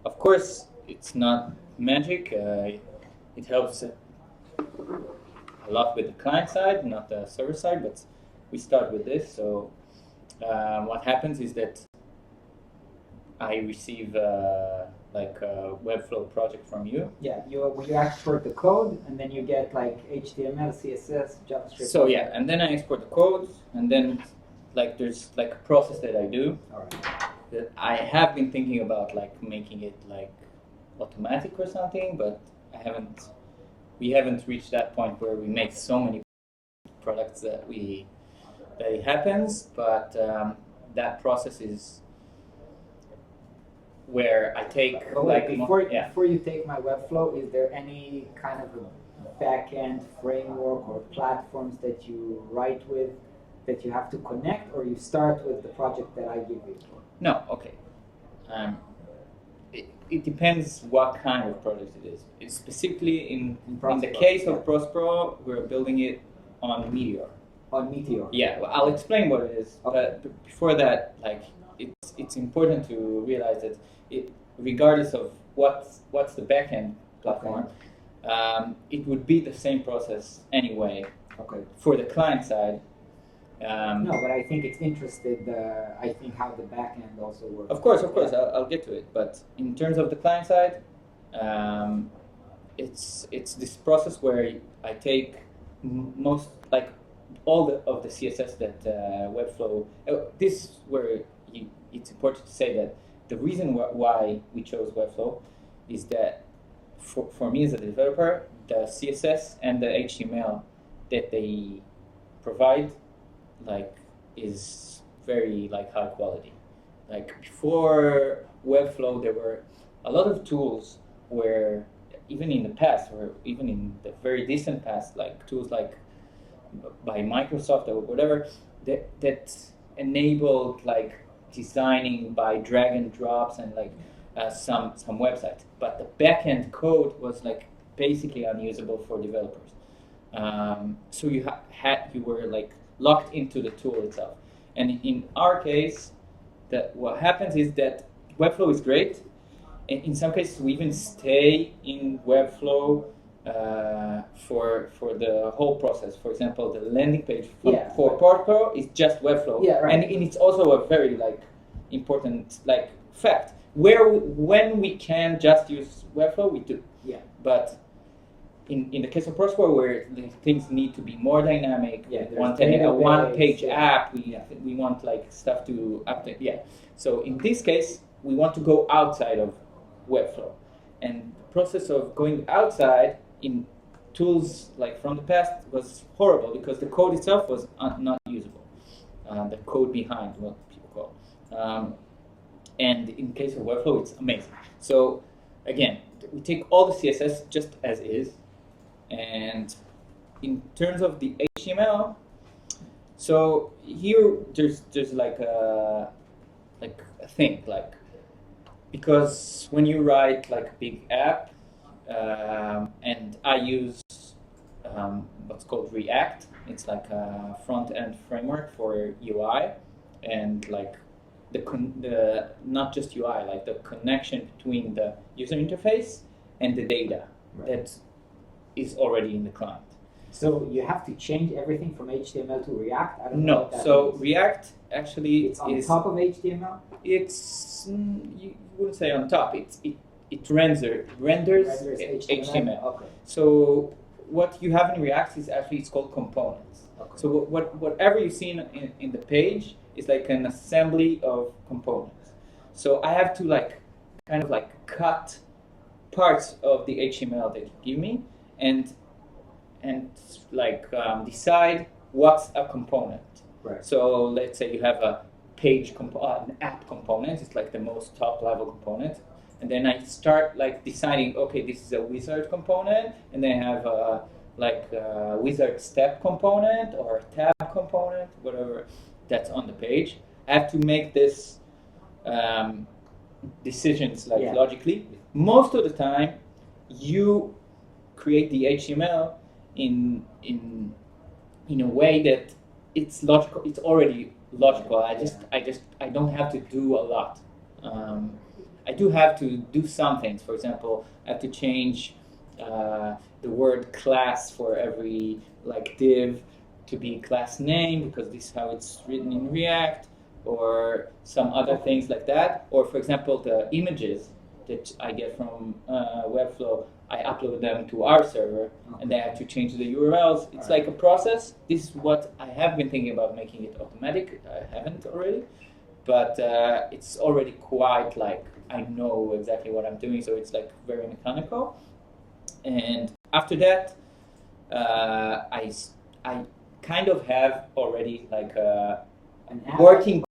Speaker 5: Of course, it's not magic. It helps a lot with the client side, not the server side, but we start with this. So what happens is that I receive like a Webflow project from you.
Speaker 2: Yeah, you export the code, and then you get like HTML, CSS, JavaScript.
Speaker 5: So yeah, and then I export the code, and then like there's like a process that I do.
Speaker 2: All right.
Speaker 5: That I have been thinking about like making it like automatic or something, but we haven't reached that point where we make so many products that it happens, but that process is where I take
Speaker 2: But
Speaker 5: like
Speaker 2: wait, before you take my Webflow, is there any kind of a backend framework or platforms that you write with that you have to connect, or you start with the project that I give you?
Speaker 5: No, okay. It depends what kind of project it is. It's specifically in the
Speaker 2: Prospero,
Speaker 5: case
Speaker 2: yeah.
Speaker 5: of Prospero, we're building it on Meteor.
Speaker 2: On Meteor.
Speaker 5: Yeah, well, I'll explain what it is.
Speaker 2: Okay.
Speaker 5: But before that, like it's important to realize that regardless of what's the backend platform, it would be the same process anyway.
Speaker 2: Okay.
Speaker 5: For the client side.
Speaker 2: No, but I think it's interested. I think how the backend also works.
Speaker 5: Of course, I'll get to it. But in terms of the client side, it's this process where I take most like all of the CSS that Webflow. This is where it's important to say that the reason why we chose Webflow is that for me as a developer, the CSS and the HTML that they provide like is very like high quality. Like before Webflow, there were a lot of tools where even in the past, or even in the very distant past, like tools like by Microsoft or whatever, that enabled like designing by drag and drops and like some websites. But the backend code was like basically unusable for developers. So you were like locked into the tool itself. And in our case, what happens is that Webflow is great. In some cases, we even stay in Webflow for the whole process. For example, the landing page for Prospero is just Webflow, and it's also a very like important like fact. When we can just use Webflow, we do. Yeah. But in the case of Prospero, where the things need to be more dynamic, we want a one-page app. We want like stuff to update. Yeah. So in this case, we want to go outside of Webflow, and the process of going outside in tools like from the past was horrible because the code itself was not usable. The code behind what people call. And in case of Webflow, it's amazing. So again, we take all the CSS just as is. And in terms of the HTML, so here there's like a thing, like because when you write like a big app, and I use what's called React. It's like a front end framework for UI, and like the not just UI, like the connection between the user interface and the data that is already in the client.
Speaker 2: So you have to change everything from HTML to React? I don't know what that means.
Speaker 5: React actually
Speaker 2: it's on top of HTML?
Speaker 5: It's you wouldn't say on top. It renders HTML.
Speaker 2: Okay.
Speaker 5: So what you have in React is actually it's called components. Okay. So whatever you see in the page is like an assembly of components. So I have to like kind of like cut parts of the HTML that you give me and like decide what's a component. Right. So let's say you have a page an app component. It's like the most top level component. And then I start like deciding, okay, this is a wizard component, and then I have a wizard step component or a tab component, whatever. that's on the page. I have to make this decisions like logically. Most of the time, you create the HTML in a way that it's logical. It's already logical. I don't have to do a lot. I do have to do some things. For example, I have to change the word class for every like div to be class name because this is how it's written in React, or some other things like that. Or for example, the images that I get from Webflow, I upload them to our server, and then I have to change the URLs. It's like a process. This is what I have been thinking about, making it automatic. I haven't already, but it's already quite like I know exactly what I'm doing, so it's like very mechanical. And after that, I kind of have already like
Speaker 2: An app?
Speaker 5: working.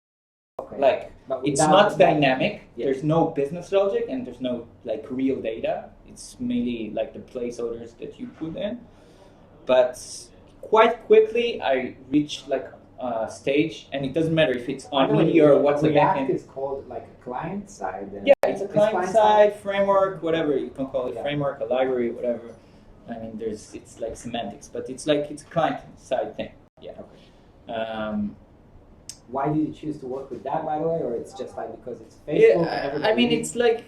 Speaker 2: Okay.
Speaker 5: Like
Speaker 2: But
Speaker 5: it's
Speaker 2: without
Speaker 5: not
Speaker 2: the-
Speaker 5: dynamic.
Speaker 2: Yeah.
Speaker 5: There's no business logic and there's no like real data. It's mainly like the placeholders that you put in. But quite quickly, I reached like a stage, and it doesn't matter if it's on me or what's the
Speaker 2: React
Speaker 5: backend.
Speaker 2: is called like a client side.
Speaker 5: Yeah, it's a client side framework, whatever you can call it,
Speaker 2: Yeah.
Speaker 5: framework, a library, whatever. I mean, it's like semantics, but it's a client side thing. Yeah.
Speaker 2: Why did you choose to work with that, by the way, or it's just like because it's Facebook? and
Speaker 5: I mean,
Speaker 2: everybody-
Speaker 5: it's like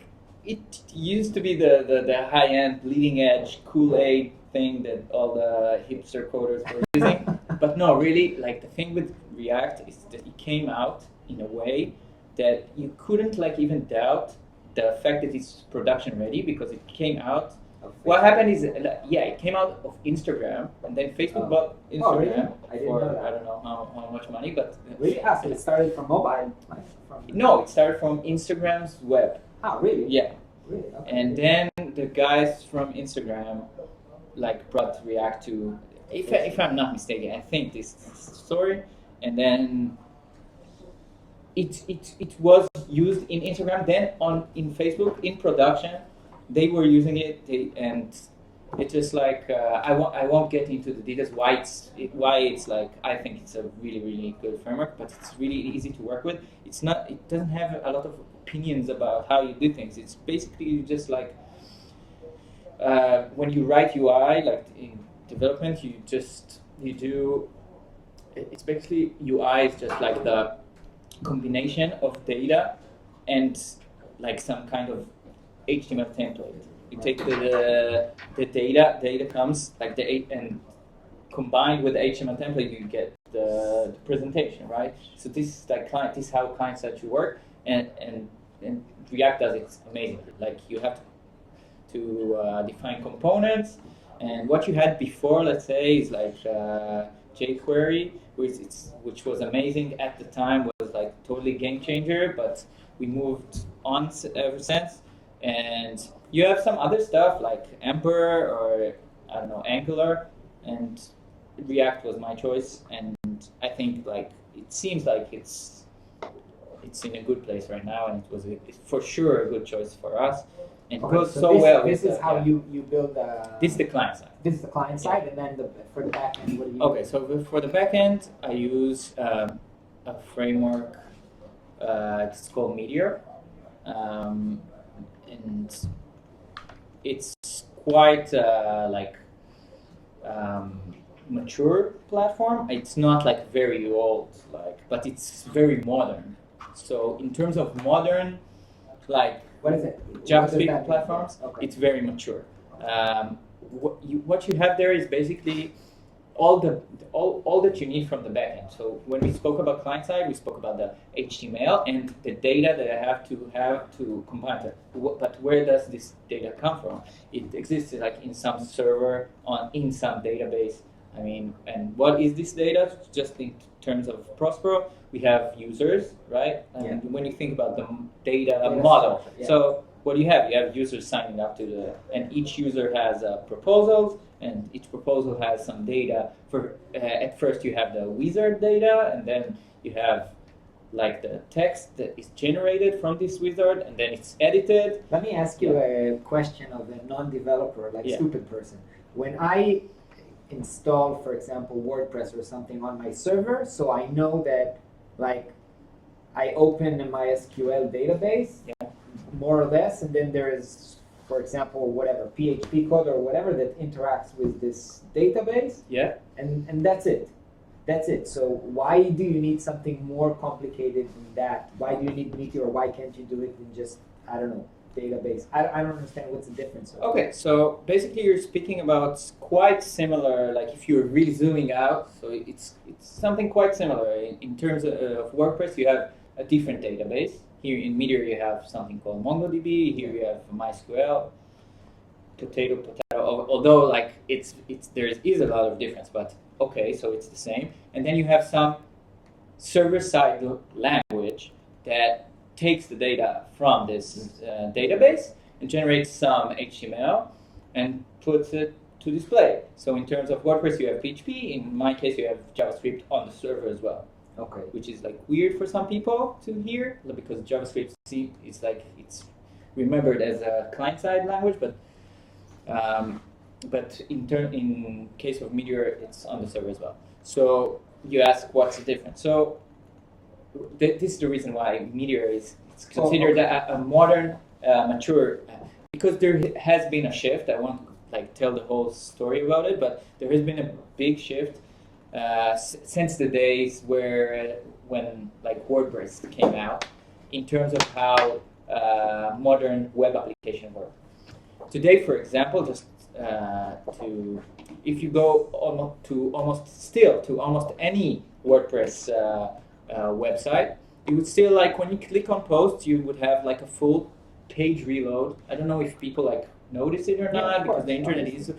Speaker 5: it used to be the high end, bleeding edge, Kool-Aid thing that all the hipster coders were using. But no, really, like the thing with React is that it came out in a way that you couldn't like even doubt the fact that it's production ready because it came out.
Speaker 2: of
Speaker 5: What
Speaker 2: Facebook.
Speaker 5: happened is, it came out of Instagram, and then Facebook bought Instagram
Speaker 2: Oh, really? I didn't
Speaker 5: for
Speaker 2: know that.
Speaker 5: I don't know how much money, but
Speaker 2: Really? So it started from mobile? Like from...
Speaker 5: no, it started from Instagram's web.
Speaker 2: Ah, really?
Speaker 5: Yeah.
Speaker 2: Really? Okay.
Speaker 5: And then the guys from Instagram like brought React to, if I'm not mistaken, I think this story, and then it was used in Instagram, then in Facebook in production, they were using it, and it's just like I won't get into the details why it's like I think it's a really good framework, but it's really easy to work with. It doesn't have a lot of opinions about how you do things. It's basically just like when you write UI, like in development, it's basically UI is just like the combination of data and like some kind of HTML template. You take the data comes like and combined with the HTML template, you get the presentation, right? So this is like this is how clients actually work, and React does it amazingly. Like you have to define components, and what you had before, let's say, is like jQuery, which was amazing at the time, was like totally game changer, but we moved on ever since. And you have some other stuff like Ember or I don't know, Angular, and React was my choice, and I think like it seems like it's in a good place right now, and it's for sure a good choice for us. And it goes so well.
Speaker 2: This is how
Speaker 5: yeah.
Speaker 2: you build.
Speaker 5: This is the client side.
Speaker 2: This is the client side, and then for the back end, what do you?
Speaker 5: Okay, so for the backend, I use a framework. It's called Meteor, and it's quite mature platform. It's not like very old, but it's very modern. So in terms of modern, like
Speaker 2: What is it?
Speaker 5: JavaScript platforms,
Speaker 2: Okay.
Speaker 5: it's very mature. What you have there is basically all that you need from the backend. So when we spoke about client side, we spoke about the HTML and the data that I have to combine it. But where does this data come from? It exists like in some server in some database. I mean, and what is this data? Just in terms of Prospero, we have users, right? And when you think about the data model,
Speaker 2: structure, yeah.
Speaker 5: so what do you have? You have users signing up and each user has proposals, and each proposal has some data. At first you have the wizard data, and then you have like the text that is generated from this wizard, and then it's edited.
Speaker 2: Let me ask you a question of a non-developer, like stupid person. When I install, for example, WordPress or something on my server, so I know that like I open a MySQL database, more or less, and then there is, for example, whatever PHP code or whatever that interacts with this database.
Speaker 5: Yeah.
Speaker 2: And that's it. That's it. So why do you need something more complicated than that? Why do you need Meteor? Why can't you do it in just, I don't know, database? I don't understand what's the difference.
Speaker 5: Okay, so basically you're speaking about quite similar, like if you're really zooming out, so it's something quite similar. In terms of WordPress, you have a different database. Here in Meteor you have something called MongoDB, here you have MySQL, potato, although like there is a lot of difference, but okay, so it's the same. And then you have some server-side language that takes the data from this database and generates some HTML and puts it to display. So in terms of WordPress, you have PHP. In my case, you have JavaScript on the server as well.
Speaker 2: Okay.
Speaker 5: Which is like weird for some people to hear because JavaScript is like it's remembered as a client-side language, but in case of Meteor, it's on the server as well. So you ask what's the difference. So this is the reason why Meteor is considered a modern, mature, because there has been a shift. I won't like tell the whole story about it, but there has been a big shift since the days when like WordPress came out in terms of how modern web applications work. Today, for example, just if you go almost any WordPress website, you would still like when you click on posts, you would have like a full page reload. I don't know if people like notice it or not because the internet is,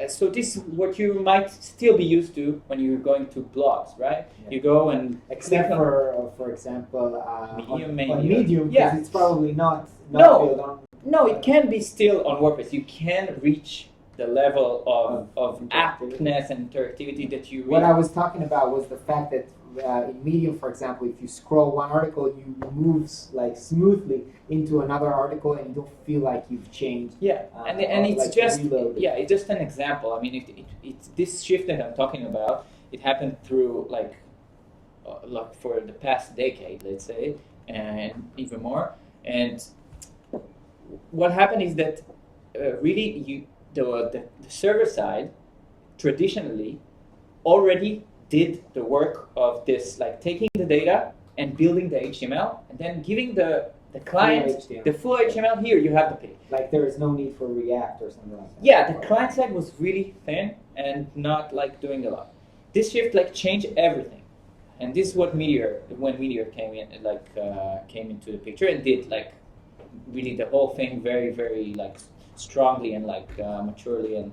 Speaker 5: so this is what you might still be used to when you're going to blogs, right? Yeah. You go and
Speaker 2: except for example,
Speaker 5: Medium,
Speaker 2: on Medium,
Speaker 5: yeah,
Speaker 2: it's probably not built on.
Speaker 5: No, it can be still on WordPress. You can reach the level of appness and interactivity that you.
Speaker 2: What I was talking about was the fact that in Medium, for example, if you scroll one article, you move like smoothly into another article, and you don't feel like you've changed.
Speaker 5: Yeah, and it's
Speaker 2: like
Speaker 5: just
Speaker 2: reloaded.
Speaker 5: Yeah, it's just an example. I mean, it's this shift that I'm talking about. It happened through like for the past decade, let's say, and even more. And what happened is that really the server side traditionally already did the work of this, like taking the data and building the HTML and then giving the client the full HTML. Here you have the page.
Speaker 2: Like there is no need for React or something like that.
Speaker 5: Yeah, the client side was really thin and not like doing a lot. This shift like changed everything, and this is what when Meteor came into the picture and did like really the whole thing very, very like strongly and like maturely, and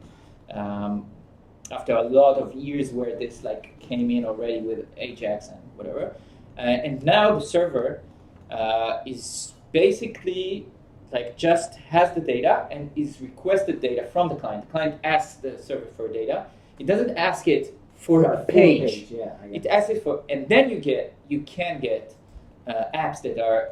Speaker 5: after a lot of years where this like came in already with Ajax and whatever, and now the server is basically like just has the data and is requested data from the client. The client asks the server for data. It doesn't ask it for a page.
Speaker 2: Yeah,
Speaker 5: it asks it for, and then you can get apps that are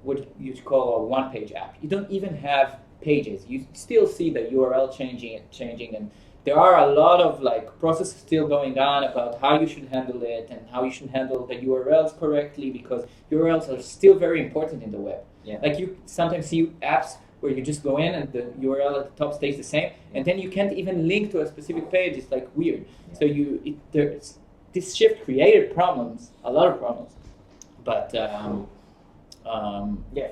Speaker 5: what you call a one-page app. You don't even have pages. You still see the URL changing, and there are a lot of like processes still going on about how you should handle it and how you should handle the URLs correctly, because URLs are still very important in the web.
Speaker 2: Yeah.
Speaker 5: Like you sometimes see apps where you just go in and the URL at the top stays the same, and then you can't even link to a specific page. It's like weird. Yeah. So this shift created problems, a lot of problems, but.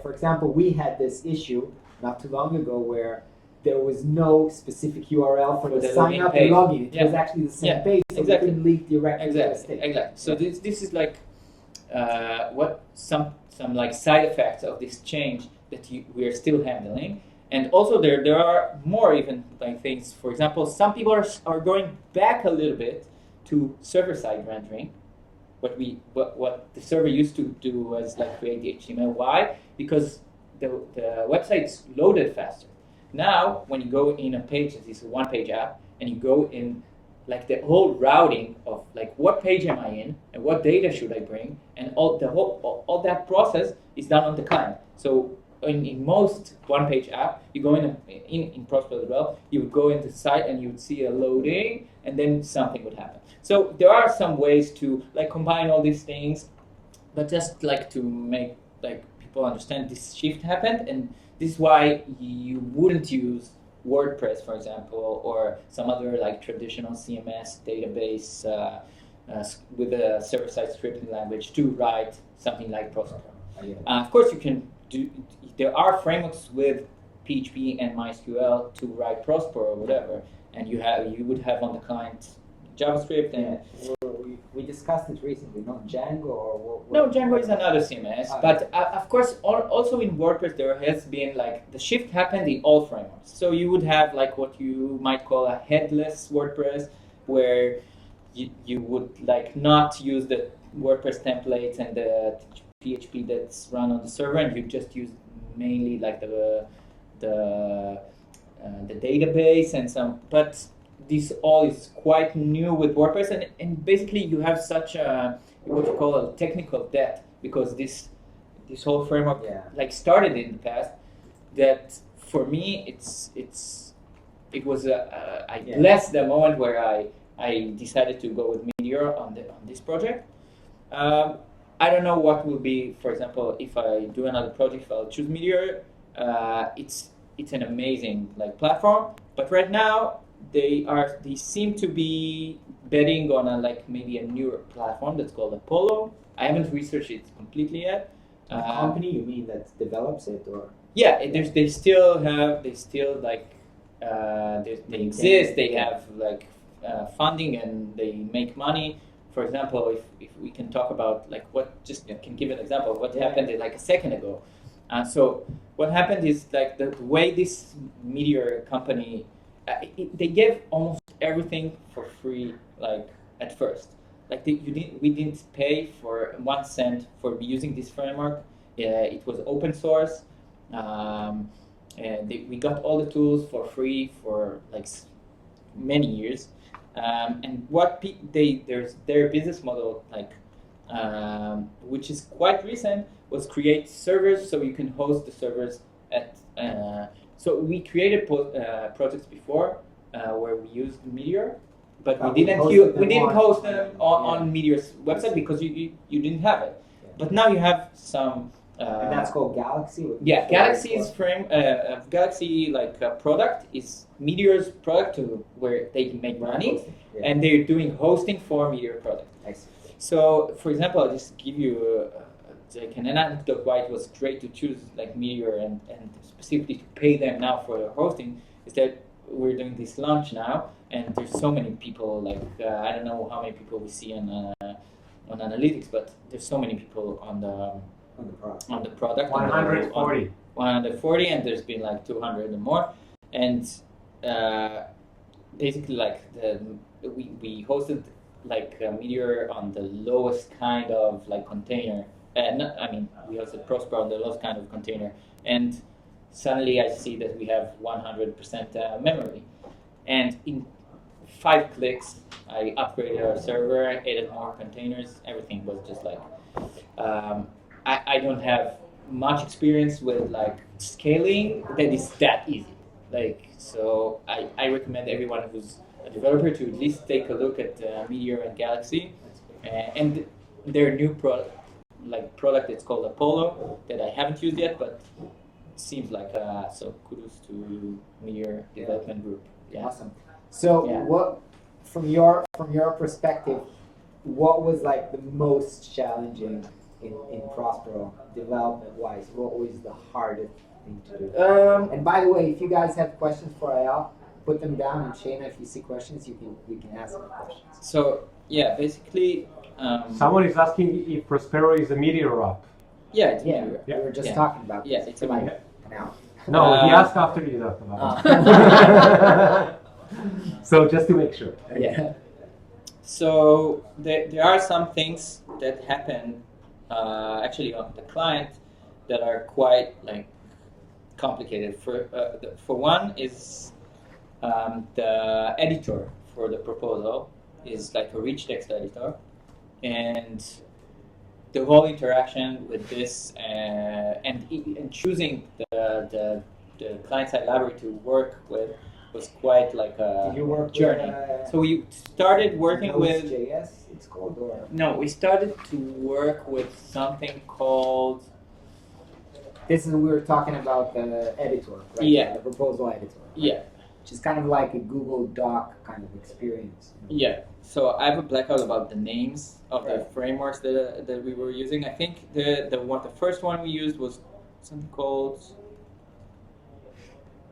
Speaker 2: For example, we had this issue not too long ago where there was no specific URL for the sign up and login. It was actually the same page, so we couldn't link directly to the state.
Speaker 5: Exactly. So this is like what some like side effects of this change that we are still handling, and also there are more even like things. For example, some people are going back a little bit to server side rendering. What the server used to do was like create the HTML. Why? Because the website's loaded faster. Now, when you go in a page, this is a one-page app, and you go in like the whole routing of like what page am I in and what data should I bring, and all that process is done on the client. So in most one-page app, you go in Prospero as well, you would go into the site and you would see a loading, and then something would happen. So there are some ways to like combine all these things, but just like to make like people understand this shift happened, and this is why you wouldn't use WordPress, for example, or some other like traditional CMS database with a server-side scripting language to write something like Prospero. Of course, you can do. There are frameworks with PHP and MySQL to write Prospero or whatever, and you would have on the client JavaScript and.
Speaker 2: We discussed it recently, not Django or what?
Speaker 5: No, Django is another CMS, but of course, also in WordPress there has been like the shift happened in all frameworks. So you would have like what you might call a headless WordPress, where you would like not use the WordPress templates and the PHP that's run on the server, and you just use mainly like the database and some, but. This all is quite new with WordPress, and basically you have such a what you call a technical debt, because this whole framework like started in the past. That for me it was I blessed the moment where I decided to go with Meteor on this project. I don't know what will be, for example, if I do another project, if I'll choose Meteor. It's an amazing like platform, but right now. They seem to be betting on maybe a newer platform that's called Apollo. I haven't researched it completely yet.
Speaker 2: A company, you mean, that develops it, or?
Speaker 5: Yeah, they still exist. They have funding and they make money. For example, if we can talk about can give an example of what happened like a second ago. So what happened is like the way this Meteor company. They gave almost everything for free, like at first. We didn't pay for 1 cent for using this framework. It was open source, and we got all the tools for free for like many years. And what their business model, which is quite recent, was create servers so you can host the servers at. So we created projects before where we used Meteor, but we didn't host them on Meteor's website because you didn't have it. Yeah. But now you have some.
Speaker 2: And that's called Galaxy.
Speaker 5: Galaxy's Galaxy product is Meteor's product where they can make money, and they're doing hosting for Meteor product. So, for example, I'll just give you. An anecdote why it was great to choose like Meteor and specifically to pay them now for their hosting is that we're doing this launch now, and there's so many people I don't know how many people we see on analytics, but there's so many people on the product
Speaker 1: 140
Speaker 5: 140, and there's been like 200 and more, and basically we hosted Meteor on the lowest kind of container. We hosted Prospero on the lowest kind of container, and suddenly I see that we have 100% memory. And in 5 clicks, I upgraded our server, added more containers, everything was just I don't have much experience with scaling that is that easy. So I recommend everyone who's a developer to at least take a look at Meteor and Galaxy, and their new product. Product it's called Apollo that I haven't used yet, but seems so kudos to Meteor development group. Yeah.
Speaker 2: Awesome. So what from your perspective, what was the most challenging in Prospero development wise? What was the hardest thing to do? And by the way, if you guys have questions for Ayal, put them down, and Shayna, if you see questions, you can ask them questions.
Speaker 5: So basically.
Speaker 1: Someone is asking if Prospero is a Meteor app.
Speaker 5: Yeah, it's Meteor.
Speaker 2: We were just talking about
Speaker 5: this. It's a Meteor.
Speaker 1: No, he asked after you talked about it. So just to make sure.
Speaker 5: Yeah. So there are some things that happen actually on the client that are quite complicated. For one is the editor for the proposal is a rich text editor. And the whole interaction with this and choosing the client-side library to work with was quite like a
Speaker 2: Did you work
Speaker 5: journey.
Speaker 2: with,
Speaker 5: So we started working with
Speaker 2: Node.js, it's called, or
Speaker 5: no, we started to work with something called
Speaker 2: this is we were talking about the editor, right?
Speaker 5: Yeah.
Speaker 2: The proposal editor. Right?
Speaker 5: yeah.
Speaker 2: Which is kind of like a Google Doc kind of experience.
Speaker 5: Yeah, so I have a blackout about the names of the
Speaker 2: Right.
Speaker 5: frameworks that we were using. I think the first one we used was something called.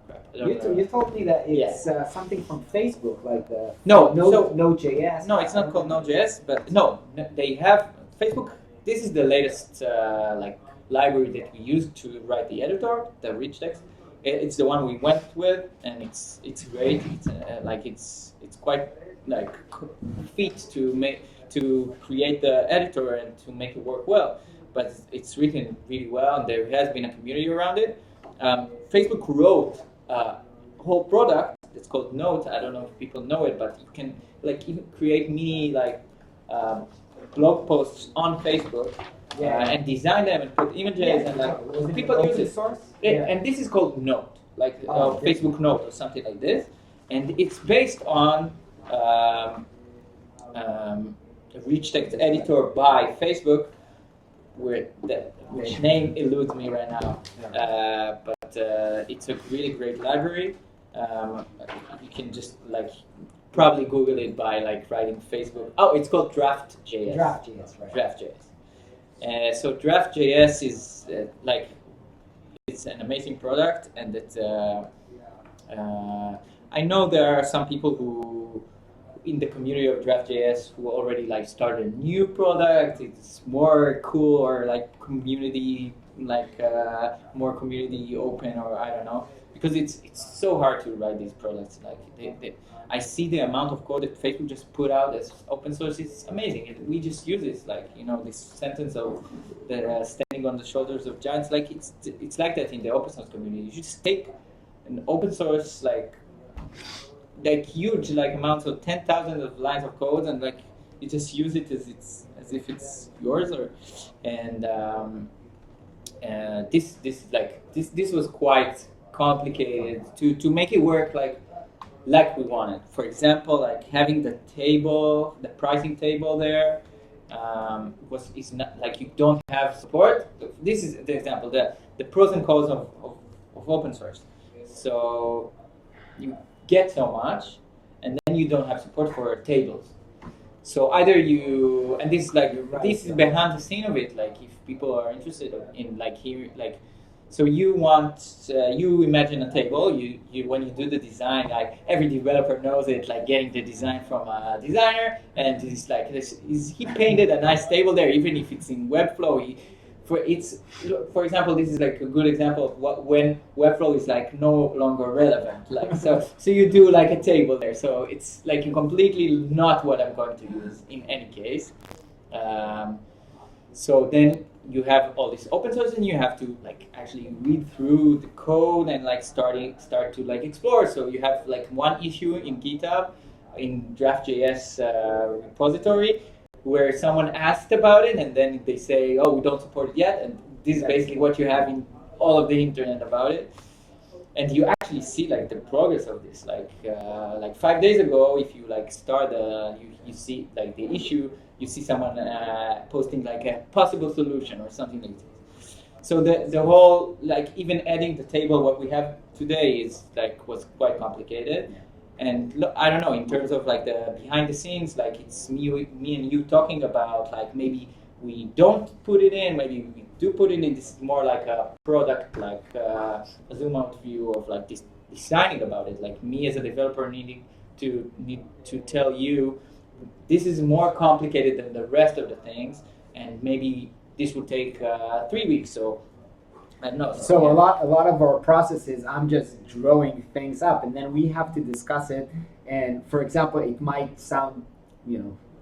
Speaker 5: I don't know.
Speaker 2: You told me that it's something from Facebook, like the
Speaker 5: No, so-
Speaker 2: Node.js.
Speaker 5: No, it's not called Node.js, but no, they have Facebook. This is the latest like library that we used to write the editor, the rich text. It's the one we went with, and it's great. It's like it's quite like fit to create the editor and to make it work well. But it's written really well, and there has been a community around it. Facebook wrote a whole product that's called Note. I don't know if people know it, but you can like even create mini like blog posts on Facebook. And design them and put images and like people use it.
Speaker 2: Source?
Speaker 5: And this is called Note, like Facebook Note or something like this, and it's based on a rich text editor by Facebook, which name eludes me right now, but it's a really great library. You can just like probably Google it by like writing Facebook. Oh, it's called Draft.js.
Speaker 2: Draft.js, right.
Speaker 5: Draft.js. So Draft.js is like it's an amazing product, and that I know there are some people who in the community of Draft.js who already like started a new product. It's more cool or like community like more community open, or I don't know, because it's so hard to write these products. Like I see the amount of code that Facebook just put out as open source. It's amazing. We just use this, like this sentence of the standing on the shoulders of giants. Like it's like that in the open source community. You just take an open source like huge like amounts of 10,000 of lines of code, and like you just use it as if it's yours. This was quite complicated to make it work like we wanted. For example, like having the table, the pricing table there, is not like you don't have support. This is the example, the pros and cons of open source. So you get so much, and then you don't have support for tables. So either you, and this is like this is behind the scene of it. Like if people are interested in like here, like. So you want, you imagine a table, you when you do the design, like every developer knows it, like getting the design from a designer, and it's like, he painted a nice table there, even if it's in Webflow. For example, this is like a good example of when Webflow is like no longer relevant. Like so you do like a table there. So it's like completely not what I'm going to use in any case. So then you have all this open source, and you have to like actually read through the code and like start to like explore. So you have like one issue in GitHub, in Draft.js repository, where someone asked about it, and then they say, "Oh, we don't support it yet," and this is basically what you have in all of the internet about it. And you actually see like the progress of this. Like 5 days ago, if you like start you see like the issue. You see someone posting like a possible solution or something like this. So the whole like even adding the table what we have today was quite complicated. And I don't know, in terms of like the behind the scenes, like it's me and you talking about like maybe we don't put it in, maybe we do put it in. This is more like a product, like a zoom out view of like this designing about it. Like me as a developer need to tell you. This is more complicated than the rest of the things, and maybe this will take 3 weeks. So I don't know.
Speaker 2: So a lot of our processes, I'm just drawing things up, and then we have to discuss it. And for example, it might sound,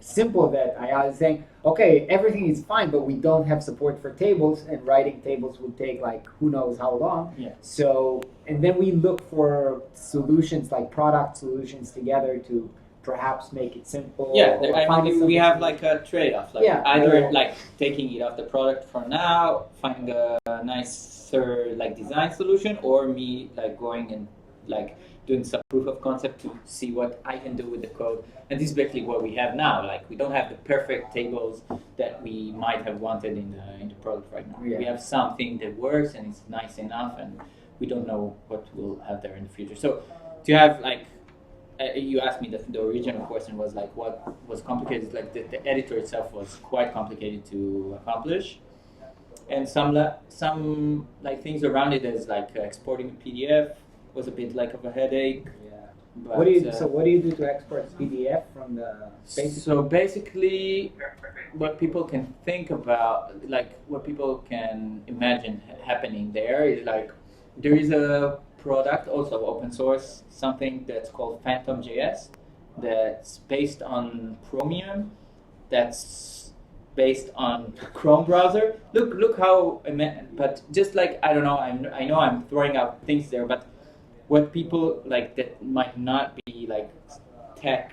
Speaker 2: simple that I was saying, okay, everything is fine, but we don't have support for tables, and writing tables would take like who knows how long.
Speaker 5: Yeah.
Speaker 2: So, and then we look for solutions like product solutions together to perhaps make it simple.
Speaker 5: Yeah,
Speaker 2: or
Speaker 5: I
Speaker 2: find
Speaker 5: mean, we
Speaker 2: something-
Speaker 5: have like a trade-off. Like
Speaker 2: Yeah,
Speaker 5: either
Speaker 2: yeah.
Speaker 5: like taking it off the product for now, finding a nicer like design solution, or me like going and like doing some proof of concept to see what I can do with the code. And this is basically what we have now. Like we don't have the perfect tables that we might have wanted in the product right now.
Speaker 2: Yeah.
Speaker 5: We have something that works and it's nice enough, and we don't know what we'll have there in the future. So to have like you asked me the original question was like what was complicated. Like the editor itself was quite complicated to accomplish, and some like things around it as like exporting a PDF was a bit like of a headache.
Speaker 2: Yeah.
Speaker 5: But,
Speaker 2: What do you do to export PDF from the basic?
Speaker 5: so basically, what people can think about, like what people can imagine happening there is like there is a product, also open source, something that's called Phantom.js, that's based on Chromium, that's based on Chrome browser. Look how, but just like I don't know, I know I'm throwing out things there, but what people like that might not be like tech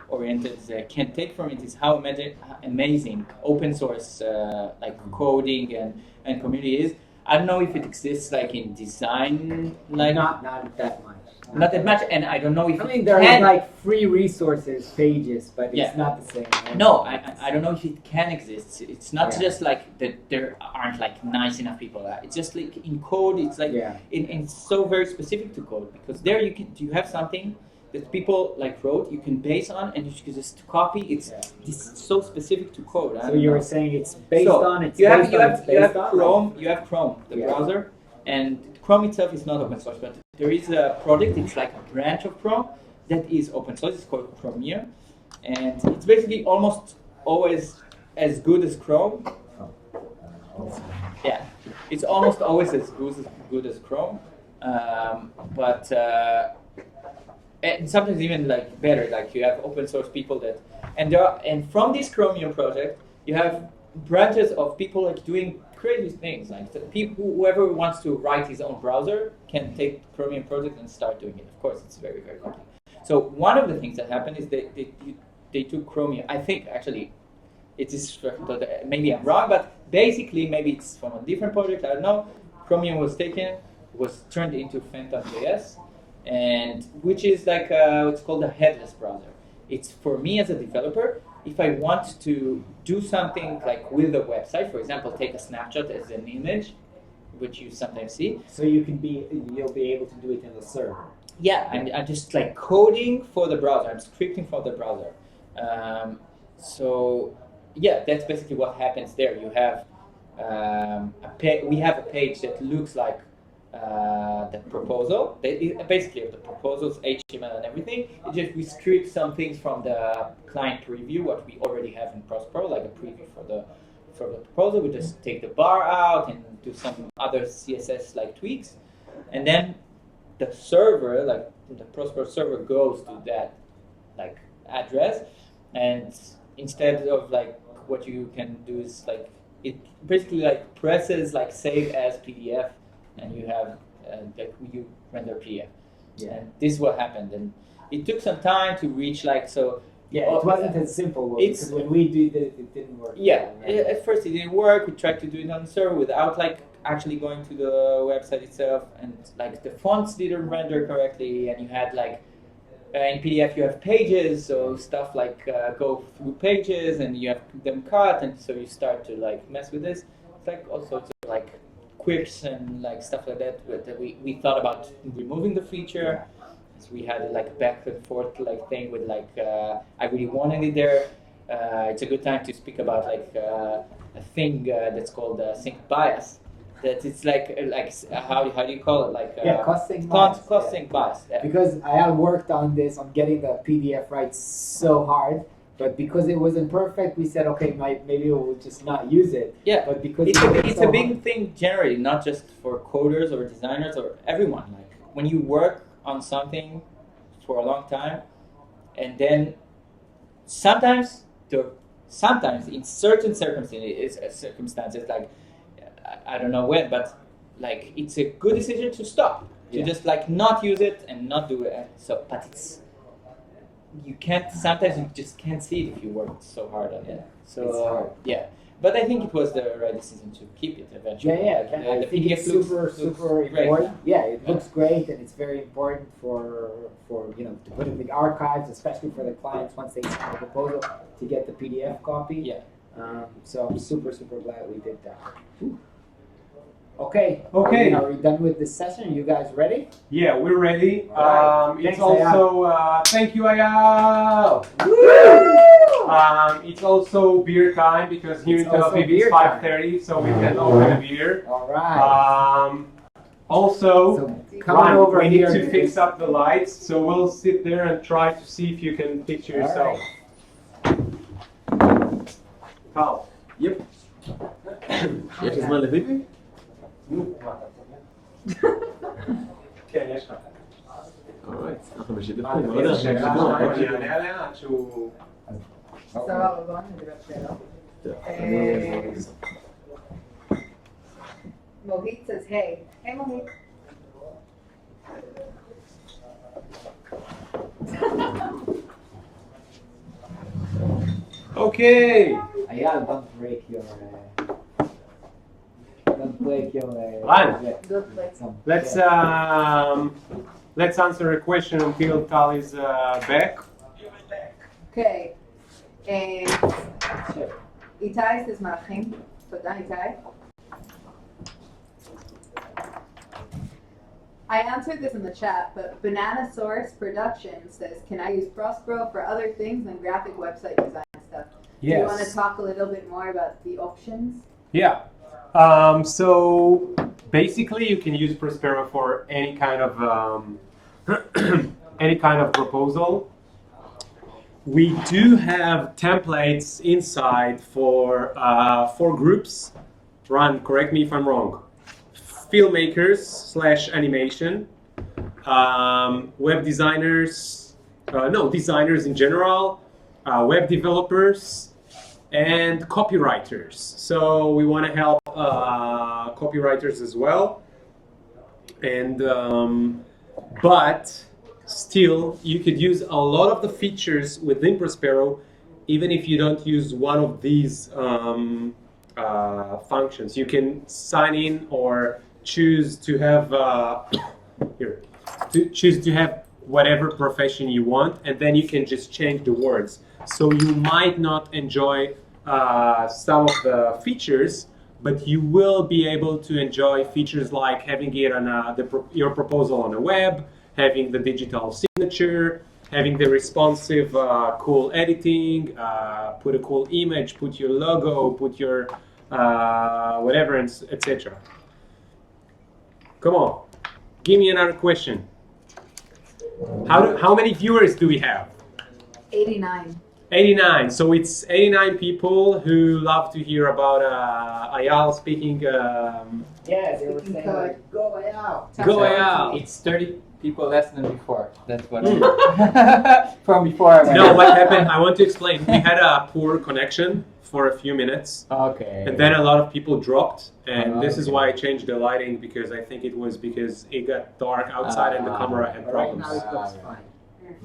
Speaker 5: oriented can take from it is how amazing open source like coding and community is. I don't know if it exists like in design, like
Speaker 2: Not that much.
Speaker 5: not that much, and I don't know if
Speaker 2: I mean,
Speaker 5: it
Speaker 2: there
Speaker 5: can.
Speaker 2: are like free resources pages, but it's
Speaker 5: Yeah.
Speaker 2: not the same. Right?
Speaker 5: No, I don't know if it can exist. It's not
Speaker 2: Yeah.
Speaker 5: just like that there aren't like nice enough people. It's just like in code, it's like
Speaker 2: Yeah.
Speaker 5: it's so very specific to code, because there you have something that people like wrote, you can base on, and you can just copy. It's so specific to code. I
Speaker 2: So
Speaker 5: don't
Speaker 2: you
Speaker 5: know.
Speaker 2: were saying it's based
Speaker 5: So,
Speaker 2: on it's
Speaker 5: you have
Speaker 2: based
Speaker 5: you
Speaker 2: on
Speaker 5: have
Speaker 2: it's
Speaker 5: you have
Speaker 2: based on,
Speaker 5: Chrome, you have Chrome, the
Speaker 2: Yeah.
Speaker 5: browser, and Chrome itself is not open source, but there is a project. It's like a branch of Chrome that is open source. It's called Chromium, and it's basically almost always as good as Chrome. Yeah, it's almost always as good as Chrome, but and sometimes even like better. Like you have open source people that, and from this Chromium project, you have branches of people like doing crazy things. Like the people, whoever wants to write his own browser can take Chromium project and start doing it. Of course, it's very very complicated. So one of the things that happened is they took Chromium. I think actually it is, maybe I'm wrong, but basically maybe it's from a different project. I don't know. Chromium was turned into Phantom.js, and which is like what's called a headless browser. It's for me as a developer. If I want to do something like with a website, for example, take a snapshot as an image, which you sometimes see.
Speaker 2: So you'll be able to do it in the server.
Speaker 5: Yeah, I'm just like coding for the browser. I'm scripting for the browser. So yeah, that's basically what happens there. You have we have a page that looks like the proposal. Basically, the proposals, HTML and everything. It's just we script some things from the client preview, what we already have in Prospero, like a preview for the proposal. We just take the bar out and do some other CSS like tweaks, and then the server, like the Prospero server, goes to that like address, and instead of like what you can do is like it basically like presses like save as PDF, and you have like you render PDF.
Speaker 2: Yeah.
Speaker 5: And this is what happened, and it took some time to reach like so.
Speaker 2: Yeah, it wasn't as simple
Speaker 5: It's-
Speaker 2: because when we did it didn't work.
Speaker 5: Yeah,
Speaker 2: Right.
Speaker 5: at first it didn't work. We tried to do it on the server without like actually going to the website itself, and like the fonts didn't render correctly, and you had like in PDF you have pages, so stuff like go through pages, and you have them cut, and so you start to like mess with this. It's like all sorts of like quirks and like stuff like that. But we thought about removing the feature. So we had like a back and forth like thing with like I really wanted it there. It's a good time to speak about like a thing that's called sync bias. That it's like how do you call it, like
Speaker 2: cost sync bias.
Speaker 5: cost sync bias. Yeah.
Speaker 2: Because I worked on this, on getting the PDF right so hard, but because it wasn't perfect, we said, okay, maybe we'll just not use it.
Speaker 5: Yeah,
Speaker 2: But because
Speaker 5: it's
Speaker 2: so
Speaker 5: a big thing generally, not just for coders or designers or everyone. Like when you work on something for a long time, and then sometimes in certain circumstances, like I don't know when, but like it's a good decision to stop, to
Speaker 2: Yeah.
Speaker 5: just like not use it and not do it. So, but you can't. Sometimes you just can't see it if you work so hard on it.
Speaker 2: It's
Speaker 5: So
Speaker 2: hard.
Speaker 5: yeah, but I think it was the right decision to keep it eventually.
Speaker 2: Yeah,
Speaker 5: Like,
Speaker 2: I
Speaker 5: the
Speaker 2: think
Speaker 5: PDF
Speaker 2: it's
Speaker 5: looks
Speaker 2: super
Speaker 5: great.
Speaker 2: important. Yeah, it looks great, and it's very important for to put in the archives, especially for the clients once they sign a proposal to get the PDF copy.
Speaker 5: Yeah.
Speaker 2: So I'm super glad we did that. Okay.
Speaker 1: Okay.
Speaker 2: Are we done with this session? Are you guys ready?
Speaker 1: Yeah, we're ready.
Speaker 2: Alright.
Speaker 1: It's
Speaker 2: Thanks,
Speaker 1: also thank you, Ayal. It's also beer time because here
Speaker 2: It's
Speaker 1: in Tel
Speaker 2: also
Speaker 1: Aviv
Speaker 2: beer
Speaker 1: it's 5:30, so we can open a beer.
Speaker 2: All right.
Speaker 1: Also,
Speaker 2: So come
Speaker 1: Ron,
Speaker 2: over
Speaker 1: we need
Speaker 2: here.
Speaker 1: to fix up the lights, so we'll sit there and try to see if you can picture yourself. Carl.
Speaker 4: Yep. יש לי זמן לביבי?
Speaker 1: כן, יש לך.
Speaker 4: אורייט, אנחנו בשידור.
Speaker 1: אני אענה עליה עד שהוא...
Speaker 3: סבבה, בואו נדבר שאלות. Mohit says, hey. Hey, Mohit.
Speaker 1: Okay.
Speaker 2: Ayal, don't break your. Don't break your.
Speaker 1: Ran.
Speaker 3: Good, like,
Speaker 1: Let's answer a question until Tal is back.
Speaker 3: okay.
Speaker 2: Sure.
Speaker 3: איתי says מלאכים. תודה, איתי. I answered this in the chat, but Banana Source Productions says, can I use Prospero for other things than graphic website design stuff? Do you want to talk a little bit more about the options?
Speaker 1: Yeah. So basically, you can use Prospero for any kind of any kind of proposal. We do have templates inside for groups. Ron, correct me if I'm wrong. Filmmakers / animation, web designers, designers in general, web developers, and copywriters. So we want to help copywriters as well. And but still, you could use a lot of the features within Prospero, even if you don't use one of these functions. You can sign in or choose to have choose to have whatever profession you want, and then you can just change the words. So you might not enjoy some of the features, but you will be able to enjoy features like having it on your proposal on the web, having the digital signature, having the responsive cool editing, put a cool image, put your logo, put your whatever, etc. Come on, give me another question. How many viewers do we have?
Speaker 3: 89.
Speaker 1: 89. So it's 89 people who love to hear about Ayal speaking.
Speaker 2: Yeah, they were
Speaker 3: Speaking
Speaker 2: saying
Speaker 3: code.
Speaker 2: like, go Ayal.
Speaker 1: Go Ayal.
Speaker 5: It's 30 people less than before. That's what. From before. I went.
Speaker 1: No, what happened? I want to explain. We had a poor connection for a few minutes,
Speaker 2: Okay.
Speaker 1: and then a lot of people dropped, and this is
Speaker 2: Okay.
Speaker 1: why I changed the lighting, because I think it was because it got dark outside and the camera had
Speaker 2: Right
Speaker 1: problems.
Speaker 2: now it looks fine.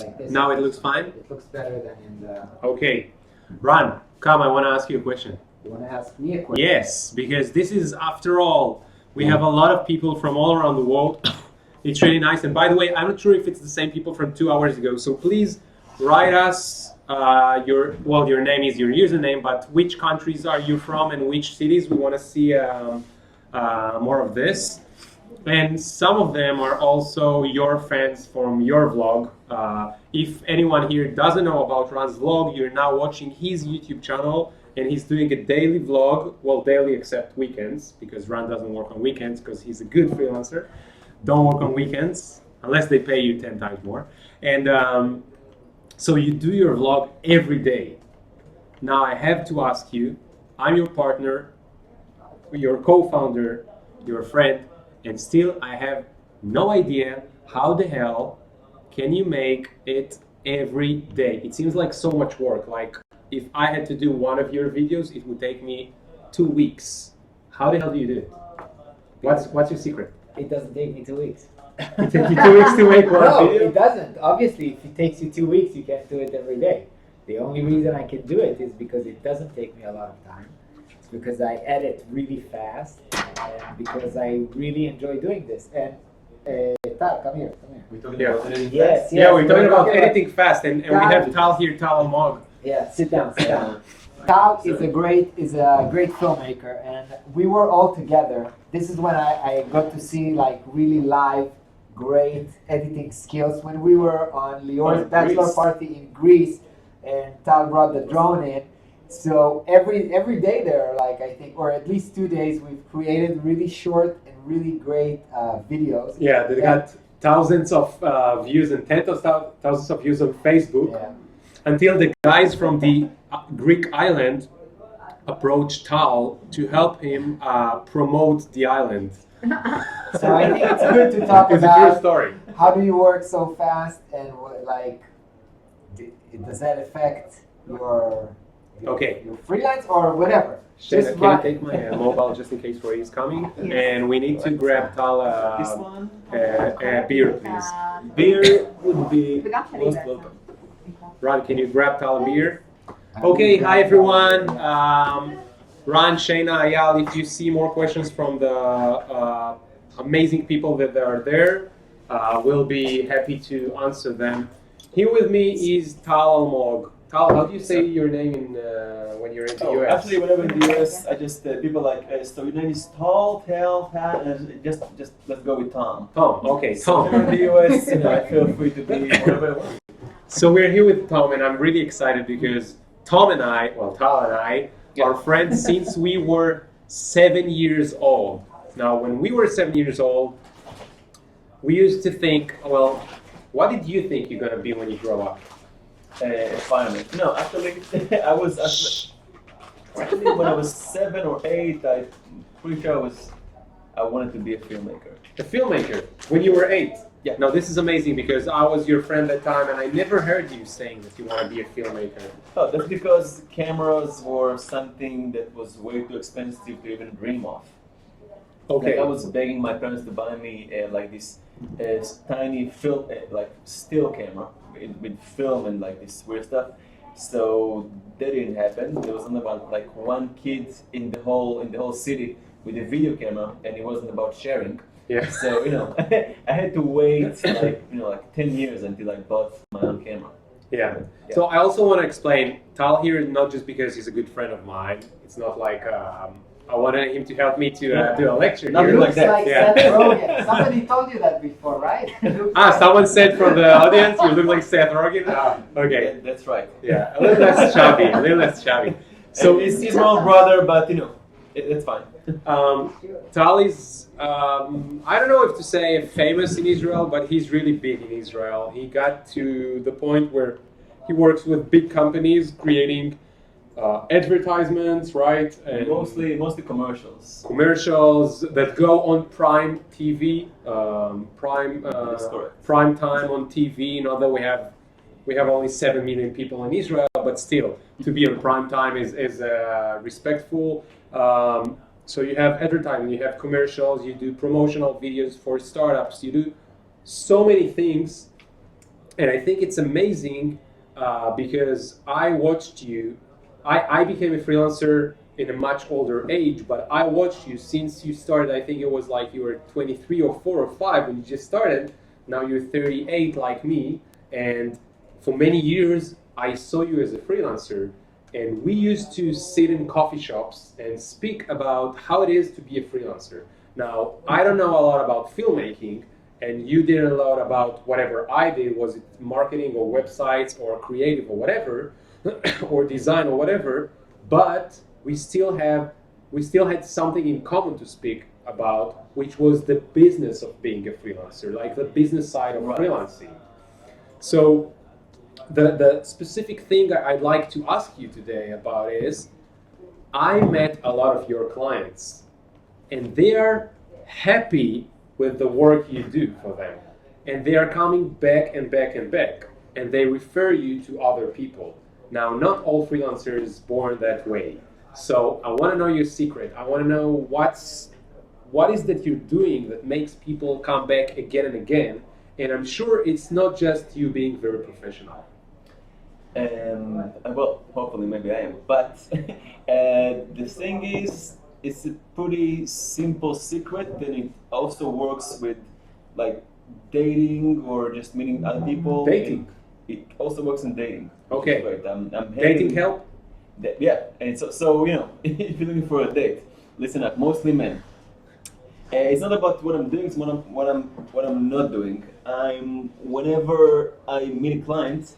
Speaker 2: Like this.
Speaker 1: Now it looks fine?
Speaker 2: It looks better than in the.
Speaker 1: Okay. Ron, come, I want to ask you a question.
Speaker 2: You want to ask me a question?
Speaker 1: Yes, because this is, after all, we have a lot of people from all around the world. It's really nice. And by the way, I'm not sure if it's the same people from 2 hours ago. So please write us your name is your username, but which countries are you from and which cities? We want to see more of this. And some of them are also your fans from your vlog. If anyone here doesn't know about Ron's vlog, you're now watching his YouTube channel, and he's doing a daily vlog. Well, daily except weekends, because Ron doesn't work on weekends because he's a good freelancer. Don't work on weekends unless they pay you 10 times more. And so you do your vlog every day. Now I have to ask you, I'm your partner, your co-founder, your friend, and still I have no idea how the hell can you make it every day. It seems like so much work. Like if I had to do one of your videos, it would take me 2 weeks. How the hell do you do it? What's your secret?
Speaker 2: It doesn't take me 2 weeks.
Speaker 1: It takes you 2 weeks to make one
Speaker 2: No,
Speaker 1: video?
Speaker 2: it doesn't. Obviously, if it takes you 2 weeks, you can't do it every day. The only reason I can do it is because it doesn't take me a lot of time. It's because I edit really fast and because I really enjoy doing this. And Tal, come here.
Speaker 4: We're talking
Speaker 1: Yeah.
Speaker 4: about editing
Speaker 2: Yes,
Speaker 4: fast?
Speaker 1: Yeah, we're talking about
Speaker 2: talking
Speaker 1: editing fast, and we have Tal here, Tal Almog.
Speaker 2: Yeah, sit down. Tal is a great filmmaker, and we were all together. This is when I got to see like really live, great editing skills when we were on Lior's
Speaker 4: in
Speaker 2: bachelor
Speaker 4: Greece.
Speaker 2: party in Greece, and Tal brought the drone in. So every day there, like I think, or at least 2 days, we've created really short and really great videos.
Speaker 1: Yeah, they got thousands of views and tens of thousands of views on Facebook.
Speaker 2: Yeah.
Speaker 1: Until the guys from the Greek island approached Tal to help him promote the island.
Speaker 2: So I think it's good to talk
Speaker 1: It's a true
Speaker 2: about
Speaker 1: story.
Speaker 2: how do you work so fast, and does that affect your
Speaker 1: Okay.
Speaker 2: your freelance or whatever?
Speaker 1: Shayna, can
Speaker 2: run.
Speaker 1: you take my mobile just in case Roy is coming? And we need to grab Tal
Speaker 4: This one?
Speaker 1: a beer, please.
Speaker 4: Beer would be
Speaker 3: וגם שלי
Speaker 4: most
Speaker 3: בעצם.
Speaker 4: welcome.
Speaker 1: Ron, can you grab Tal a beer? Okay, hi everyone. Ron, Shayna, Ayal, if you see more questions from the amazing people that are there, we'll be happy to answer them. Here with me is Tal Almog. Tal, how do you say your name when you're in the US?
Speaker 4: Actually, whenever in the US, I just people like so your name is Tall, Tal, Pat, and just let's go with Tom.
Speaker 1: Tom, okay,
Speaker 4: So
Speaker 1: Tom.
Speaker 4: whenever in the US, I feel free to be whatever I want.
Speaker 1: So we're here with Tom, and I'm really excited because Tom and I, well, Tal and I, are friends since we were 7 years old. Now, when we were 7 years old, we used to think, well, what did you think you're gonna be when you grow up?
Speaker 4: Fireman. No, actually, I was actually when I was 7 or 8, I'm pretty sure I wanted to be a filmmaker.
Speaker 1: A filmmaker, when you were 8.
Speaker 4: Yeah.
Speaker 1: Now, this is amazing because I was your friend at that time, and I never heard you saying that you want to be a filmmaker.
Speaker 4: Oh, that's because cameras were something that was way too expensive to even dream of.
Speaker 1: Okay.
Speaker 4: Like I was begging my parents to buy me like this tiny film, like still camera with film and like this weird stuff. So that didn't happen. There was only about like one kid in the whole city with a video camera, and it wasn't about sharing.
Speaker 1: Yeah.
Speaker 4: So I had to wait like 10 years until I bought my own camera.
Speaker 1: Yeah. So I also want to explain, Tal here is not just because he's a good friend of mine. It's not like I wanted him to help me to do a lecture
Speaker 4: Nothing
Speaker 1: here.
Speaker 4: like that.
Speaker 2: Like
Speaker 4: Yeah.
Speaker 2: Seth Rogen. Somebody told you that before, right?
Speaker 1: Someone said from the audience, you look like Seth Rogen. Okay.
Speaker 4: Yeah, that's right.
Speaker 1: Yeah, a little less chubby. A little less chubby.
Speaker 4: So
Speaker 1: So
Speaker 4: it's his own brother, but it's fine.
Speaker 1: Tal is, I don't know if to say famous in Israel, but he's really big in Israel. He got to the point where he works with big companies creating advertisements, right? And
Speaker 4: Mostly commercials.
Speaker 1: commercials that go on Prime TV,
Speaker 4: That's correct.
Speaker 1: prime time on TV. Although we have only 7 million people in Israel, but still, to be on prime time is respectful. So you have advertising, you have commercials, you do promotional videos for startups, you do so many things, and I think it's amazing because I watched you. I became a freelancer in a much older age, but I watched you since you started. I think it was like you were 23 or 4 or 5 when you just started. Now you're 38 like me, and for many years I saw you as a freelancer, and we used to sit in coffee shops and speak about how it is to be a freelancer. Now, I don't know a lot about filmmaking, and you did a lot about whatever I did, was it marketing or websites or creative or whatever, or design or whatever, but we still had something in common to speak about, which was the business of being a freelancer, like the business side of freelancing. So the specific thing I'd like to ask you today about is, I met a lot of your clients, and they are happy with the work you do for them, and they are coming back and back and back, and they refer you to other people. Now, not all freelancers born that way. So I want to know your secret. I want to know what is that you're doing that makes people come back again and again? And I'm sure it's not just you being very professional.
Speaker 4: Well, hopefully, maybe I am. But the thing is, it's a pretty simple secret, and it also works with like dating or just meeting other people.
Speaker 1: Dating.
Speaker 4: It also works in dating.
Speaker 1: Okay.
Speaker 4: Right. I'm
Speaker 1: Dating help?
Speaker 4: Yeah, and so you know, if you're looking for a date, listen up. Mostly men. It's not about what I'm doing; it's what I'm not doing. Whenever I meet a client,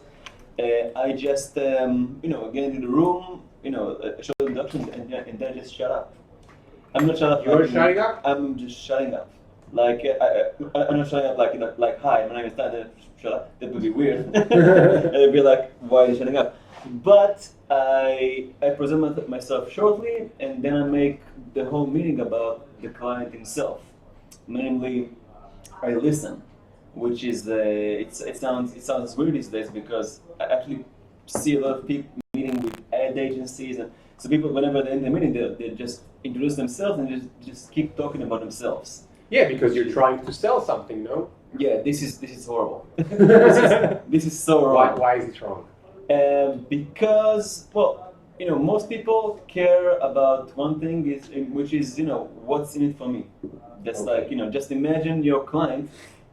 Speaker 4: I just get into the room, a short introduction, and then I just shut up. I'm not shut up.
Speaker 1: You're shutting up?
Speaker 4: I'm just shutting up. Like I'm not shutting up like hi, my name is Dan. Shut up. That would be weird. And they'd be like, why are you shutting up? But I present myself shortly, and then I make the whole meeting about the client himself. Namely, I listen, which is it sounds weird these days because I actually see a lot of people meeting with ad agencies, and so people whenever they're in the meeting they just introduce themselves and just keep talking about themselves.
Speaker 1: Yeah, because you're trying to sell something, no?
Speaker 4: Yeah, this is horrible. this is so wrong.
Speaker 1: Why is it wrong?
Speaker 4: Because, well, most people care about one thing, which is, what's in it for me. That's
Speaker 1: Okay.
Speaker 4: like, just imagine your client,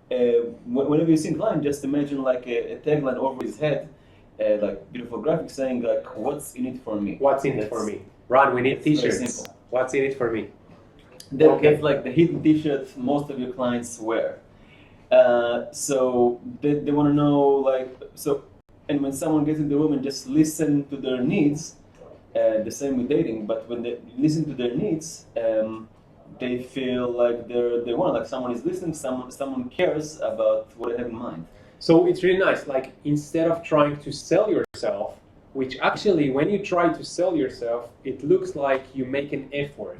Speaker 4: whenever you see a client, just imagine like a tagline over his head, like beautiful graphics saying like, what's in it for me?
Speaker 1: What's in it for me? Ron, we need
Speaker 4: It's very
Speaker 1: t-shirts.
Speaker 4: simple.
Speaker 1: What's in it for me?
Speaker 4: That's like the hidden t-shirt most of your clients wear. So they want to know and when someone gets in the room and just listen to their needs, the same with dating, but when they listen to their needs, they feel like they want, like someone is listening, someone cares about what they have in mind.
Speaker 1: So it's really nice, like instead of trying to sell yourself, which actually when you try to sell yourself, it looks like you make an effort.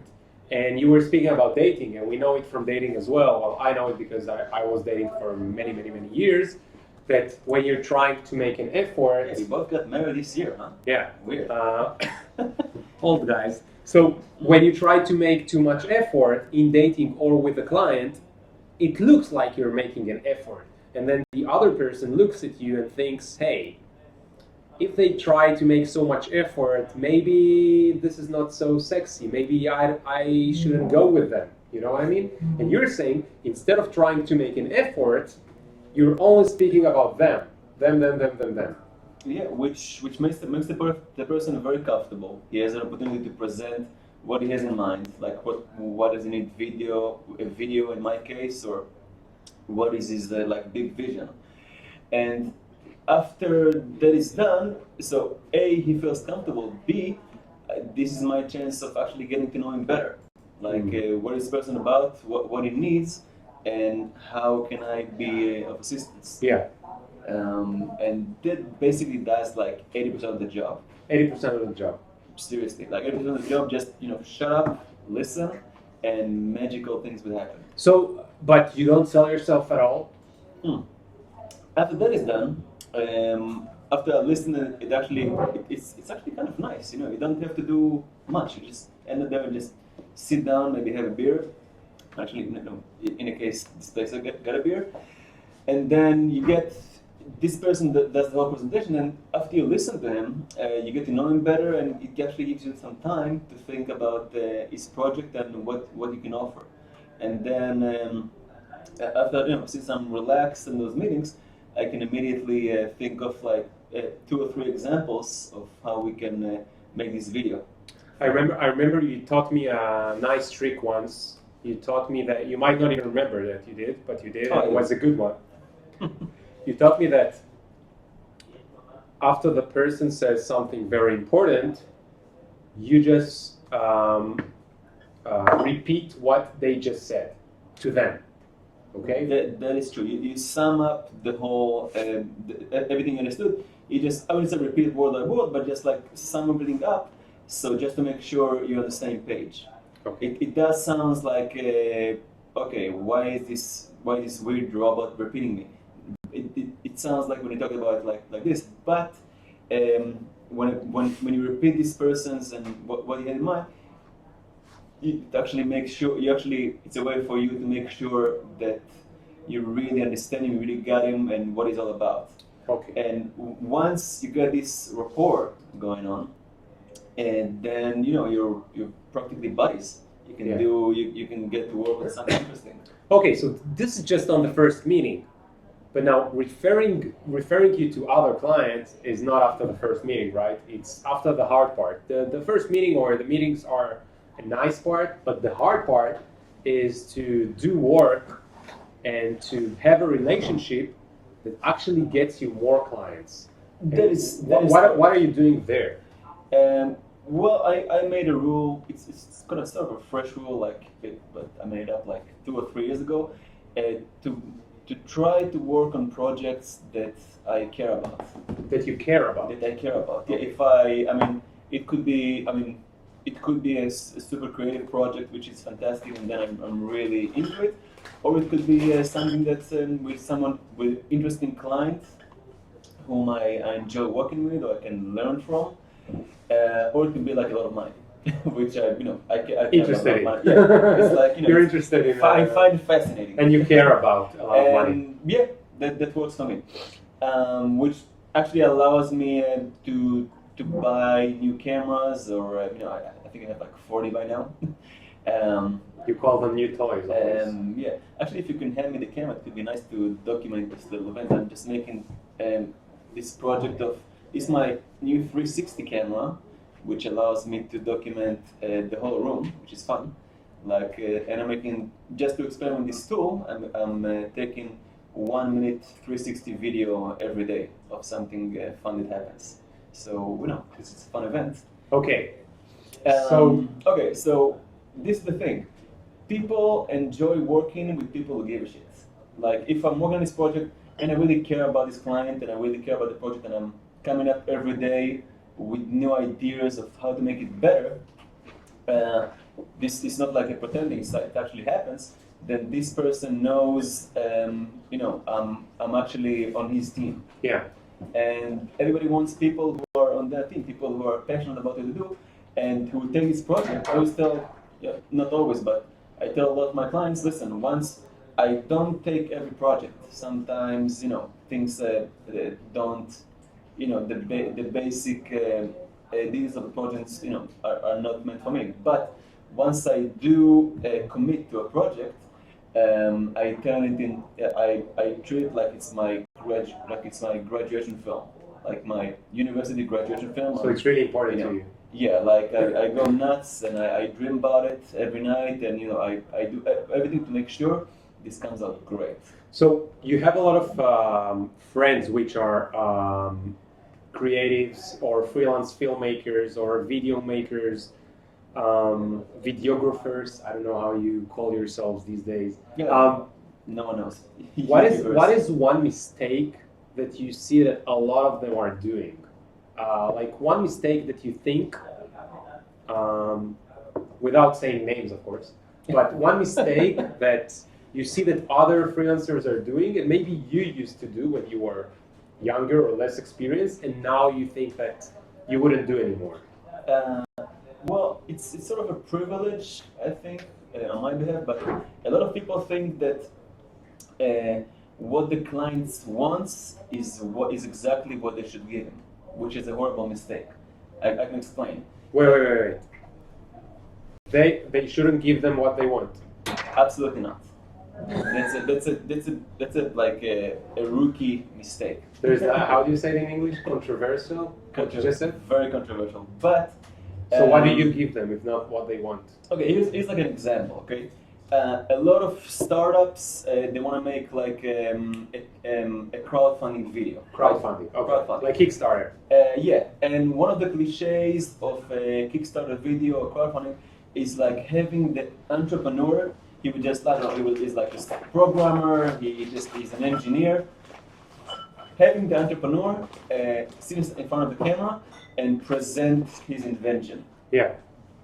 Speaker 1: And you were speaking about dating, and we know it from dating as well. Well, I know it because I was dating for many, many, many years. That when you're trying to make an effort,
Speaker 4: Yeah, we both got married this year, huh?
Speaker 1: yeah,
Speaker 4: Weird.
Speaker 1: old guys. So when you try to make too much effort in dating or with a client, it looks like you're making an effort, and then the other person looks at you and thinks, hey, if they try to make so much effort, maybe this is not so sexy. Maybe I shouldn't go with them. You know what I mean? And you're saying, instead of trying to make an effort, you're only speaking about them. Them.
Speaker 4: Yeah, which makes the person very comfortable. He has an opportunity to present what he has in mind, like what does he need, a video in my case, or what is his like big vision. And after that is done, so A, he feels comfortable. B, this is my chance of actually getting to know him better. Like what is this person about, what he needs, and how can I be of assistance.
Speaker 1: Yeah,
Speaker 4: and that basically does like 80% of the job.
Speaker 1: 80% of the job.
Speaker 4: Seriously, like 80% of the job, just shut up, listen, and magical things will happen.
Speaker 1: So, but you don't sell yourself at all?
Speaker 4: After that is done, after I listen, it's actually kind of nice. You don't have to do much. You just end up there and just sit down, maybe have a beer. Actually, in a case, this place I got a beer, and then you get this person that does the whole presentation. And after you listen to him, you get to know him better, and it actually gives you some time to think about his project and what he can offer. And then after since I'm relaxed in those meetings, I can immediately think of like 2 or 3 examples of how we can make this video.
Speaker 1: I remember you taught me a nice trick once. You taught me that you might not even remember that you did, but you did.
Speaker 4: Oh,
Speaker 1: It
Speaker 4: yeah.
Speaker 1: was a good one. You taught me that after the person says something very important, you just repeat what they just said to them. Okay?
Speaker 4: That is true. You sum up the whole everything you understood. I wouldn't say repeat word by word, but just like sum everything up. So just to make sure you're on the same page.
Speaker 1: Okay.
Speaker 4: It does sounds like okay, why is this weird robot repeating me? It sounds like when you talk about it like this, but when you repeat these persons and what you had in mind, it actually makes sure you actually it's a way for you to make sure that you really understand him, you really got him, and what he's all about.
Speaker 1: Okay.
Speaker 4: And once you get this rapport going on, and then you're practically buddies. You can
Speaker 1: Yeah.
Speaker 4: you can get to work on something interesting.
Speaker 1: Okay, so this is just on the first meeting, but now referring you to other clients is not after the first meeting, right? It's after the hard part. The first meeting or the meetings are a nice part, but the hard part is to do work and to have a relationship that actually gets you more clients. What are you doing there?
Speaker 4: Well, I made a rule. It's kind of sort of a fresh rule, but I made it up like 2 or 3 years ago, to try to work on projects that I care about.
Speaker 1: That you care about.
Speaker 4: That I care about. Yeah, if it could be a super creative project which is fantastic, and then I'm really into it, or it could be something that's with someone with interesting client whom I enjoy working with or I can learn from. Or it could be like a lot of money, which I care
Speaker 1: Interested in.
Speaker 4: about money. Yeah, it's like
Speaker 1: You're interested in.
Speaker 4: I find it fascinating,
Speaker 1: and you care about a lot of money.
Speaker 4: Yeah, that works for me, which actually allows me to buy new cameras, or I think I have like 40 by now.
Speaker 1: You call them new toys.
Speaker 4: Yeah, actually, if you can hand me the camera, it would be nice to document this little event. I'm just making this project of. It's my new 360 camera, which allows me to document the whole room, which is fun. And I'm making, just to experiment with this tool, I'm taking 1 minute 360 video every day of something fun that happens. So, it's a fun event.
Speaker 1: Okay.
Speaker 4: So this is the thing. People enjoy working with people who give a shit. Like, if I'm working on this project and I really care about this client and I really care about the project and I'm coming up every day with new ideas of how to make it better, this is not like a pretending, it actually happens, then this person knows, I'm actually on his team.
Speaker 1: Yeah.
Speaker 4: And everybody wants people who are on their team, people who are passionate about what they do, and who take this project. I always tell, not always, but I tell a lot of my clients, listen, once I don't take every project, sometimes, things don't, the basic ideas of the projects, are not meant for me. But once I do commit to a project, I turn it in. I treat it like it's my graduation film, like my university graduation film.
Speaker 1: So it's really important to you.
Speaker 4: Yeah, like I go nuts and I dream about it every night, and I do everything to make sure this comes out great.
Speaker 1: So you have a lot of friends which are creatives or freelance filmmakers or video makers, videographers. I don't know how you call yourselves these days.
Speaker 4: Yeah, no one knows.
Speaker 1: What is one mistake that you see that a lot of them are doing? Like one mistake that you think, without saying names, of course, but one mistake that you see that other freelancers are doing, and maybe you used to do when you were younger or less experienced, and now you think that you wouldn't do anymore?
Speaker 4: Well, it's sort of a privilege, I think, on my behalf, but a lot of people think that what the clients wants is exactly what they should give him, which is a horrible mistake. I can explain.
Speaker 1: Wait. They shouldn't give them what they want.
Speaker 4: Absolutely not. That's like a rookie mistake.
Speaker 1: There's how do you say it in English? Controversial?
Speaker 4: Very controversial. But
Speaker 1: so what do you give them if not what they want?
Speaker 4: Okay, here's like an example. Okay, a lot of startups they want to make like a crowdfunding video.
Speaker 1: Crowdfunding. Okay.
Speaker 4: Crowdfunding.
Speaker 1: Like Kickstarter.
Speaker 4: Yeah, and one of the cliches of a Kickstarter video or crowdfunding is like having the entrepreneur. He would just he's like a programmer. He's an engineer. Having the entrepreneur sit in front of the camera and present his invention.
Speaker 1: Yeah,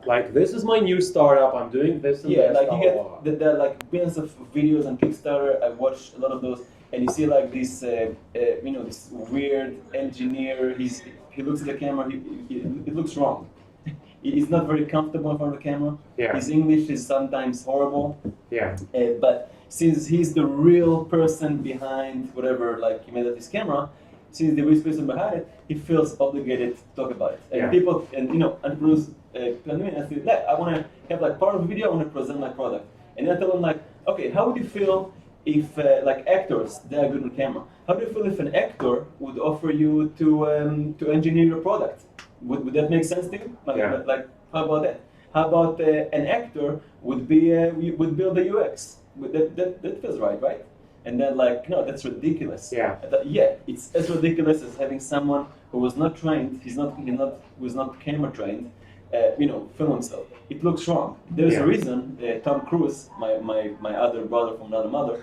Speaker 1: like this is my new startup. I'm doing this. And
Speaker 4: like you get there are like billions of videos on Kickstarter. I watched a lot of those, and you see like this, this weird engineer. He looks at the camera. It looks wrong. he's not very comfortable in front of the camera.
Speaker 1: Yeah.
Speaker 4: His English is sometimes horrible.
Speaker 1: Yeah.
Speaker 4: But since he's the real person behind whatever, like he made up his camera, since the real person behind it, he feels obligated to talk about it. And
Speaker 1: Yeah.
Speaker 4: people, and entrepreneurs come to me and say, I want to have like part of the video, I want to present my product. And I tell them like, okay, how would you feel if like actors, they are good on camera? How do you feel if an actor would offer you to engineer your product? Would that make sense to you? Like how about that? How about an actor would build the UX? That feels right? And then like, no, that's ridiculous.
Speaker 1: Yeah.
Speaker 4: I thought, yeah, it's as ridiculous as having someone who was not trained, who's not camera trained, film himself. It looks wrong. There's a reason Tom Cruise, my other brother from another mother,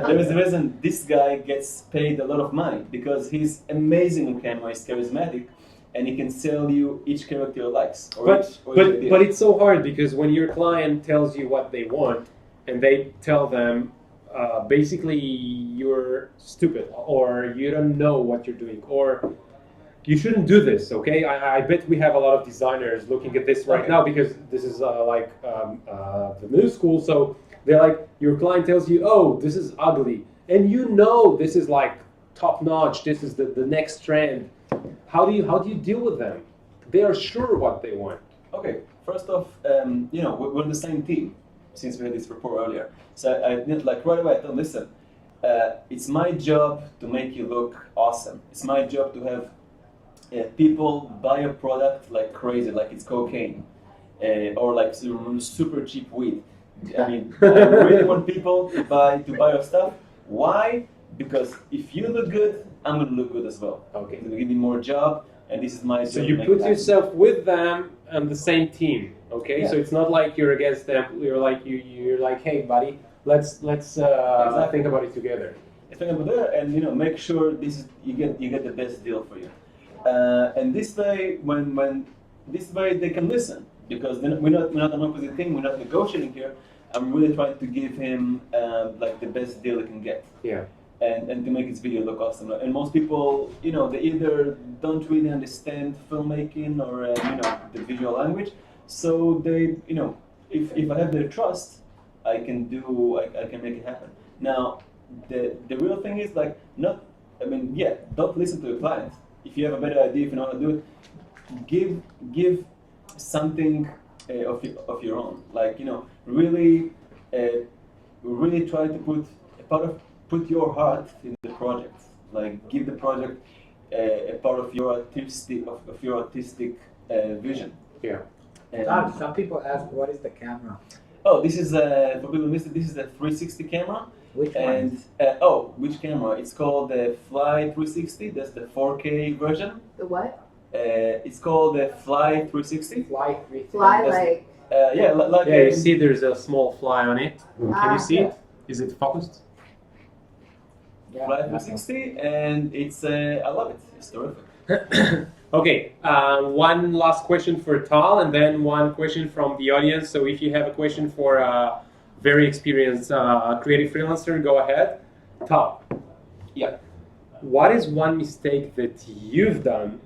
Speaker 4: there is a reason this guy gets paid a lot of money because he's amazing on camera, he's charismatic, and he can sell you each character he likes.
Speaker 1: But it's so hard because when your client tells you what they want and they tell them basically you're stupid or you don't know what you're doing or you shouldn't do this, okay? I bet we have a lot of designers looking at this right now because this is the new school. So they're like, your client tells you, oh, this is ugly. And you know this is like top notch. This is the next trend. How do you deal with them? They are sure what they want.
Speaker 4: Okay, first off, we're on the same team since we had this rapport earlier. So I did like right away I told them, listen, it's my job to make you look awesome. It's my job to have people buy a product like crazy, like it's cocaine, or like super cheap weed. I mean, I really want people to buy your stuff. Why? Because if you look good, I'm gonna look good as well.
Speaker 1: Okay.
Speaker 4: It's gonna give me more job, and this is my job.
Speaker 1: So you put yourself with them on the same team, okay? Yeah. So it's not like you're against them. You're like, hey, buddy, let's think about it together.
Speaker 4: Think about it, and make sure you get the best deal for you. And this way, they can listen because we're not an opposite team. We're not negotiating here. I'm really trying to give him like the best deal he can get.
Speaker 1: Yeah.
Speaker 4: And to make his video look awesome. And most people, they either don't really understand filmmaking or the visual language. So they, if I have their trust, I can make it happen. Now, the real thing is like don't listen to your client. If you have a better idea, if you know how to do it, give something of your own. Like really try to put your heart in the project. Like give the project a part of your artistic vision.
Speaker 1: Yeah.
Speaker 2: Some people ask, what is the camera?
Speaker 4: Oh, this is for people who missed it. This is a 360 camera.
Speaker 2: Which one?
Speaker 4: And which camera? It's called the Fly 360. That's the 4K version.
Speaker 3: The what?
Speaker 4: It's called the Fly 360.
Speaker 2: Fly 360.
Speaker 3: Fly like.
Speaker 1: You see, there's a small fly on it. Can you see it? Is it focused?
Speaker 2: Yeah,
Speaker 4: Fly 360, and it's I love it. It's terrific.
Speaker 1: Okay, one last question for Tal, and then one question from the audience. So if you have a question for a very experienced creative freelancer, go ahead. Tal.
Speaker 4: Yeah.
Speaker 1: What is one mistake that you've done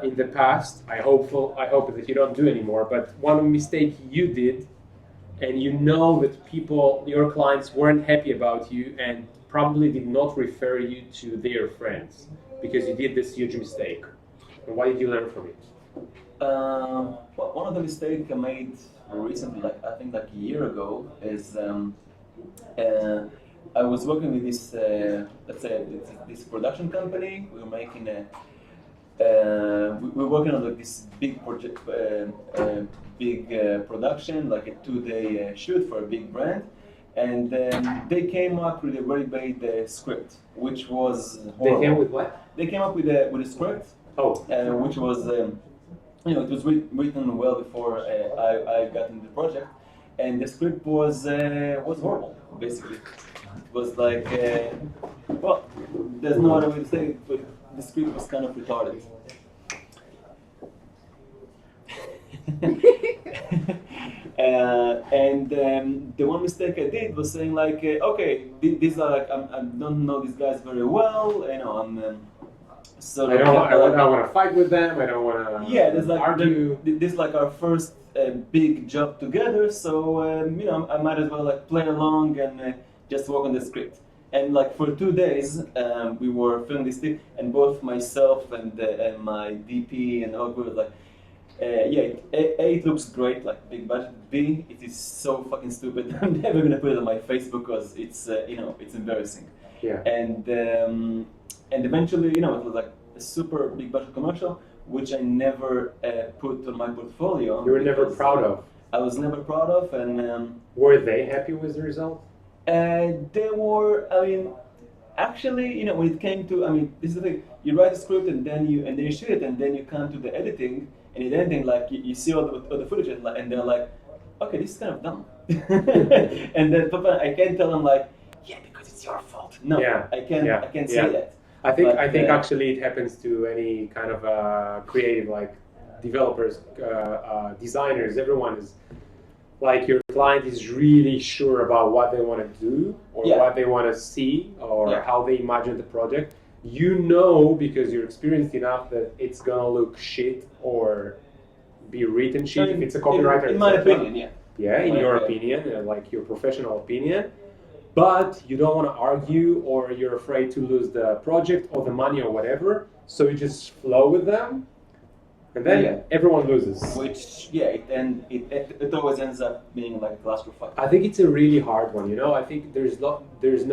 Speaker 1: in the past? I hope that you don't do anymore. But one mistake you did, and you know that your clients weren't happy about you, and probably did not refer you to their friends because you did this huge mistake. And what did you learn from it?
Speaker 4: One of the mistakes I made recently, I think a year ago, is I was working with this, this production company. We were making we were working on this big project, production, like a 2-day shoot for a big brand. And they came up with a very bad script, which was horrible.
Speaker 1: They came with what?
Speaker 4: They came up with a script, which was, it was written well before I got into the project, and the script was horrible, basically. It was like, there's no other way to say it, but the script was kind of retarded. The one mistake I did was saying okay, these are I don't know these guys very well, So
Speaker 1: I don't want to fight with them. I don't want to
Speaker 4: yeah, there's like
Speaker 1: argue.
Speaker 4: this is like our first big job together, so you know, I might as well like play along and just work on the script. And like for 2 days, we were filming this thing, and both myself and my DP and all were like, yeah, it looks great, like big budget. B, it is so fucking stupid. I'm never gonna put it on my Facebook because it's you know, it's embarrassing.
Speaker 1: Yeah.
Speaker 4: And eventually, you know, it was like a super big budget commercial, which I never put on my portfolio.
Speaker 1: You were never
Speaker 4: because
Speaker 1: proud of.
Speaker 4: I was never proud of, and
Speaker 1: Were they happy with the result?
Speaker 4: they were. I mean, actually, you know, when it came to, I mean, this is the thing. You write a script and then you shoot it, and then you come to the editing, and in the editing, like you see all the footage, and they're like, okay, this is kind of dumb. And then Papa, I can't tell them like, yeah, because it's your fault. No,
Speaker 1: Yeah.
Speaker 4: I can't say that.
Speaker 1: I think
Speaker 4: But,
Speaker 1: actually it happens to any kind of creative, like developers, designers. Everyone is like, your client is really sure about what they want to do or
Speaker 4: Yeah.
Speaker 1: what they want to see or
Speaker 4: Yeah.
Speaker 1: how they imagine the project. You know, because you're experienced enough, that it's gonna look shit or be written shit if it's a copywriter.
Speaker 4: In my
Speaker 1: etc.
Speaker 4: opinion, yeah.
Speaker 1: Yeah, in
Speaker 4: Like,
Speaker 1: your opinion, like your professional opinion. But you don't want to argue, or you're afraid to lose the project or the money or whatever. So you just flow with them, and then
Speaker 4: Yeah.
Speaker 1: everyone loses.
Speaker 4: Which, yeah, it always ends up being like a classroom fight.
Speaker 1: I think it's a really hard one. You know, I think there's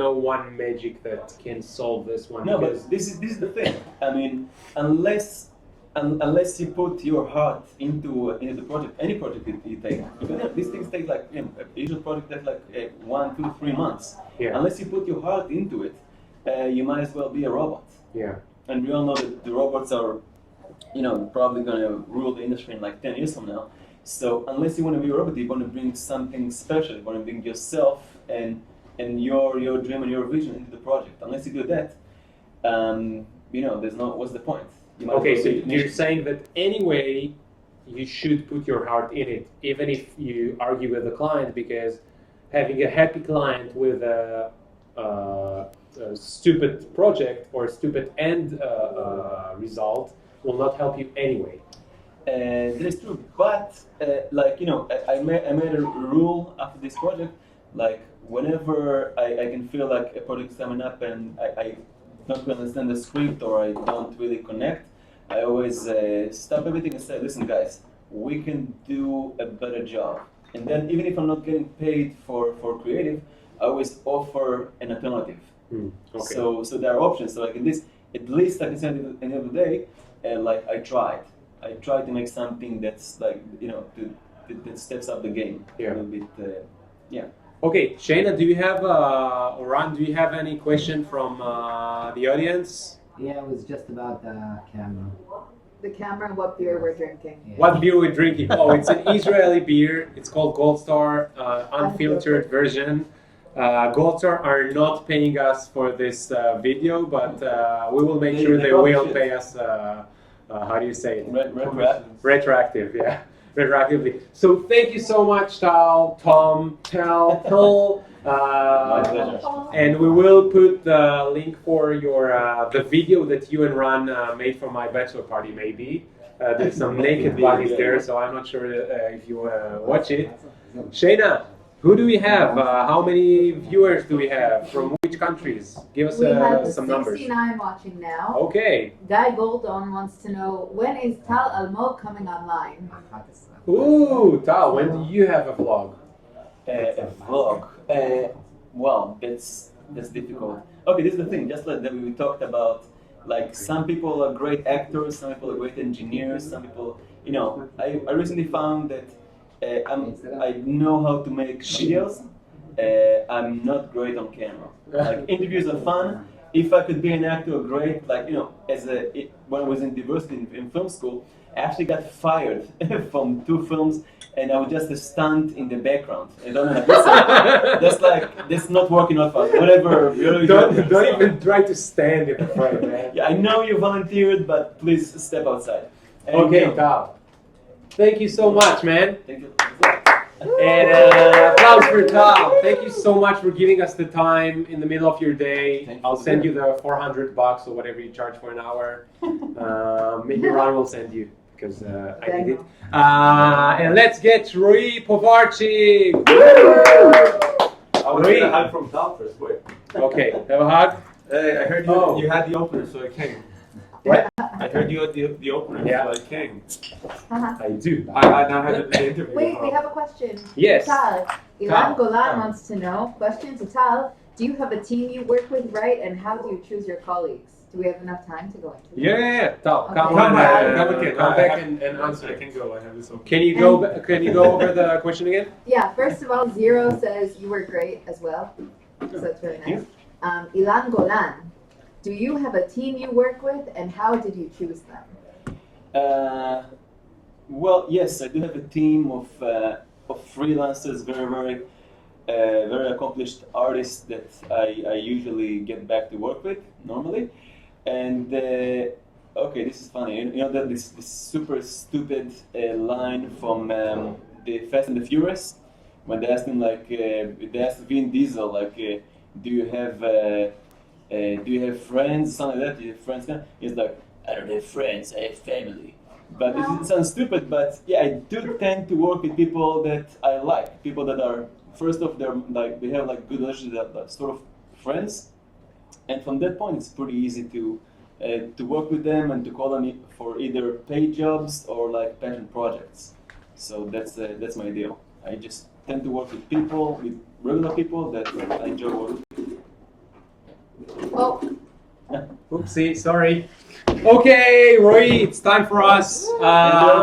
Speaker 1: no one magic that can solve this one.
Speaker 4: No,
Speaker 1: because
Speaker 4: but this is the thing. I mean, unless you put your heart into the project, any project you take, because you know, these things take like, you know, a usual project takes like 1, 2, 3 months.
Speaker 1: Yeah.
Speaker 4: Unless you put your heart into it, you might as well be a robot.
Speaker 1: yeah,
Speaker 4: And we all know that the robots are, you know, probably going to rule the industry in like 10 years from now. So unless you want to be a robot, you want to bring something special. You want to bring yourself and your dream and your vision into the project. Unless you do that, you know, there's no. What's the point? You might
Speaker 1: okay,
Speaker 4: as
Speaker 1: so
Speaker 4: well be-
Speaker 1: you're saying that anyway, you should put your heart in it, even if you argue with the client, because having a happy client with a stupid project or a stupid end result will not help you anyway.
Speaker 4: That is true, but like, you know, I made a rule after this project. Like whenever I can feel like a project is coming up and I don't really understand the script or I don't really connect, I always stop everything and say, listen guys, we can do a better job. And then even if I'm not getting paid for creative, I always offer an alternative.
Speaker 1: Okay.
Speaker 4: So there are options. So like in this, at least I can say at the end of the day, like I tried to make something that's like, you know, that steps up the game
Speaker 1: Yeah.
Speaker 4: a little bit. Yeah.
Speaker 1: Okay, Shayna, do you have or Ron, do you have any question from the audience?
Speaker 2: Yeah, it was just about the camera.
Speaker 3: The camera and what beer we're drinking.
Speaker 2: Yeah.
Speaker 1: What beer we're drinking? Oh, it's an Israeli beer. It's called Gold Star, unfiltered version. Gold Star are not paying us for this video, but we will make sure they
Speaker 4: probably
Speaker 1: will
Speaker 4: should.
Speaker 1: pay us. How do you say it? Retroactive, yeah, retroactively. So thank you so much, Tal, Tom, Tal.
Speaker 4: My pleasure.
Speaker 1: And we will put the link for your the video that you and Ron made for my bachelor party. Maybe there's some naked bodies there, so I'm not sure if you watch it. Shayna, who do we have? How many viewers do we have? From which countries? Give us
Speaker 3: We have
Speaker 1: some numbers.
Speaker 3: 69 watching now.
Speaker 1: Okay.
Speaker 3: Guy Goldon wants to know, when is Tal Almog coming online?
Speaker 1: Ooh, Tal, when do you have a vlog?
Speaker 4: A vlog. Well, that's difficult. Okay, this is the thing. Just like that we talked about, like some people are great actors, some people are great engineers, some people, you know. I recently found that I know how to make videos. I'm not great on camera. Like interviews are fun. If I could be an actor, great. Like, you know, when I was in diversity in film school, I actually got fired from 2 films, and I was just a stunt in the background. I don't know. That's not working out for us. Whatever.
Speaker 1: Don't even try to stand in the front, man.
Speaker 4: Yeah, I know you volunteered, but please step outside. And,
Speaker 1: Okay,
Speaker 4: you know,
Speaker 1: Tal. Thank you so much, man.
Speaker 4: Thank you.
Speaker 1: And applause for Tal. Thank you so much for giving us the time in the middle of your day. I'll send you the $400 or whatever you charge for an hour. Maybe Ron will send you because I need it. And let's get Roy Povarchik.
Speaker 6: I was going to hug from Tal first, wait.
Speaker 1: Okay, have a hug.
Speaker 6: Hey, I heard you had the opener, so I came.
Speaker 1: What?
Speaker 6: I heard you had the opener, so I came.
Speaker 1: I do.
Speaker 6: I now had the interview.
Speaker 3: Wait, we have a question.
Speaker 1: Yes.
Speaker 3: Tal, Ilan Golan wants to know, question to Tal, do you have a team you work with, right? And how do you choose your colleagues? Do we have enough time to go into that?
Speaker 1: Yeah. Tal,
Speaker 3: Okay.
Speaker 1: come back and answer.
Speaker 6: I can go. I have this open.
Speaker 1: Can you go over the question again?
Speaker 3: Yeah, first of all, Zero says you were great as well. So that's really nice. Ilan Golan, do you have a team you work with, and how did you choose them?
Speaker 4: Well, yes, I do have a team of freelancers, very accomplished artists that I usually get back to work with normally. And okay, this is funny. You know that this super stupid line from the Fast and the Furious when they asked him they asked Vin Diesel do you have friends, something like that? Do you have friends now? He's like, I don't have friends, I have family. But it sounds stupid, but yeah, I do tend to work with people that I like. People that are, first off, they have good relationships, that are sort of friends. And from that point, it's pretty easy to work with them and to call them for either paid jobs or passion projects. So that's my deal. I just tend to work with regular people that I enjoy working with.
Speaker 3: Oh,
Speaker 1: Oopsie, sorry. Okay, Roy, it's time for us. Our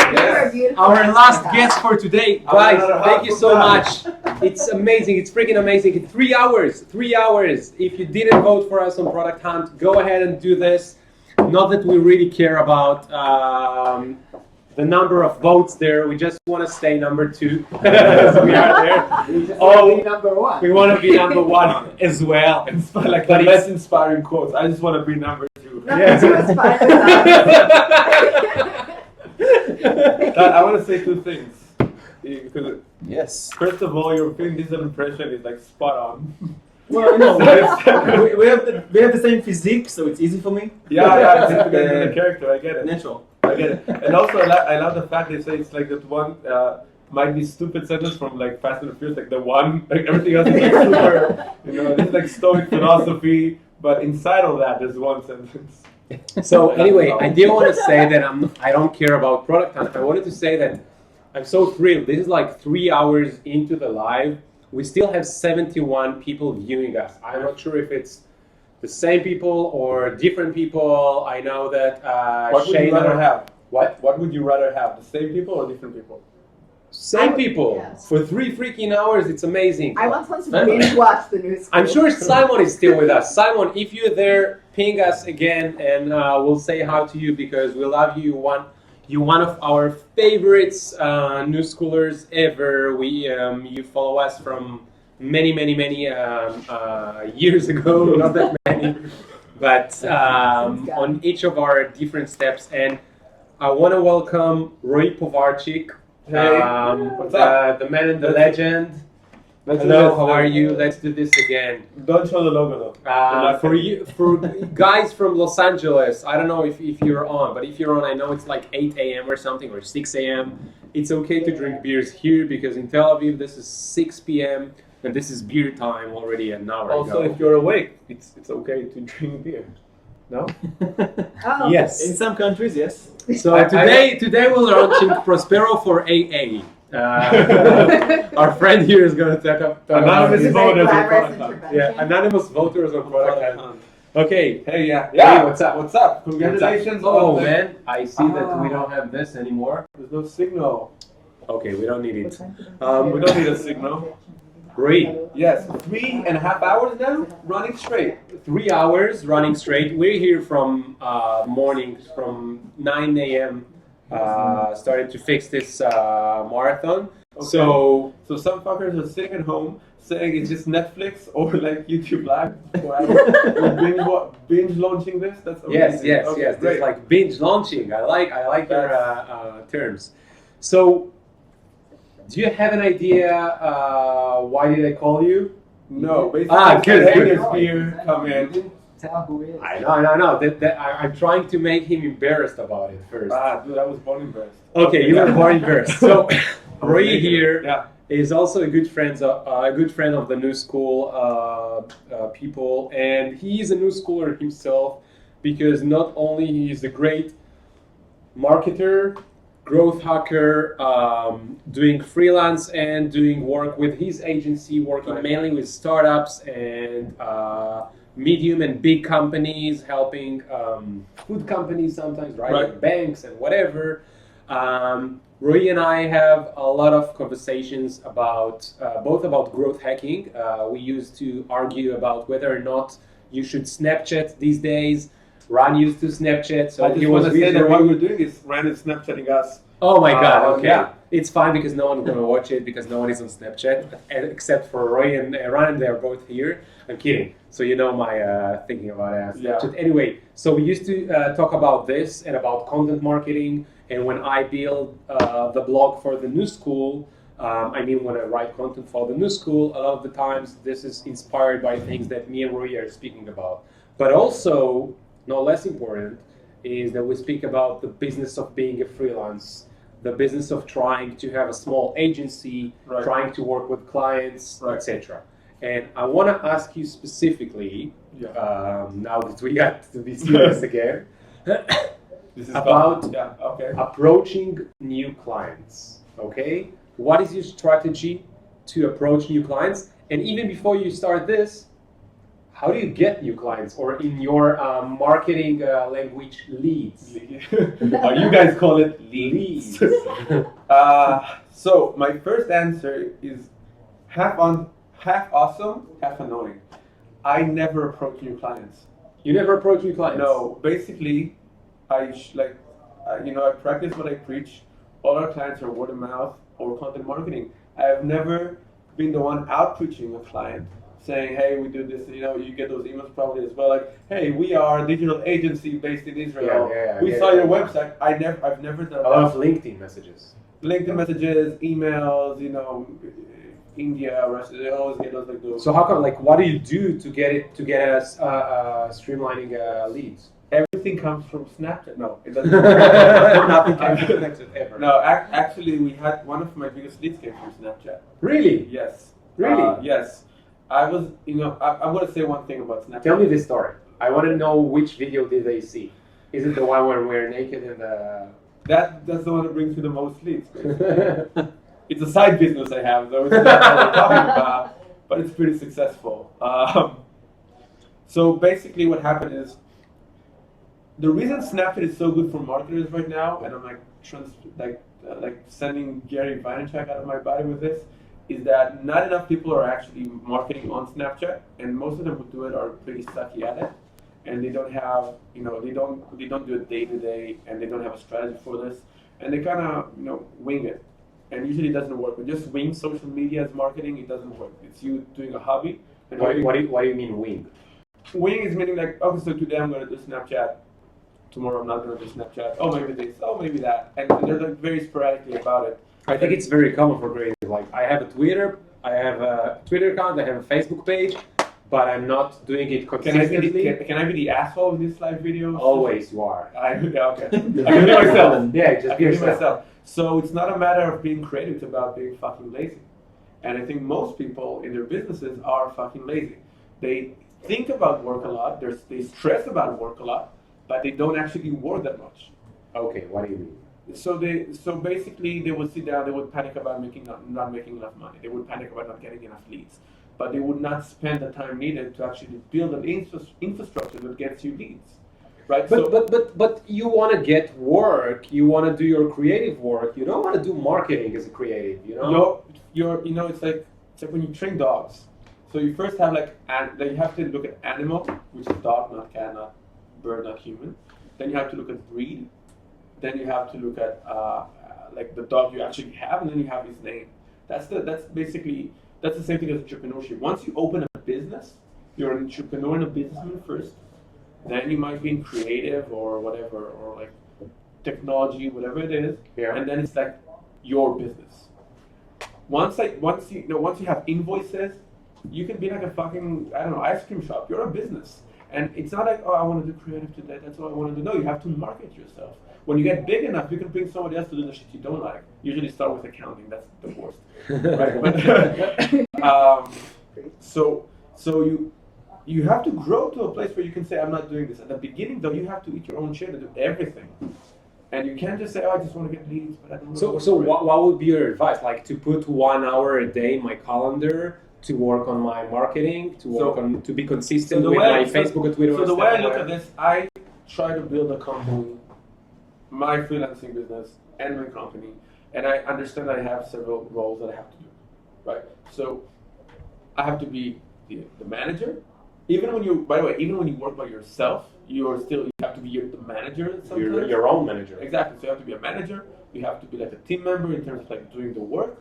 Speaker 1: last guest for today. Guys, thank you so much. It's amazing. It's freaking amazing. 3 hours. 3 hours. If you didn't vote for us on Product Hunt, go ahead and do this. Not that we really care about the number of votes there. We just want to stay number 2. So we are there.
Speaker 2: We just want to be number 1.
Speaker 1: We want to be number 1 as well.
Speaker 6: It's like the less inspiring quotes. I just want to be number 2.
Speaker 3: number 2 is fine with us.
Speaker 6: I want to say 2 things. Because
Speaker 4: Yes.
Speaker 6: first of all, your Vin Diesel impression is spot on.
Speaker 4: Well, no, we have the same physique, so it's easy for me.
Speaker 6: Yeah, it's the character. I get it.
Speaker 4: Natural.
Speaker 6: I get it. And also, I love the fact they say it's that one might be stupid sentence from Fast and the Furious, the one, everything else is super, this is stoic philosophy, but inside of that, there's one sentence.
Speaker 1: So anyway, I didn't want to say that I don't care about Product Hunt. I wanted to say that I'm so thrilled. This is 3 hours into the live. We still have 71 people viewing us. I'm not sure if it's the same people or different people. I know that
Speaker 6: What would you rather have?
Speaker 1: What?
Speaker 6: What would you rather have, the same people or different people?
Speaker 1: Same people.
Speaker 3: Yes.
Speaker 1: For 3 freaking hours. It's amazing.
Speaker 3: I want someone to binge watch the news.
Speaker 1: I'm sure Simon is still with us. Simon, if you're there, ping us again and we'll say hi to you because we love you. You're one of our favorites new schoolers ever. You follow us from many years ago, not that many, but on each of our different steps. And I want to welcome Roy Povarchik,
Speaker 6: What's up?
Speaker 1: the man and the legend.
Speaker 6: Let's do
Speaker 1: Hello,
Speaker 6: this.
Speaker 1: how are you? Let's do this again.
Speaker 6: Don't show the logo though.
Speaker 1: For guys from Los Angeles, I don't know if you're on, but if you're on, I know it's 8 a.m. or something, or 6 a.m. It's okay to drink beers here because in Tel Aviv this is 6 p.m. and this is beer time already an hour
Speaker 6: Also,
Speaker 1: ago.
Speaker 6: if you're awake, it's okay to drink beer. No?
Speaker 3: Oh.
Speaker 1: Yes.
Speaker 4: In some countries, yes.
Speaker 1: So today we're launching Prospero for AA. Our friend here is going to talk about
Speaker 6: Anonymous
Speaker 3: This is a
Speaker 6: voters on
Speaker 3: glamorous
Speaker 6: Product Hunt.
Speaker 3: intervention.
Speaker 1: Yeah, anonymous voters on Product Hunt. Okay.
Speaker 6: Hey, yeah.
Speaker 1: Hey, what's up?
Speaker 6: What's up? Congratulations.
Speaker 1: Oh
Speaker 6: on the-
Speaker 1: man, I see that we don't have this anymore.
Speaker 6: There's no signal.
Speaker 1: Okay, we don't need it.
Speaker 6: We don't need a signal.
Speaker 1: Great.
Speaker 6: Yes, 3.5 hours now, running straight.
Speaker 1: 3 hours running straight. We're here from mornings, from 9 a.m. Started to fix this marathon.
Speaker 6: Okay.
Speaker 1: So
Speaker 6: So some fuckers are sitting at home saying it's just Netflix or YouTube Live. We're binge launching this. That's amazing.
Speaker 1: yes.
Speaker 6: Okay,
Speaker 1: There's
Speaker 6: great.
Speaker 1: binge launching. I like your terms. So Do you have an idea why did I call you?
Speaker 6: No, basically,
Speaker 1: good, good.
Speaker 6: is here, come in.
Speaker 2: Didn't tell who it is.
Speaker 1: I know. I'm trying to make him embarrassed about it first.
Speaker 6: Dude, I was born embarrassed.
Speaker 1: Okay, you were more embarrassed. So, Roy here
Speaker 6: Yeah.
Speaker 1: is also a good friend of the New School people, and he's a New Schooler himself because not only he is a great marketer, growth hacker, doing freelance and doing work with his agency, working mainly with startups and medium and big companies, helping food companies sometimes, right? Like banks and whatever. Roy and I have a lot of conversations about both about growth hacking. We used to argue about whether or not you should Snapchat these days. Ron used to Snapchat, so
Speaker 6: I just
Speaker 1: he
Speaker 6: want
Speaker 1: was
Speaker 6: to say that what
Speaker 1: Roy.
Speaker 6: we're doing is Ran is Snapchatting us.
Speaker 1: Oh my God! Okay,
Speaker 6: Yeah.
Speaker 1: it's fine because no one's gonna watch it because no one is on Snapchat except for Roy and Ron, and they're both here. I'm kidding. So you know my thinking about Snapchat.
Speaker 6: Yeah.
Speaker 1: Anyway, so we used to talk about this and about content marketing. And when I build the blog for the New School, when I write content for the New School, a lot of the times this is inspired by things that me and Roy are speaking about. But also, no less important, is that we speak about the business of being a freelance, the business of trying to have a small agency, trying to work with clients, etc. And I want to ask you specifically, now that we got to be serious again,
Speaker 6: This is
Speaker 1: about
Speaker 6: approaching
Speaker 1: new clients. Okay, what is your strategy to approach new clients? And even before you start this, how do you get new clients, or in your marketing language, leads?
Speaker 6: You guys call it leads. So my first answer is half awesome, half annoying. I never approach new clients.
Speaker 1: You never approach new clients?
Speaker 6: No, basically, I practice what I preach. All our clients are word of mouth or content marketing. I have never been the one out preaching a client, saying, "Hey, we do this." You get those emails probably as well, like, "Hey, we are a digital agency based in Israel. We saw your website." I've never done
Speaker 1: a lot of LinkedIn messages.
Speaker 6: LinkedIn messages, emails, India, Russia, they always get those like those.
Speaker 1: So how come? Like, what do you do to get us streamlining leads?
Speaker 6: Everything comes from Snapchat. No, it doesn't.
Speaker 1: Nothing comes from Snapchat ever.
Speaker 6: No, actually, we had one of my biggest leads came from Snapchat.
Speaker 1: Really?
Speaker 6: Yes.
Speaker 1: Really?
Speaker 6: Yes. I was, I'm going to say one thing about Snapchat.
Speaker 1: Tell me this story. I want to know which video did they see. Is it the one where we're naked and
Speaker 6: That's the one that brings me the most leads. It's a side business I have, though. It's not what we're talking about, but it's pretty successful. So basically, what happened is the reason Snapchat is so good for marketers right now, and I'm like sending Gary Vaynerchuk out of my body with this, is that not enough people are actually marketing on Snapchat, and most of them who do it are pretty sucky at it, and they don't have, they don't do it day to day, and they don't have a strategy for this, and they kind of, wing it, and usually it doesn't work. When just wing social media as marketing, it doesn't work. It's you doing a hobby. And
Speaker 1: what do you mean wing?
Speaker 6: Wing is meaning like, okay, so today I'm going to do Snapchat. Tomorrow I'm not going to do Snapchat. Oh, maybe this. Oh, maybe that. And they're like very sporadically about it.
Speaker 1: I think it's very common for creators. Like, I have a Twitter account, I have a Facebook page, but I'm not doing it consistently.
Speaker 6: Can I be the asshole in this live video?
Speaker 1: Always you are.
Speaker 6: Okay. I can be myself.
Speaker 1: Yeah, just be yourself.
Speaker 6: So it's not a matter of being creative, it's about being fucking lazy. And I think most people in their businesses are fucking lazy. They think about work a lot, they stress about work a lot, but they don't actually work that much.
Speaker 1: Okay, what do you mean?
Speaker 6: So basically they would sit down, they would panic about not making enough money. They would panic about not getting enough leads. But they would not spend the time needed to actually build an infrastructure that gets you leads. Right?
Speaker 1: But you want to get work, you want to do your creative work, you don't want to do marketing as a creative,
Speaker 6: No, it's like when you train dogs. So you first have you have to look at animal, which is dog, not cat, not bird, not human. Then you have to look at breed. Then you have to look at the dog you actually have, and then you have his name. That's the same thing as entrepreneurship. Once you open a business, you're an entrepreneur and a businessman first. Then you might be in creative or whatever, or like technology, whatever it is.
Speaker 1: Yeah.
Speaker 6: And then it's like your business. once you have invoices, you can be like a fucking, I don't know, ice cream shop. You're a business. And it's not like, oh, I want to do creative today, that's what I want to do. No, you have to market yourself. When you get big enough, you can bring somebody else to do the shit you don't like. Usually start with accounting, that's the worst. Right? But, so you have to grow to a place where you can say, I'm not doing this. At the beginning, though, you have to eat your own shit and do everything. And you can't just say, oh, I just want to get leads, but I don't know.
Speaker 1: So what would be your advice? Like to put 1 hour a day in my calendar to work on my marketing, to be consistent with my Facebook and Twitter.
Speaker 6: So the way I look at this, I try to build a company, my freelancing business and my company, and I understand I have several roles that I have to do, right? So I have to be the manager. Even when you work by yourself, you have to be the manager sometimes.
Speaker 1: You're your own manager.
Speaker 6: Exactly. So you have to be a manager. You have to be like a team member in terms of like doing the work.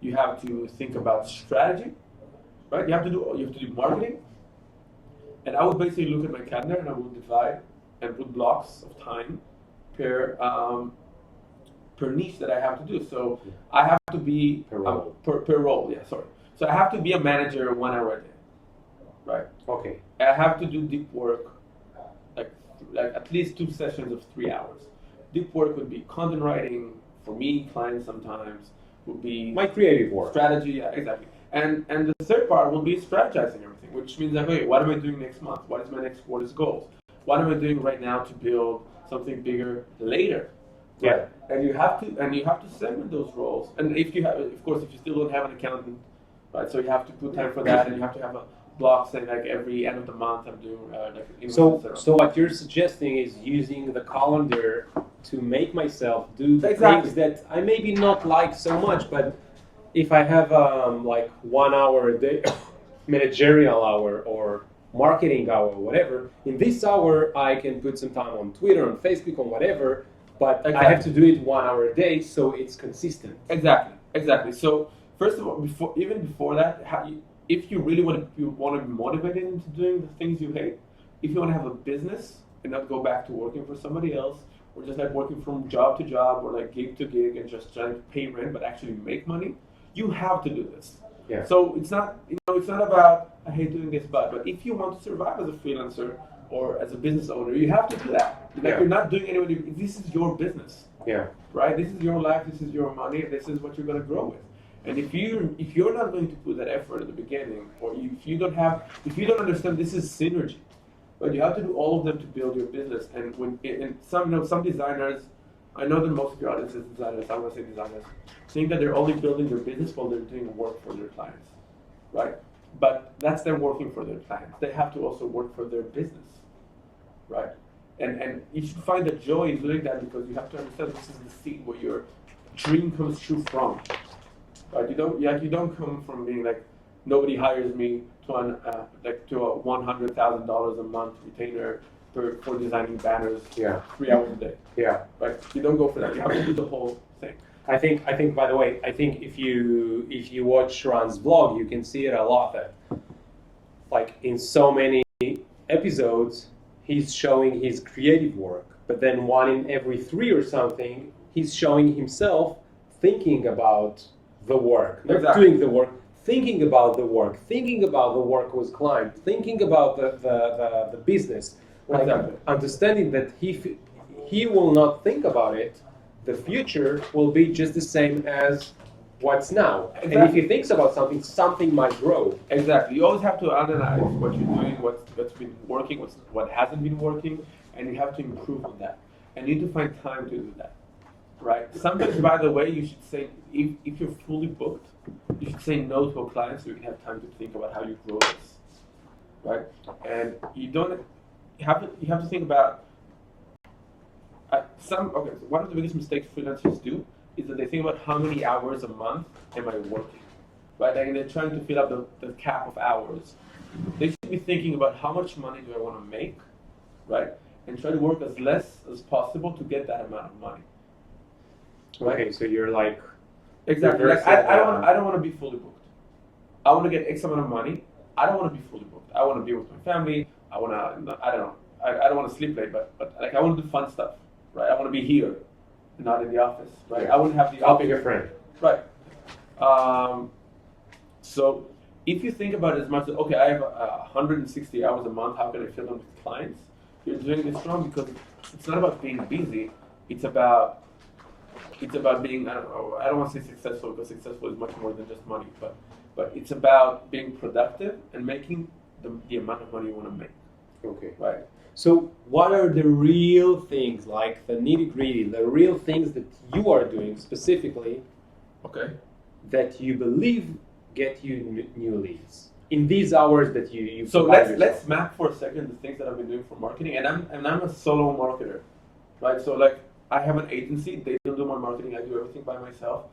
Speaker 6: You have to think about strategy, right? You have to do marketing. And I would basically look at my calendar and I would divide and put blocks of time per niche that I have to do. So I have to be
Speaker 1: per role.
Speaker 6: Per role. Yeah, sorry. So I have to be a manager 1 hour a day. Right.
Speaker 1: Okay.
Speaker 6: I have to do deep work, like at least 2 sessions of 3 hours. Deep work would be content writing for me, clients sometimes, would be
Speaker 1: my creative work.
Speaker 6: Strategy, yeah, exactly. And the third part will be strategizing everything, which means like, okay, what am I doing next month? What is my next quarter's goals? What am I doing right now to build something bigger later?
Speaker 1: Yeah.
Speaker 6: Right? And you have to segment those roles. And if you have, of course, if you still don't have an accountant, right? So you have to put time for that, and you have to have a block saying like every end of the month I'm doing
Speaker 1: So what you're suggesting is using the calendar to make myself do the things that I maybe not like so much, but if I have like 1 hour a day, managerial hour or marketing hour, whatever, in this hour I can put some time on Twitter, on Facebook, on whatever, but I have to do it 1 hour a day so it's consistent.
Speaker 6: Exactly. So first of all, before that, if you really want to be motivated into doing the things you hate, if you want to have a business and not go back to working for somebody else, or just like working from job to job or like gig to gig and just trying to pay rent but actually make money, you have to do this.
Speaker 1: Yeah.
Speaker 6: So it's not about I hate doing this, but if you want to survive as a freelancer or as a business owner, you have to do that. Like you're not doing anybody. This is your business.
Speaker 1: Yeah.
Speaker 6: Right. This is your life. This is your money. This is what you're going to grow with. And if you're not going to put that effort at the beginning, or if you don't understand this is synergy, but you have to do all of them to build your business. And some designers, I know that most of your audience is designers. I want to say designers think that they're only building their business while they're doing work for their clients, right? But that's them working for their clients. They have to also work for their business, right? And you should find the joy in doing that because you have to understand this is the seed where your dream comes true from. Right? You don't come from being like nobody hires me to a $100,000 a month retainer for designing banners 3 hours a day.
Speaker 1: Yeah.
Speaker 6: Right? You don't go for that. You have to do the whole thing.
Speaker 1: I think by the way, if you watch Ran's vlog, you can see it a lot that like in so many episodes he's showing his creative work, but then 1 in every 3 or something he's showing himself thinking about the work, not doing the work, thinking about the work, thinking about the work with client, thinking about the business, like understanding that he will not think about it, the future will be just the same as what's now. And if he thinks about something might grow.
Speaker 6: Exactly. You always have to analyze what you're doing, what's been working, what hasn't been working, and you have to improve on that. And you need to find time to do that. Right. Sometimes, by the way, you should say if you're fully booked, you should say no to a client so you can have time to think about how you grow this. Right. And you have to think about so one of the biggest mistakes freelancers do is that they think about how many hours a month am I working. Right. And they're trying to fill up the cap of hours. They should be thinking about how much money do I want to make, right? And try to work as less as possible to get that amount of money. Right?
Speaker 1: Okay, so you're like
Speaker 6: exactly. Like, I don't want to be fully booked. I want to get X amount of money. I don't want to be fully booked. I want to be with my family. I don't want to sleep late, but like I want to do fun stuff, right? I want to be here, not in the office, right? I want to have the
Speaker 1: helping a friend,
Speaker 6: right? So if you think about it as much as, okay, I have 160 hours a month, how can I fill them with clients? You're doing this wrong because it's not about being busy. It's about being, I don't want to say successful because successful is much more than just money, but it's about being productive and making the amount of money you want to make.
Speaker 1: Okay.
Speaker 6: Right.
Speaker 1: So what are the real things, like the nitty-gritty, the real things that you are doing specifically
Speaker 6: Okay.
Speaker 1: that you believe get you new leads in these hours that you
Speaker 6: So
Speaker 1: provide
Speaker 6: let's map for a second the things that I've been doing for marketing, and I'm a solo marketer, right? So like I have an agency, they don't do my marketing, I do everything by myself.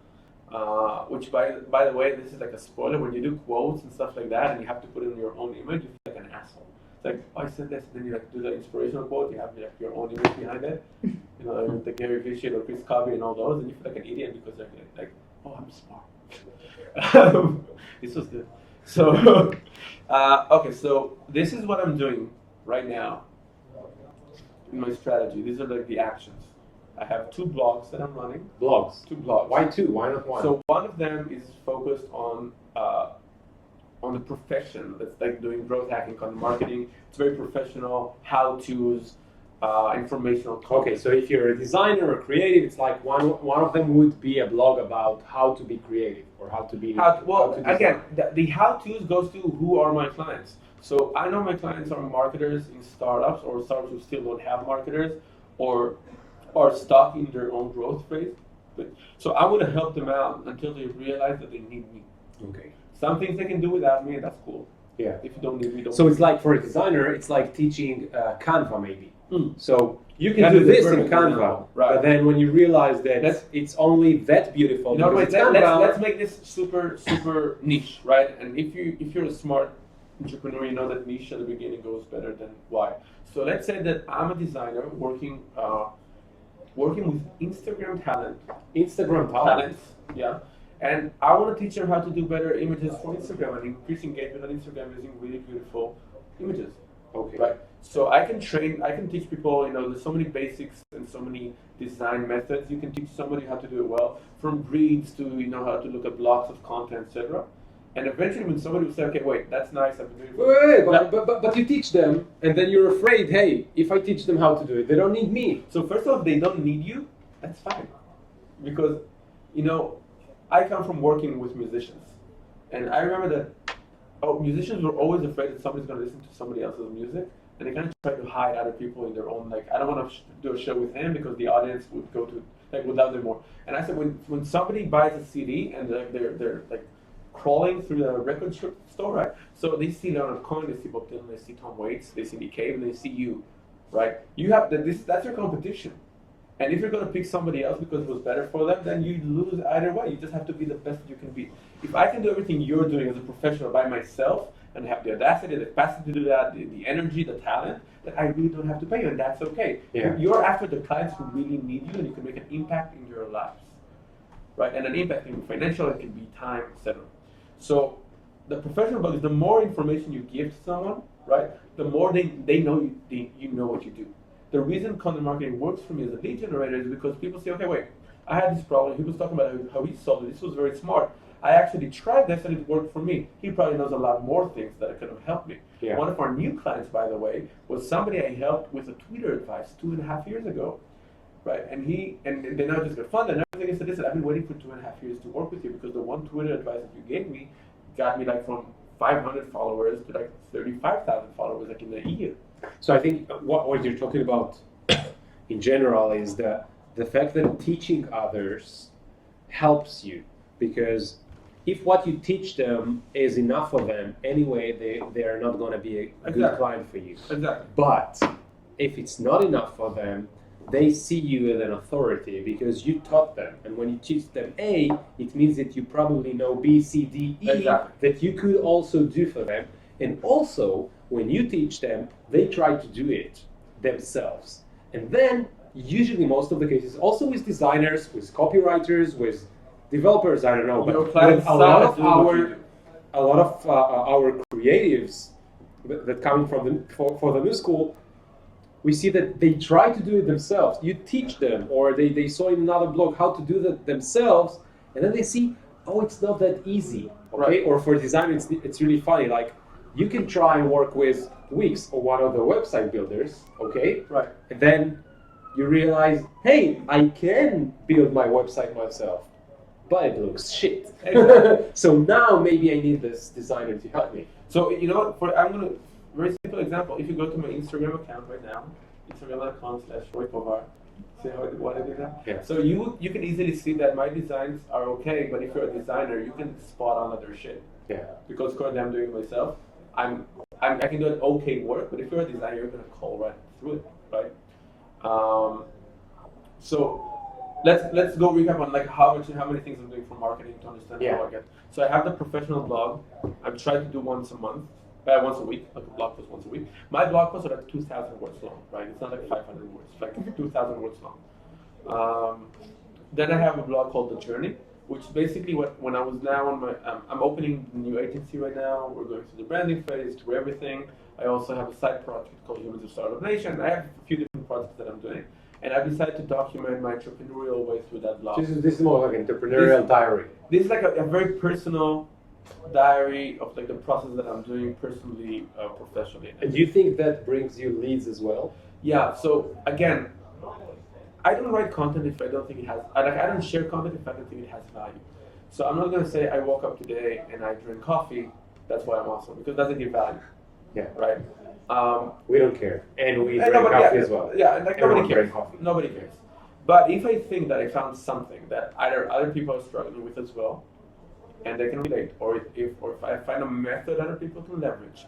Speaker 6: Which by the way, this is like a spoiler. When you do quotes and stuff like that, and you have to put in your own image, you feel like an asshole. It's like, oh, I said this, and then you like do the inspirational quote, you have like your own image behind it, you know, the Gary Vee shit or Chris Covey and all those, and you feel like an idiot because they're like, oh, I'm smart. This was good. So, okay, so this is what I'm doing right now in my strategy. These are like the actions. I have 2 blogs that I'm running.
Speaker 1: blogs.
Speaker 6: 2 blogs.
Speaker 1: Why 2? Why not 1?
Speaker 6: So one of them is focused on the profession. That's like doing growth hacking, content marketing. It's very professional, how-tos, informational content.
Speaker 1: Okay, so if you're a designer or creative, it's like one of them would be a blog about how to be creative or how to be.
Speaker 6: Again, the how-tos goes to who are my clients. So I know my clients are marketers in startups or startups who still don't have marketers or are stuck in their own growth phase. So I want to help them out until they realize that they need me.
Speaker 1: Okay.
Speaker 6: Some things they can do without me, that's cool.
Speaker 1: Yeah.
Speaker 6: If you don't need me, don't.
Speaker 1: So it's like for a designer, it's like teaching Canva maybe.
Speaker 6: Mm.
Speaker 1: So you can
Speaker 6: That
Speaker 1: do
Speaker 6: is the
Speaker 1: this in
Speaker 6: perfect
Speaker 1: Canva,
Speaker 6: example, right.
Speaker 1: but then when you realize that
Speaker 6: That's-
Speaker 1: it's only that beautiful,
Speaker 6: You know,
Speaker 1: because
Speaker 6: wait,
Speaker 1: it's Canva,
Speaker 6: let's make this super niche, right? And if you're a smart entrepreneur, you know that niche at the beginning goes better than why. So let's say that I'm a designer working with Instagram
Speaker 1: Instagram talent.
Speaker 6: talents, yeah. And I want to teach them how to do better images for Instagram and increase engagement on Instagram using really beautiful images.
Speaker 1: Okay.
Speaker 6: Right. So I can teach people, you know, there's so many basics and so many design methods. You can teach somebody how to do it well, from grids to, you know, how to look at blocks of content, etc. And eventually when somebody will say, okay, wait, that's nice, I've been doing it.
Speaker 1: But you teach them, and then you're afraid, hey, if I teach them how to do it, they don't need me.
Speaker 6: So first of all, if they don't need you, that's fine. Because, you know, I come from working with musicians. And I remember that musicians were always afraid that somebody's going to listen to somebody else's music. And they kind of try to hide other people in their own, like, I don't want to do a show with him because the audience would go to, like, would love them more. And I said, when somebody buys a CD and they're like, crawling through the record store, right? So they see Leonard Cohen, they see Bob Dylan, they see Tom Waits, they see Nick Cave, and they see you, right? You have that's your competition. And if you're going to pick somebody else because it was better for them, then you lose either way. You just have to be the best that you can be. If I can do everything you're doing as a professional by myself and have the audacity, the capacity to do that, the energy, the talent, then I really don't have to pay you, and that's okay.
Speaker 1: Yeah.
Speaker 6: You're after the clients who really need you, and you can make an impact in their lives, right? And an impact can be financial, it can be time, etc. So the professional blog is the more information you give to someone, right? The more they know you know what you do. The reason content marketing works for me as a lead generator is because people say, okay, wait, I had this problem. He was talking about how he solved it. This was very smart. I actually tried this and it worked for me. He probably knows a lot more things that could have helped me.
Speaker 1: Yeah.
Speaker 6: One of our new clients, by the way, was somebody I helped with a Twitter advice 2.5 years ago. Right, and they now just got funded and everything. I said, listen, I've been waiting for 2.5 years to work with you because the one Twitter advice that you gave me got me like from 500 followers to like 35,000 followers like in a year.
Speaker 1: So I think what you're talking about in general is the fact that teaching others helps you, because if what you teach them is enough for them, anyway, they are not going to be a good client for you.
Speaker 6: Exactly.
Speaker 1: But if it's not enough for them, they see you as an authority because you taught them. And when you teach them A, it means that you probably know B, C, D, E,
Speaker 6: Exactly.
Speaker 1: that you could also do for them. And also, when you teach them, they try to do it themselves. And then, usually most of the cases, also with designers, with copywriters, with developers, I don't know, but
Speaker 6: Your clients
Speaker 1: a lot of
Speaker 6: our
Speaker 1: our creatives that coming from for the new school, we see that they try to do it themselves. You teach them, or they saw in another blog how to do that themselves, and then they see, oh, it's not that easy, okay?
Speaker 6: Right.
Speaker 1: Or for design, it's really funny. Like, you can try and work with Wix or one of the website builders, okay?
Speaker 6: Right.
Speaker 1: And then you realize, hey, I can build my website myself, but it looks shit.
Speaker 6: Exactly.
Speaker 1: So now maybe I need this designer to help me.
Speaker 6: So you know what? I'm gonna very simple example. If you go to my Instagram account right now, Instagram.com/RoyPovar. See what I did there?
Speaker 1: Yeah.
Speaker 6: So you can easily see that my designs are okay, but if you're a designer, you can spot on other shit.
Speaker 1: Yeah.
Speaker 6: Because currently I'm doing it myself. I can do an okay work, but if you're a designer, you're gonna call right through it, right? So let's go recap on like how many things I'm doing for marketing to understand
Speaker 1: Yeah.
Speaker 6: how I get. So I have the professional blog. I'm trying to do once a week, like a blog post once a week. My blog posts are like 2,000 words long, right? It's not like 500 words, it's like 2,000 words long. Then I have a blog called The Journey, which basically when I was now on my, I'm opening a new agency right now. We're going through the branding phase, through everything. I also have a side project called Humans of Startup Nation. I have a few different projects that I'm doing. And I decided to document my entrepreneurial way through that blog.
Speaker 1: This is more like an entrepreneurial diary.
Speaker 6: This is like a very personal diary of like the process that I'm doing personally, professionally.
Speaker 1: And do you think that brings you leads as well?
Speaker 6: Yeah. So again, I don't write content if I don't think it has. I don't share content if I don't think it has value. So I'm not gonna say I woke up today and I drink coffee. That's why I'm awesome, because it doesn't give value.
Speaker 1: Yeah.
Speaker 6: Right.
Speaker 1: We don't care, and we
Speaker 6: And
Speaker 1: drink coffee as well.
Speaker 6: Yeah, and like nobody
Speaker 1: Everyone
Speaker 6: cares.
Speaker 1: drinks coffee.
Speaker 6: Nobody cares. But if I think that I found something that either other people are struggling with as well, and they can relate, or if I find a method other people can leverage.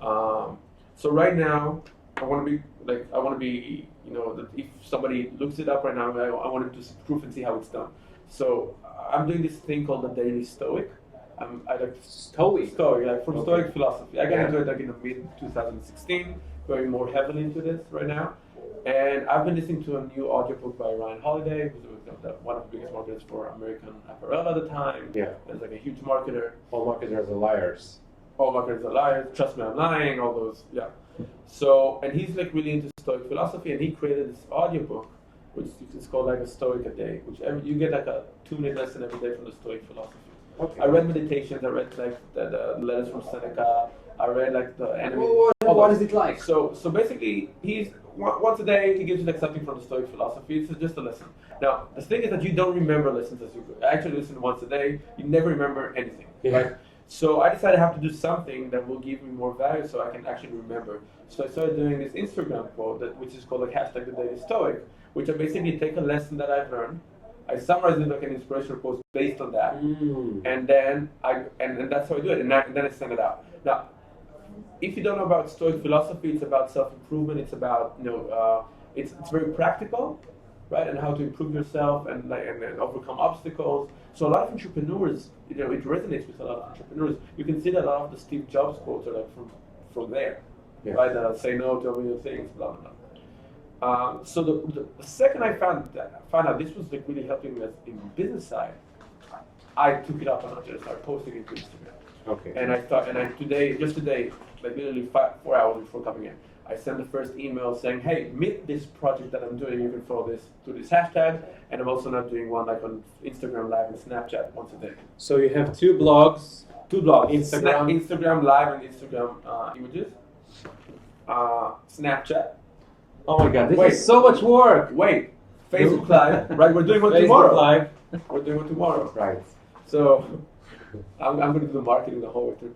Speaker 6: So right now, I want to be, you know, that if somebody looks it up right now, I want them to proof and see how it's done. So I'm doing this thing called the Daily Stoic. I like Stoic, like from Stoic philosophy. I got into it like in the mid 2016, going more heavily into this right now. And I've been listening to a new audiobook by Ryan Holiday, who's one of the biggest marketers for American apparel at the time.
Speaker 1: Yeah.
Speaker 6: He's like a huge marketer.
Speaker 1: All marketers are liars.
Speaker 6: All marketers are liars. Trust me, I'm lying. All those, yeah. So, and he's like really into Stoic philosophy, and he created this audiobook, which is called like a Stoic a day, which you get like a 2-minute lesson every day from the Stoic philosophy.
Speaker 1: Okay.
Speaker 6: I read meditations. I read like the letters from Seneca. I read like the enemy.
Speaker 2: What is it like?
Speaker 6: So basically, he's once a day he gives you like something from the Stoic philosophy. It's just a lesson. Now the thing is that you don't remember lessons as you go. I actually listen once a day. You never remember anything, right? So I decided I have to do something that will give me more value, so I can actually remember. So I started doing this Instagram quote which is called like #the Daily Stoic, which I basically take a lesson that I've learned. I summarize it like an inspirational post based on that, and then and that's how I do it, and then I send it out. Now, if you don't know about Stoic philosophy, it's about self-improvement. It's about it's very practical, right? And how to improve yourself and overcome obstacles. So a lot of entrepreneurs, it resonates with a lot of entrepreneurs. You can see that a lot of the Steve Jobs quotes are like from there, right? Say no to a million things, blah blah blah. So the second I found out this was like really helping me in the business side, I took it up a notch and started posting it to Instagram.
Speaker 1: Okay.
Speaker 6: And just today, like literally 4 hours before coming in, I sent the first email saying, hey, meet this project that I'm doing. You can follow this to this hashtag, and I'm also not doing one like on Instagram Live and Snapchat once a day.
Speaker 1: So you have 2 blogs.
Speaker 6: 2 blogs: Instagram Live and Instagram images. Snapchat.
Speaker 1: Oh my God, this
Speaker 6: Wait.
Speaker 1: is so much work.
Speaker 6: Wait, Facebook Live, right? We're doing one
Speaker 1: Facebook
Speaker 6: tomorrow.
Speaker 1: Live.
Speaker 6: We're doing one tomorrow.
Speaker 1: Right.
Speaker 6: So I'm going to do the marketing the whole way through.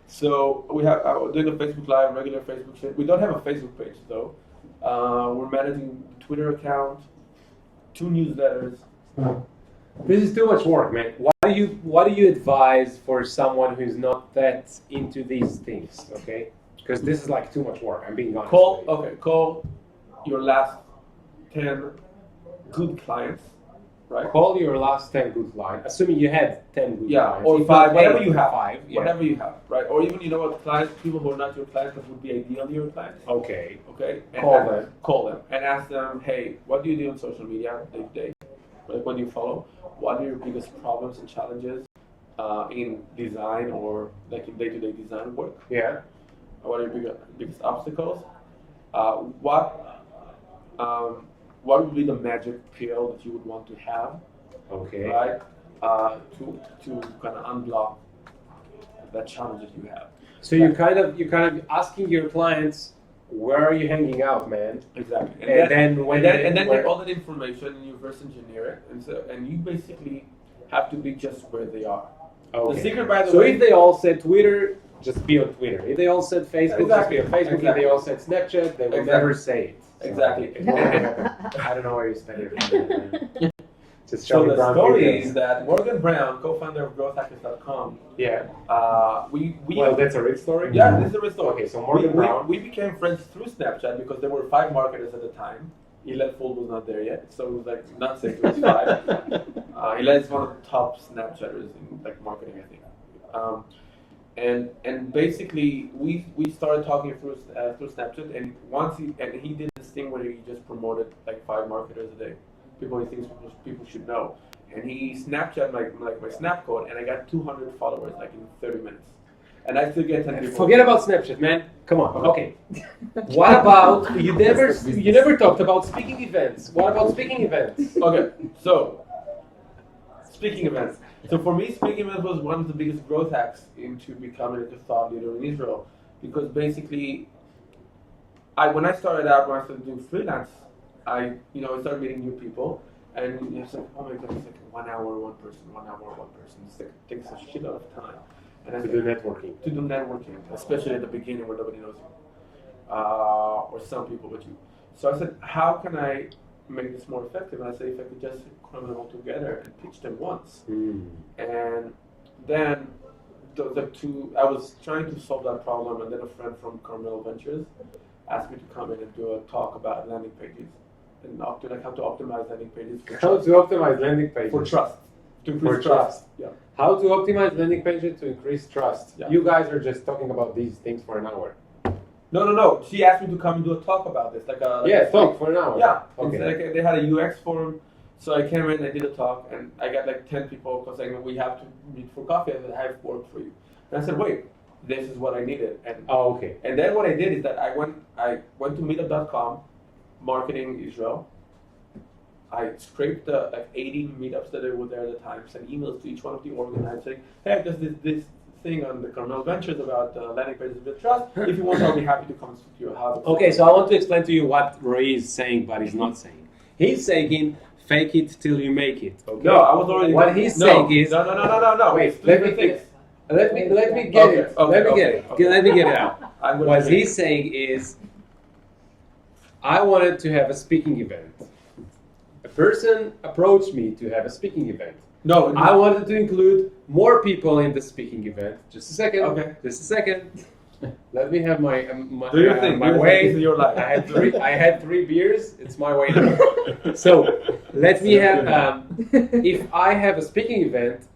Speaker 6: So we have doing a Facebook Live, regular Facebook shit. We don't have a Facebook page though. We're managing Twitter account, 2 newsletters.
Speaker 1: This is too much work, man. What do you advise for someone who's not that into these things? Okay, because this is like too much work. I'm being honest.
Speaker 6: Call your last 10 good clients, right?
Speaker 1: Call your last 10 good clients, assuming you had 10 good clients.
Speaker 6: Or
Speaker 1: If
Speaker 6: 5,
Speaker 1: not
Speaker 6: whatever
Speaker 1: 8,
Speaker 6: you have.
Speaker 1: 5, yeah.
Speaker 6: Whatever you have, right? Or even, clients, people who are not your clients, but would be ideally your clients.
Speaker 1: Okay.
Speaker 6: And
Speaker 1: Call
Speaker 6: them and ask them, hey, what do you do on social media day to day? Like, what do you follow? What are your biggest problems and challenges in design or like in day-to-day design work?
Speaker 1: Yeah.
Speaker 6: What are your biggest obstacles? What would be the magic pill that you would want to have?
Speaker 1: Okay.
Speaker 6: Right? to kind of unblock that challenge that you have.
Speaker 1: So you're kind of asking your clients, where are you hanging out, man?
Speaker 6: Exactly.
Speaker 1: And then
Speaker 6: take all that information and you reverse engineer it, and you basically have to be just where they are.
Speaker 1: Okay.
Speaker 6: The secret, by the
Speaker 1: So
Speaker 6: way.
Speaker 1: if they all said Twitter, just be on Twitter. If they all said Facebook, just be on Facebook. If they all said Snapchat, they will never say it. So
Speaker 6: Exactly.
Speaker 1: it won't happen. I don't know where you spend it. Just
Speaker 6: So
Speaker 1: Charlie
Speaker 6: the
Speaker 1: Brown
Speaker 6: story
Speaker 1: videos.
Speaker 6: is that Morgan Brown, co-founder of GrowthHackers.com,
Speaker 1: Yeah.
Speaker 6: we
Speaker 1: That's a real story.
Speaker 6: yeah, this is a real story.
Speaker 1: Okay, so Morgan Brown.
Speaker 6: We became friends through Snapchat because there were 5 marketers at the time. Elad Fold was not there yet, so it was like not 6, it was 5. Elad is one of the top Snapchatters in like marketing, I think. And basically we started talking through Snapchat, and he did this thing where he just promoted like 5 marketers a day, people he thinks people should know, and he Snapchat my Snap code, and I got 200 followers like in 30 minutes, and I still get 10 people.
Speaker 1: Forget about Snapchat, man. Come on. Okay. What about you never talked about speaking events? What about speaking events?
Speaker 6: Okay, so speaking events. So for me, speaking events was one of the biggest growth hacks into becoming a thought leader in Israel, because basically, when I started doing freelance, I started meeting new people, and it's like, oh my god, it's like 1 hour, one person. It's like, it takes a shit lot of time. And I
Speaker 1: To do networking.
Speaker 6: To do networking, especially at the beginning where nobody knows you, or some people but you. So I said, how can I make this more effective? And I said, if I could just cram them all together and pitch them once. And then I was trying to solve that problem, and then a friend from Carmel Ventures asked me to come in and do a talk about landing pages and how to optimize landing pages for
Speaker 1: How
Speaker 6: trust.
Speaker 1: to optimize landing pages.
Speaker 6: For trust. To
Speaker 1: For
Speaker 6: increase
Speaker 1: trust.
Speaker 6: Yeah.
Speaker 1: How to optimize landing pages to increase trust.
Speaker 6: Yeah.
Speaker 1: You guys are just talking about these things for an hour.
Speaker 6: No. She asked me to come and do a talk about this.
Speaker 1: Talk for an hour.
Speaker 6: Yeah.
Speaker 1: Okay.
Speaker 6: It's like they had a UX forum, so I came in, I did a talk, and I got like 10 people saying, we have to meet for coffee, and I have work for you. And I said, wait, this is what I needed. And
Speaker 1: Okay.
Speaker 6: and then what I did is that I went to meetup.com, marketing Israel. I scraped the like 80 meetups that were there at the time, sent emails to each one of the organizers saying, hey, there's this thing on the Carmel Ventures about landing pages with trust. If you want, I'll be happy to come speak to your house.
Speaker 1: Okay, so I want to explain to you what Roy is saying, but he's not saying. He's saying, fake it till you make it. Okay?
Speaker 6: No, I was already.
Speaker 1: What he's saying is.
Speaker 6: No.
Speaker 1: Wait, let me get it. Let me get it out. What he's saying is, I wanted to have a speaking event. A person approached me to have a speaking event.
Speaker 6: No,
Speaker 1: I wanted to include more people in the speaking event. Just a second.
Speaker 6: Okay.
Speaker 1: Just a second. Let me have my
Speaker 6: Do your thing.
Speaker 1: my
Speaker 6: Do your
Speaker 1: way.
Speaker 6: thing. This is your life.
Speaker 1: I had 3 beers. It's my way now. So let me have. If I have a speaking event,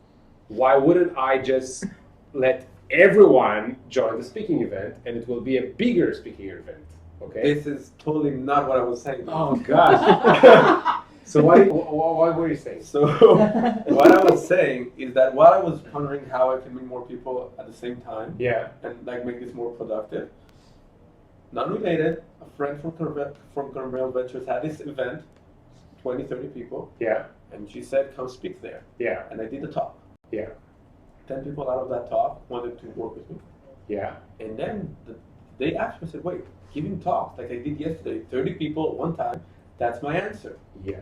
Speaker 1: why wouldn't I just let everyone join the speaking event, and it will be a bigger speaking event? Okay.
Speaker 6: This is totally not what I was saying.
Speaker 1: Oh gosh. So what were you saying?
Speaker 6: So what I was saying is that while I was wondering how I can meet more people at the same time,
Speaker 1: Yeah.
Speaker 6: and like make this more productive, non-related, a friend from Carmel Ventures had this event, 20, 30 people,
Speaker 1: Yeah.
Speaker 6: and she said, come speak there.
Speaker 1: Yeah.
Speaker 6: And I did the talk.
Speaker 1: Yeah.
Speaker 6: 10 people out of that talk wanted to work with me.
Speaker 1: Yeah.
Speaker 6: And then they asked me, I said, wait, giving talks like I did yesterday, 30 people at one time, that's my answer.
Speaker 1: Yeah.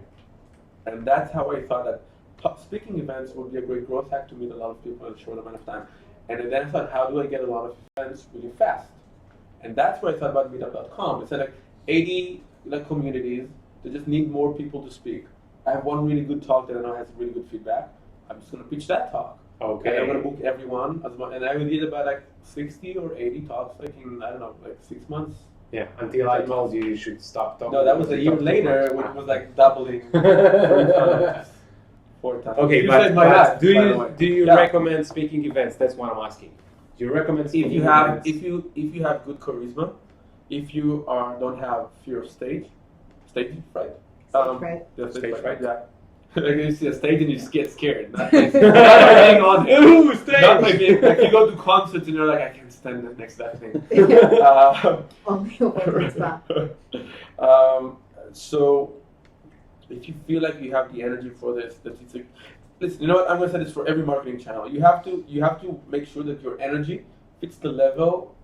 Speaker 6: And that's how I thought that speaking events would be a great growth hack to meet a lot of people in a short amount of time. And then I thought, how do I get a lot of events really fast? And that's where I thought about meetup.com. It's like 80 communities that just need more people to speak. I have one really good talk that I know has really good feedback. I'm just going to pitch that talk.
Speaker 1: Okay.
Speaker 6: And I'm going to book everyone. And I did about like 60 or 80 talks like in, I don't know, like 6 months.
Speaker 1: Yeah, until I told you should stop talking.
Speaker 6: No, that was a year later, which was like doubling 4 times.
Speaker 1: Okay,
Speaker 6: You
Speaker 1: but,
Speaker 6: saved my life,
Speaker 1: do
Speaker 6: by the way.
Speaker 1: you
Speaker 6: Yeah.
Speaker 1: recommend speaking events? That's what I'm asking. Do you recommend speaking
Speaker 6: If you have
Speaker 1: events?
Speaker 6: if you have good charisma, if you don't have fear of stage fright.
Speaker 3: Right.
Speaker 6: Yeah,
Speaker 1: Stage fright?
Speaker 6: Yeah. Like you see a stage and you just get scared. Not like being on it.
Speaker 1: Ooh, stage!
Speaker 6: Not like you go to concerts and you're like, I can't stand next to that thing.
Speaker 3: Only one spot.
Speaker 6: So if you feel like you have the energy for this, that listen, you know what? I'm gonna say this for every marketing channel. You have to make sure that your energy fits the level.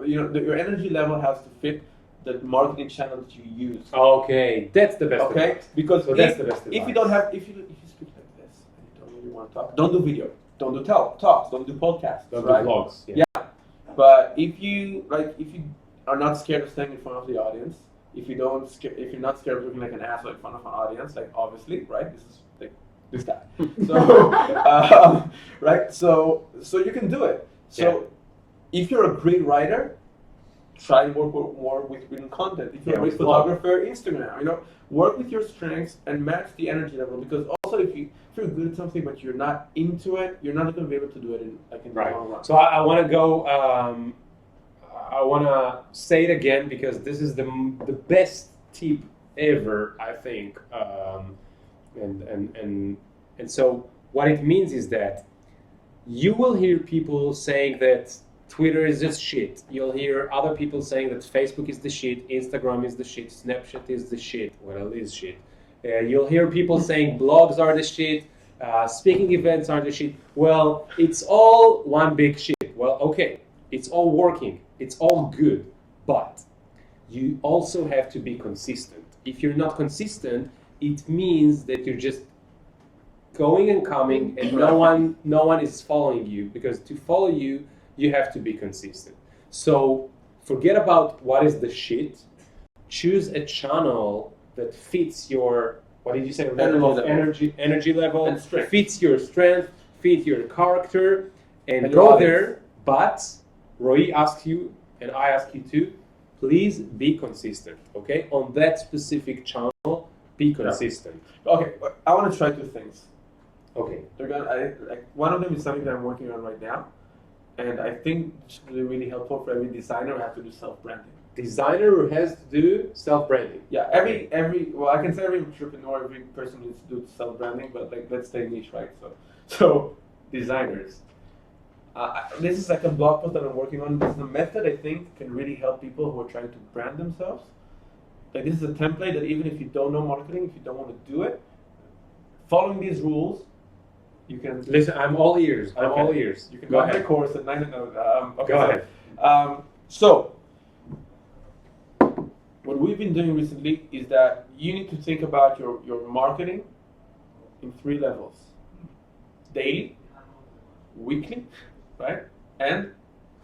Speaker 6: Your energy level has to fit the marketing channel that you use.
Speaker 1: Okay, that's the best.
Speaker 6: Okay,
Speaker 1: advice.
Speaker 6: because
Speaker 1: So that's the best
Speaker 6: if you
Speaker 1: advice.
Speaker 6: don't have, if you speak like this and you don't really want to talk, don't do video, don't do talks, don't do podcasts,
Speaker 1: Don't
Speaker 6: right?
Speaker 1: do vlogs.
Speaker 6: Yeah. But if you are not scared of standing in front of the audience, if you're not scared of looking like an asshole in front of an audience, like obviously, right? This is like this guy. So, right? So you can do it. So if you're a great writer, try and work more with written content. If you're a great photographer, Instagram, work with your strengths and match the energy level. Because also, if you're good at something but you're not into it, you're not going to be able to do it in the long run.
Speaker 1: So I want to go. I want to say it again because this is the best tip ever, I think. And so what it means is that you will hear people saying that Twitter is just shit. You'll hear other people saying that Facebook is the shit, Instagram is the shit, Snapchat is the shit. Well, it is shit. You'll hear people saying blogs are the shit, speaking events are the shit. Well, it's all one big shit. Well, okay, it's all working, it's all good, but you also have to be consistent. If you're not consistent, it means that you're just going and coming and no one is following you, because to follow you, you have to be consistent. So forget about what is the shit. Choose a channel that fits your, what did you say, level of energy level,
Speaker 6: and strength.
Speaker 1: fits your strength, fit your character, and
Speaker 6: your
Speaker 1: go
Speaker 6: audience.
Speaker 1: there. But Roy asks you, and I ask you too, please be consistent, okay? On that specific channel, be consistent.
Speaker 6: Okay, I want to try two things.
Speaker 1: Okay.
Speaker 6: One of them is something that I'm working on right now, and I think it's really helpful for every designer who has to do self-branding.
Speaker 1: Designer who has to do self-branding.
Speaker 6: Yeah, I can say every entrepreneur, every person needs to do self-branding, but let's stay niche, right? So designers. This is like a blog post that I'm working on. This is a method I think can really help people who are trying to brand themselves. Like, this is a template that even if you don't know marketing, if you don't want to do it, following these rules, you can
Speaker 1: Listen, I'm all ears. I'm all ears.
Speaker 6: You can
Speaker 1: go
Speaker 6: buy my
Speaker 1: ahead.
Speaker 6: course at 9. Okay,
Speaker 1: Go ahead.
Speaker 6: So, what we've been doing recently is that you need to think about your marketing in 3 levels: daily, weekly, right, and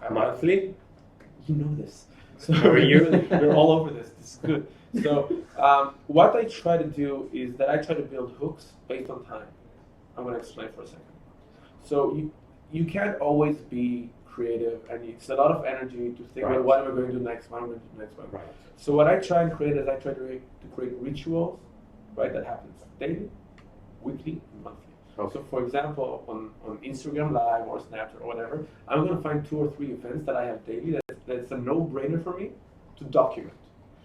Speaker 1: Monthly.
Speaker 6: you know this. So you're all over this. This is good. So what I try to do is that I try to build hooks based on time. I'm going to explain for a second. So you can't always be creative, and it's a lot of energy to think about what am I going to do next, what am I going to do next.
Speaker 1: Right.
Speaker 6: So what I try and create is I try to create rituals, right, that happens daily, weekly, and monthly.
Speaker 1: Okay.
Speaker 6: So for example, on Instagram Live or Snapchat or whatever, I'm going to find 2 or 3 events that I have daily that's a no-brainer for me to document.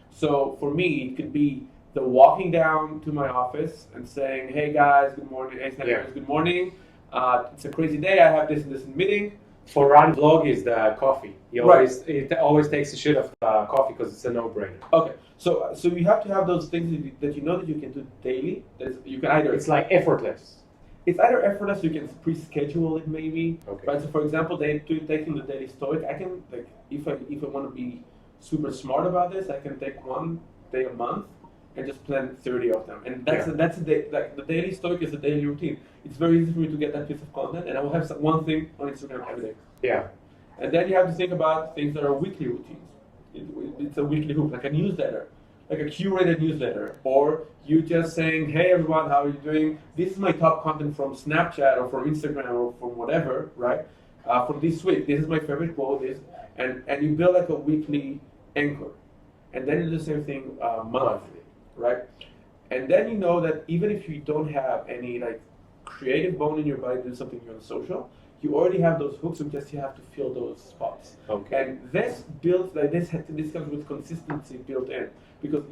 Speaker 6: So for me, it could be the walking down to my office and saying, hey guys, good morning, hey Snapchat, good morning. It's a crazy day, I have this and this meeting.
Speaker 1: For Ran vlog is the coffee. It always takes a shit of coffee because it's a no-brainer.
Speaker 6: Okay, so you have to have those things that you know that you can do daily. That you can either
Speaker 1: It's like effortless.
Speaker 6: It's either effortless, you can pre-schedule it maybe.
Speaker 1: Okay.
Speaker 6: Right. So for example, taking the daily stoic, I can if I want to be super smart about this, I can take 1 day a month and just plan 30 of them. And that's a day, like the daily stoic is a daily routine. It's very easy for me to get that piece of content, and I will have one thing on Instagram every day.
Speaker 1: Yeah.
Speaker 6: And then you have to think about things that are weekly routines. It's a weekly hook, like a newsletter, like a curated newsletter, or you just saying, hey everyone, how are you doing? This is my top content from Snapchat or from Instagram or from whatever, right? From this week, this is my favorite quote, and you build like a weekly anchor. And then you do the same thing monthly, right? And then you know that even if you don't have any like creative bone in your body to do something on social, you already have those hooks, you just have to fill those spots.
Speaker 1: Okay.
Speaker 6: And this builds like this comes with consistency built in, because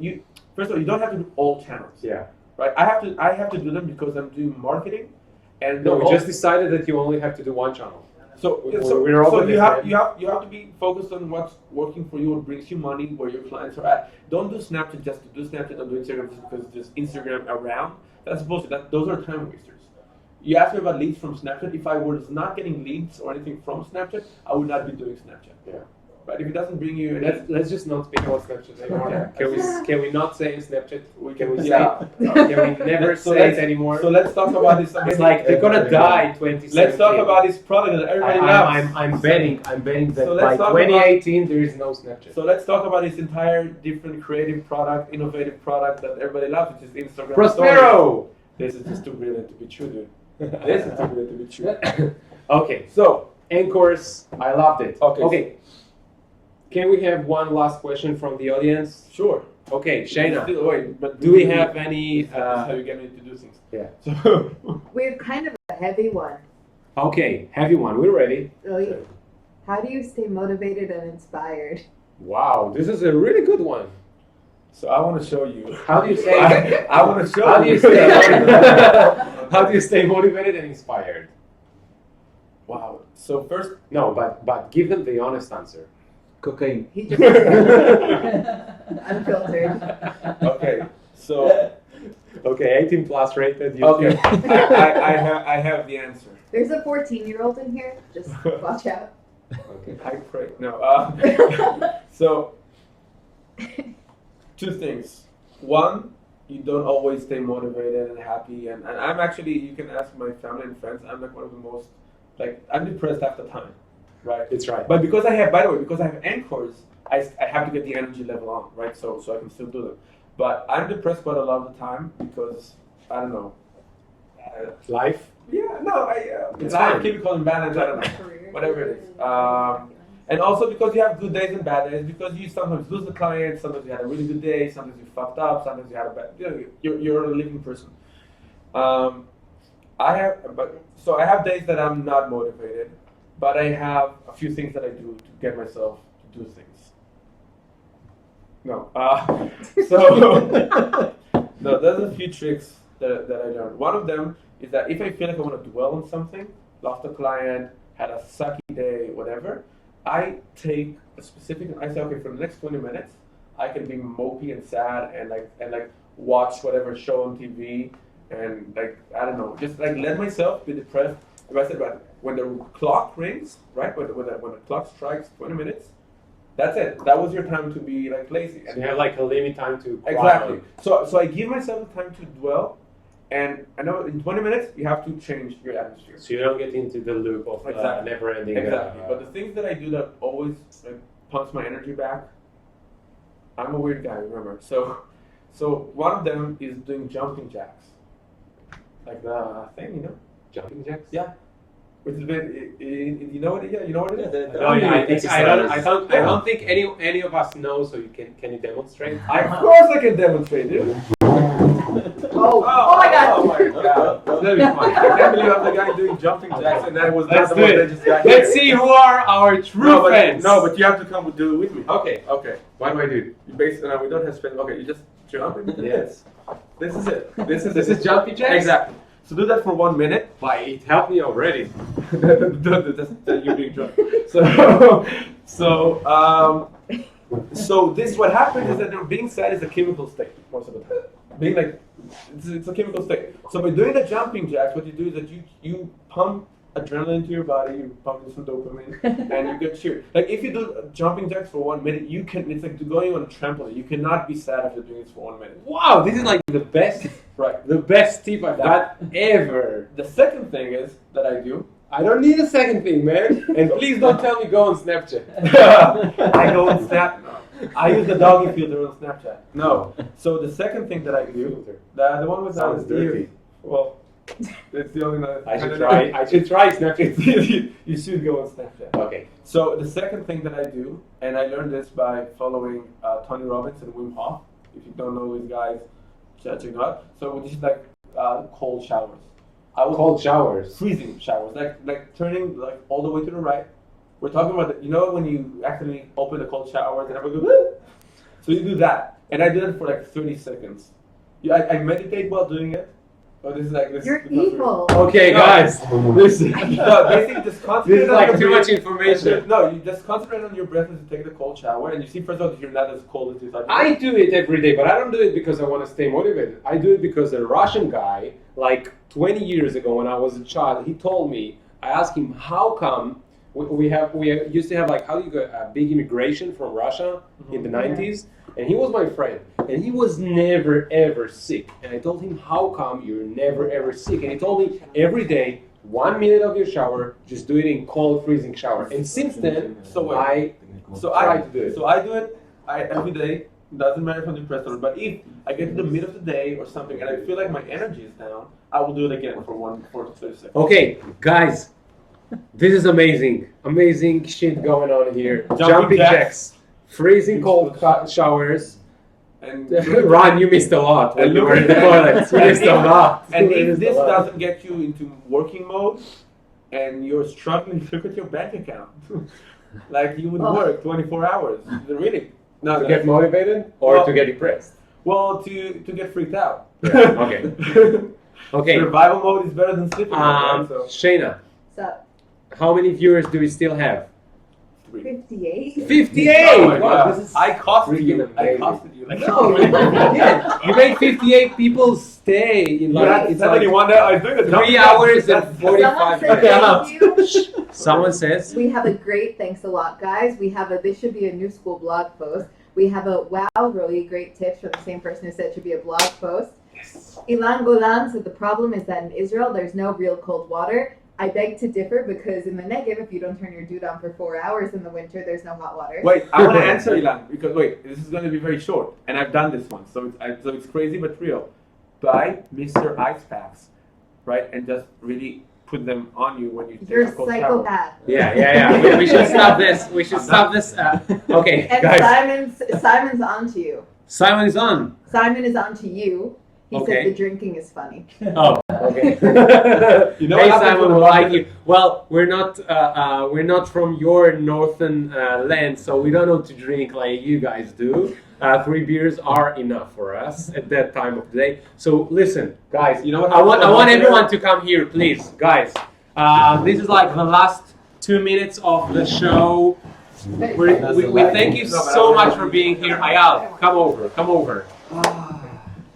Speaker 6: first of all, you don't have to do all channels.
Speaker 1: Yeah.
Speaker 6: Right. I have to do them because I'm doing marketing, and
Speaker 1: No, we just decided that you only have to do one channel.
Speaker 6: So you have to be focused on what's working for you, what brings you money, where your clients are at. Don't do Snapchat just to do Snapchat. Don't do Instagram just because there's Instagram around. Those are time wasters. You asked me about leads from Snapchat. If I was not getting leads or anything from Snapchat, I would not be doing Snapchat.
Speaker 1: Yeah.
Speaker 6: But if it doesn't bring you any,
Speaker 1: Let's just not speak about Snapchat anymore. Can we not say Snapchat? Can we say
Speaker 6: yeah.
Speaker 1: Can we never
Speaker 6: So
Speaker 1: say
Speaker 6: let's-
Speaker 1: it anymore?
Speaker 6: So let's talk about this.
Speaker 1: It's like they're gonna die in 2017.
Speaker 6: Let's talk about this product that everybody loves.
Speaker 1: I'm betting that
Speaker 6: So
Speaker 1: by
Speaker 6: let's talk
Speaker 1: 2018 there is no Snapchat.
Speaker 6: So let's talk about this entire different creative product, innovative product that everybody loves, which is Instagram.
Speaker 1: Prospero!
Speaker 6: Stories. This is just too brilliant to be true, dude. This is too brilliant to be true.
Speaker 1: Okay, so Anchors, I loved it.
Speaker 6: Okay.
Speaker 1: Can we have one last question from the audience?
Speaker 6: Sure.
Speaker 1: Okay, Shayna,
Speaker 6: Still, wait, but
Speaker 1: do we have any?
Speaker 6: This is how you get me to do things.
Speaker 1: Yeah.
Speaker 6: So,
Speaker 3: We have kind of a heavy one.
Speaker 1: Okay, heavy one. We're ready.
Speaker 3: Really? How do you stay motivated and inspired?
Speaker 1: Wow, this is a really good one.
Speaker 6: so I want to show you.
Speaker 1: How do you say?
Speaker 6: I want to show
Speaker 1: How do
Speaker 6: you.
Speaker 1: you stay? How do you stay motivated and inspired?
Speaker 6: Wow. So first,
Speaker 1: No, but give them the honest answer.
Speaker 4: Cocaine.
Speaker 3: He just unfiltered.
Speaker 6: okay. So
Speaker 1: Okay, 18 plus rated.
Speaker 6: okay,
Speaker 1: YouTube.
Speaker 6: I have the answer.
Speaker 3: There's a 14-year-old in here. Just watch out.
Speaker 6: Okay. I pray. No. So two things. One, you don't always stay motivated and happy. And I'm actually, you can ask my family and friends, I'm like one of the most, like, I'm depressed half the time, right?
Speaker 1: It's right.
Speaker 6: But because I have, by the way, because I have anchors, I have to get the energy level on, right? So I can still do them. But I'm depressed quite a lot of the time because, I don't know.
Speaker 1: Life.
Speaker 6: Yeah, no,
Speaker 1: It's
Speaker 6: life,
Speaker 1: fine.
Speaker 6: chemical imbalance, I don't know.
Speaker 3: Career.
Speaker 6: Whatever it is. And also because you have good days and bad days, because you sometimes lose the client, sometimes you had a really good day, sometimes you fucked up, sometimes you had a bad. You're a living person. I have days that I'm not motivated, but I have a few things that I do to get myself to do things. No. No, there's a few tricks that I learned. One of them is that if I feel like I want to dwell on something, lost a client, had a sucky day, whatever, I take a specific, I say, okay, for the next 20 minutes, I can be mopey and sad and like watch whatever show on TV and like, I don't know, just like let myself be depressed. If I said, but when the clock rings, right, when the clock strikes 20 minutes, that's it. That was your time to be like lazy.
Speaker 1: So you have like a limit time to cry
Speaker 6: Exactly.
Speaker 1: on.
Speaker 6: So I give myself the time to dwell, and I know in 20 minutes you have to change your atmosphere.
Speaker 1: So you don't get into the loop of
Speaker 6: Exactly.
Speaker 1: never-ending.
Speaker 6: Exactly. But the things that I do that always like, pumps my energy back. I'm a weird guy, remember. So one of them is doing jumping jacks, like the thing, you know.
Speaker 1: Jumping jacks.
Speaker 6: Yeah. Which is bit, you know what? Yeah, you know what it is.
Speaker 1: No, I don't think any of us know. So can you demonstrate?
Speaker 6: Of course I can demonstrate, dude.
Speaker 3: Oh my God.
Speaker 6: Oh my god. That'd be fun. I can't believe I'm the guy doing jumping jacks and that was not
Speaker 1: Let's
Speaker 6: the
Speaker 1: do
Speaker 6: one
Speaker 1: it.
Speaker 6: that just got
Speaker 1: Let's
Speaker 6: here.
Speaker 1: see who are our true fans.
Speaker 6: No, but you have to come do it with me.
Speaker 1: Okay.
Speaker 6: Okay.
Speaker 1: What do I do?
Speaker 6: You basically, we don't have space. Okay, you just jump.
Speaker 1: Yes.
Speaker 6: This is it. This
Speaker 1: is jumping jacks?
Speaker 6: Exactly. So do that for 1 minute.
Speaker 1: Why? It helped me already.
Speaker 6: You're being drunk. So this what happens is that being sad is a chemical state most of the time. Being like it's a chemical state. So by doing the jumping jacks, what you do is that you pump adrenaline into your body, you pump in some dopamine, and you get cheered. Like if you do jumping jacks for 1 minute, you can. It's like going on a trampoline. You cannot be sad after doing this for 1 minute.
Speaker 1: Wow, this is like the best,
Speaker 6: Right.
Speaker 1: the best tip I've got ever.
Speaker 6: The second thing is that I do.
Speaker 1: I don't need a second thing, man. And please don't tell me go on Snapchat.
Speaker 6: I go on Snap. I use the doggy filter on Snapchat. No. So the second thing that I do, the one with
Speaker 1: Sounds dirty.
Speaker 6: Well, it's the only one.
Speaker 1: I should try Snapchat.
Speaker 6: You should go on Snapchat.
Speaker 1: Okay.
Speaker 6: So the second thing that I do, and I learned this by following Tony Robbins and Wim Hof. If you don't know these guys, check it out. So this is like cold showers. I will
Speaker 1: Cold showers.
Speaker 6: freezing showers, like turning like all the way to the right. We're talking about when you accidentally open a cold shower and everyone goes, woo! So you do that, and I did it for like 30 seconds. I meditate while doing it, Oh, this is like this.
Speaker 3: You're evil.
Speaker 1: Okay,
Speaker 6: No.
Speaker 1: guys, listen.
Speaker 6: No, basically just concentrate
Speaker 1: This is
Speaker 6: on
Speaker 1: like
Speaker 6: your
Speaker 1: too
Speaker 6: breath.
Speaker 1: much information.
Speaker 6: No, you just concentrate on your breath as you take the cold shower, and you see first of all you're not as cold as you thought.
Speaker 1: I do it every day, but I don't do it because I want to stay motivated. I do it because a Russian guy, like 20 years ago when I was a child, he told me, I asked him, how come we used to have like, how do you go, a big immigration from Russia in the 90s? And he was my friend, and he was never ever sick. And I told him, how come you're never ever sick? And he told me, every day, 1 minute of your shower, just do it in cold, freezing shower. And since then, I try to do it.
Speaker 6: So I do it every day. Doesn't matter if I'm depressed or not. But if I get to the mid of the day or something and I feel like my energy is down, I will do it again for 30 seconds.
Speaker 1: Okay, guys, this is amazing. Amazing shit going on here. Jumping jacks. Freezing cold showers.
Speaker 6: And
Speaker 1: Ron, you missed a lot when
Speaker 6: And
Speaker 1: you
Speaker 6: look-
Speaker 1: were in the toilet. You missed a lot.
Speaker 6: And
Speaker 1: You
Speaker 6: if
Speaker 1: missed
Speaker 6: this
Speaker 1: a lot.
Speaker 6: doesn't get you into working mode and you're struggling, look at your bank account. Like you would work 24 hours. Really. No,
Speaker 1: To get motivated or
Speaker 6: Well-
Speaker 1: to get depressed?
Speaker 6: well, to get freaked out.
Speaker 1: Okay. Okay.
Speaker 6: Survival mode is better than sleeping mode, right? So,
Speaker 1: Shayna,
Speaker 3: So,
Speaker 1: how many viewers do we still have?
Speaker 6: 3.
Speaker 3: 58.
Speaker 1: 58!
Speaker 6: Oh my
Speaker 1: Wow,
Speaker 6: God.
Speaker 1: this is
Speaker 6: I costed
Speaker 1: freaking
Speaker 6: you. I
Speaker 1: amazing.
Speaker 6: costed you. Like,
Speaker 1: No, you did. You made 58 people stay in
Speaker 6: Like,
Speaker 1: like, it's like
Speaker 6: 71 I was doing a
Speaker 1: 3 hours and
Speaker 6: That's-
Speaker 1: 45
Speaker 3: Someone
Speaker 1: minutes.
Speaker 3: said thank you.
Speaker 1: Someone says,
Speaker 3: We have a great thanks a lot, guys. We have this should be a new school blog post. We have a wow, really great tips from the same person who said it should be a blog post. Ilan Golan said the problem is that in Israel there's no real cold water. I beg to differ because in the Negev, if you don't turn your dude on for 4 hours in the winter, there's no hot water.
Speaker 6: Wait, I want to answer Ilan because this is going to be very short, and I've done this one, so it's crazy but real. Buy Mr. Ice Packs, right, and just really put them on you when you take
Speaker 3: You're
Speaker 6: a
Speaker 3: a
Speaker 6: cold shower.
Speaker 3: psychopath.
Speaker 1: yeah. We should stop this. We should stop this. Okay,
Speaker 3: And
Speaker 1: guys.
Speaker 3: Simon's on to you.
Speaker 1: Simon is on.
Speaker 3: Simon is on to you. He
Speaker 1: Okay.
Speaker 3: said the drinking is funny.
Speaker 1: Oh, okay.
Speaker 6: You know
Speaker 1: hey
Speaker 6: what happens
Speaker 1: Simon,
Speaker 6: when
Speaker 1: we
Speaker 6: one-
Speaker 1: like you. Well, we're not from your northern land, so we don't know to drink like you guys do. 3 beers are enough for us at that time of the day. So listen, guys.
Speaker 6: You know what
Speaker 1: I want
Speaker 6: happens when
Speaker 1: everyone to come here, please, guys. This is like the last 2 minutes of the show. We thank you so much for being here. Ayal, come over.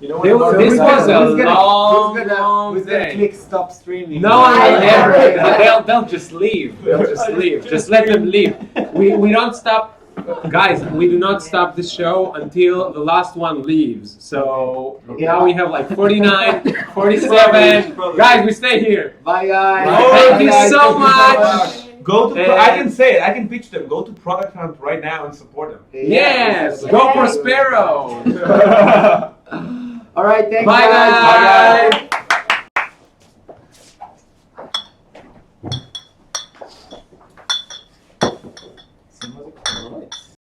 Speaker 6: You know
Speaker 1: This
Speaker 6: what?
Speaker 1: was a
Speaker 2: who's gonna-
Speaker 1: long
Speaker 2: Who's gonna
Speaker 1: day.
Speaker 2: click stop streaming?
Speaker 1: No one will
Speaker 3: I
Speaker 1: ever.
Speaker 3: know.
Speaker 1: They'll just leave. They'll just leave. Just let them leave. We don't stop, guys. We do not stop the show until the last one leaves. So now we have like 49, 47. Guys, we stay here.
Speaker 2: Bye guys.
Speaker 1: Thank you
Speaker 2: Bye, guys.
Speaker 1: so
Speaker 2: Thank you
Speaker 1: much.
Speaker 6: Go to.
Speaker 1: And-
Speaker 6: I can say it. I can pitch them. Go to Product Hunt right now and support them.
Speaker 1: Yes. Go Prospero.
Speaker 2: All right, thanks
Speaker 1: Bye,
Speaker 2: guys.
Speaker 1: guys.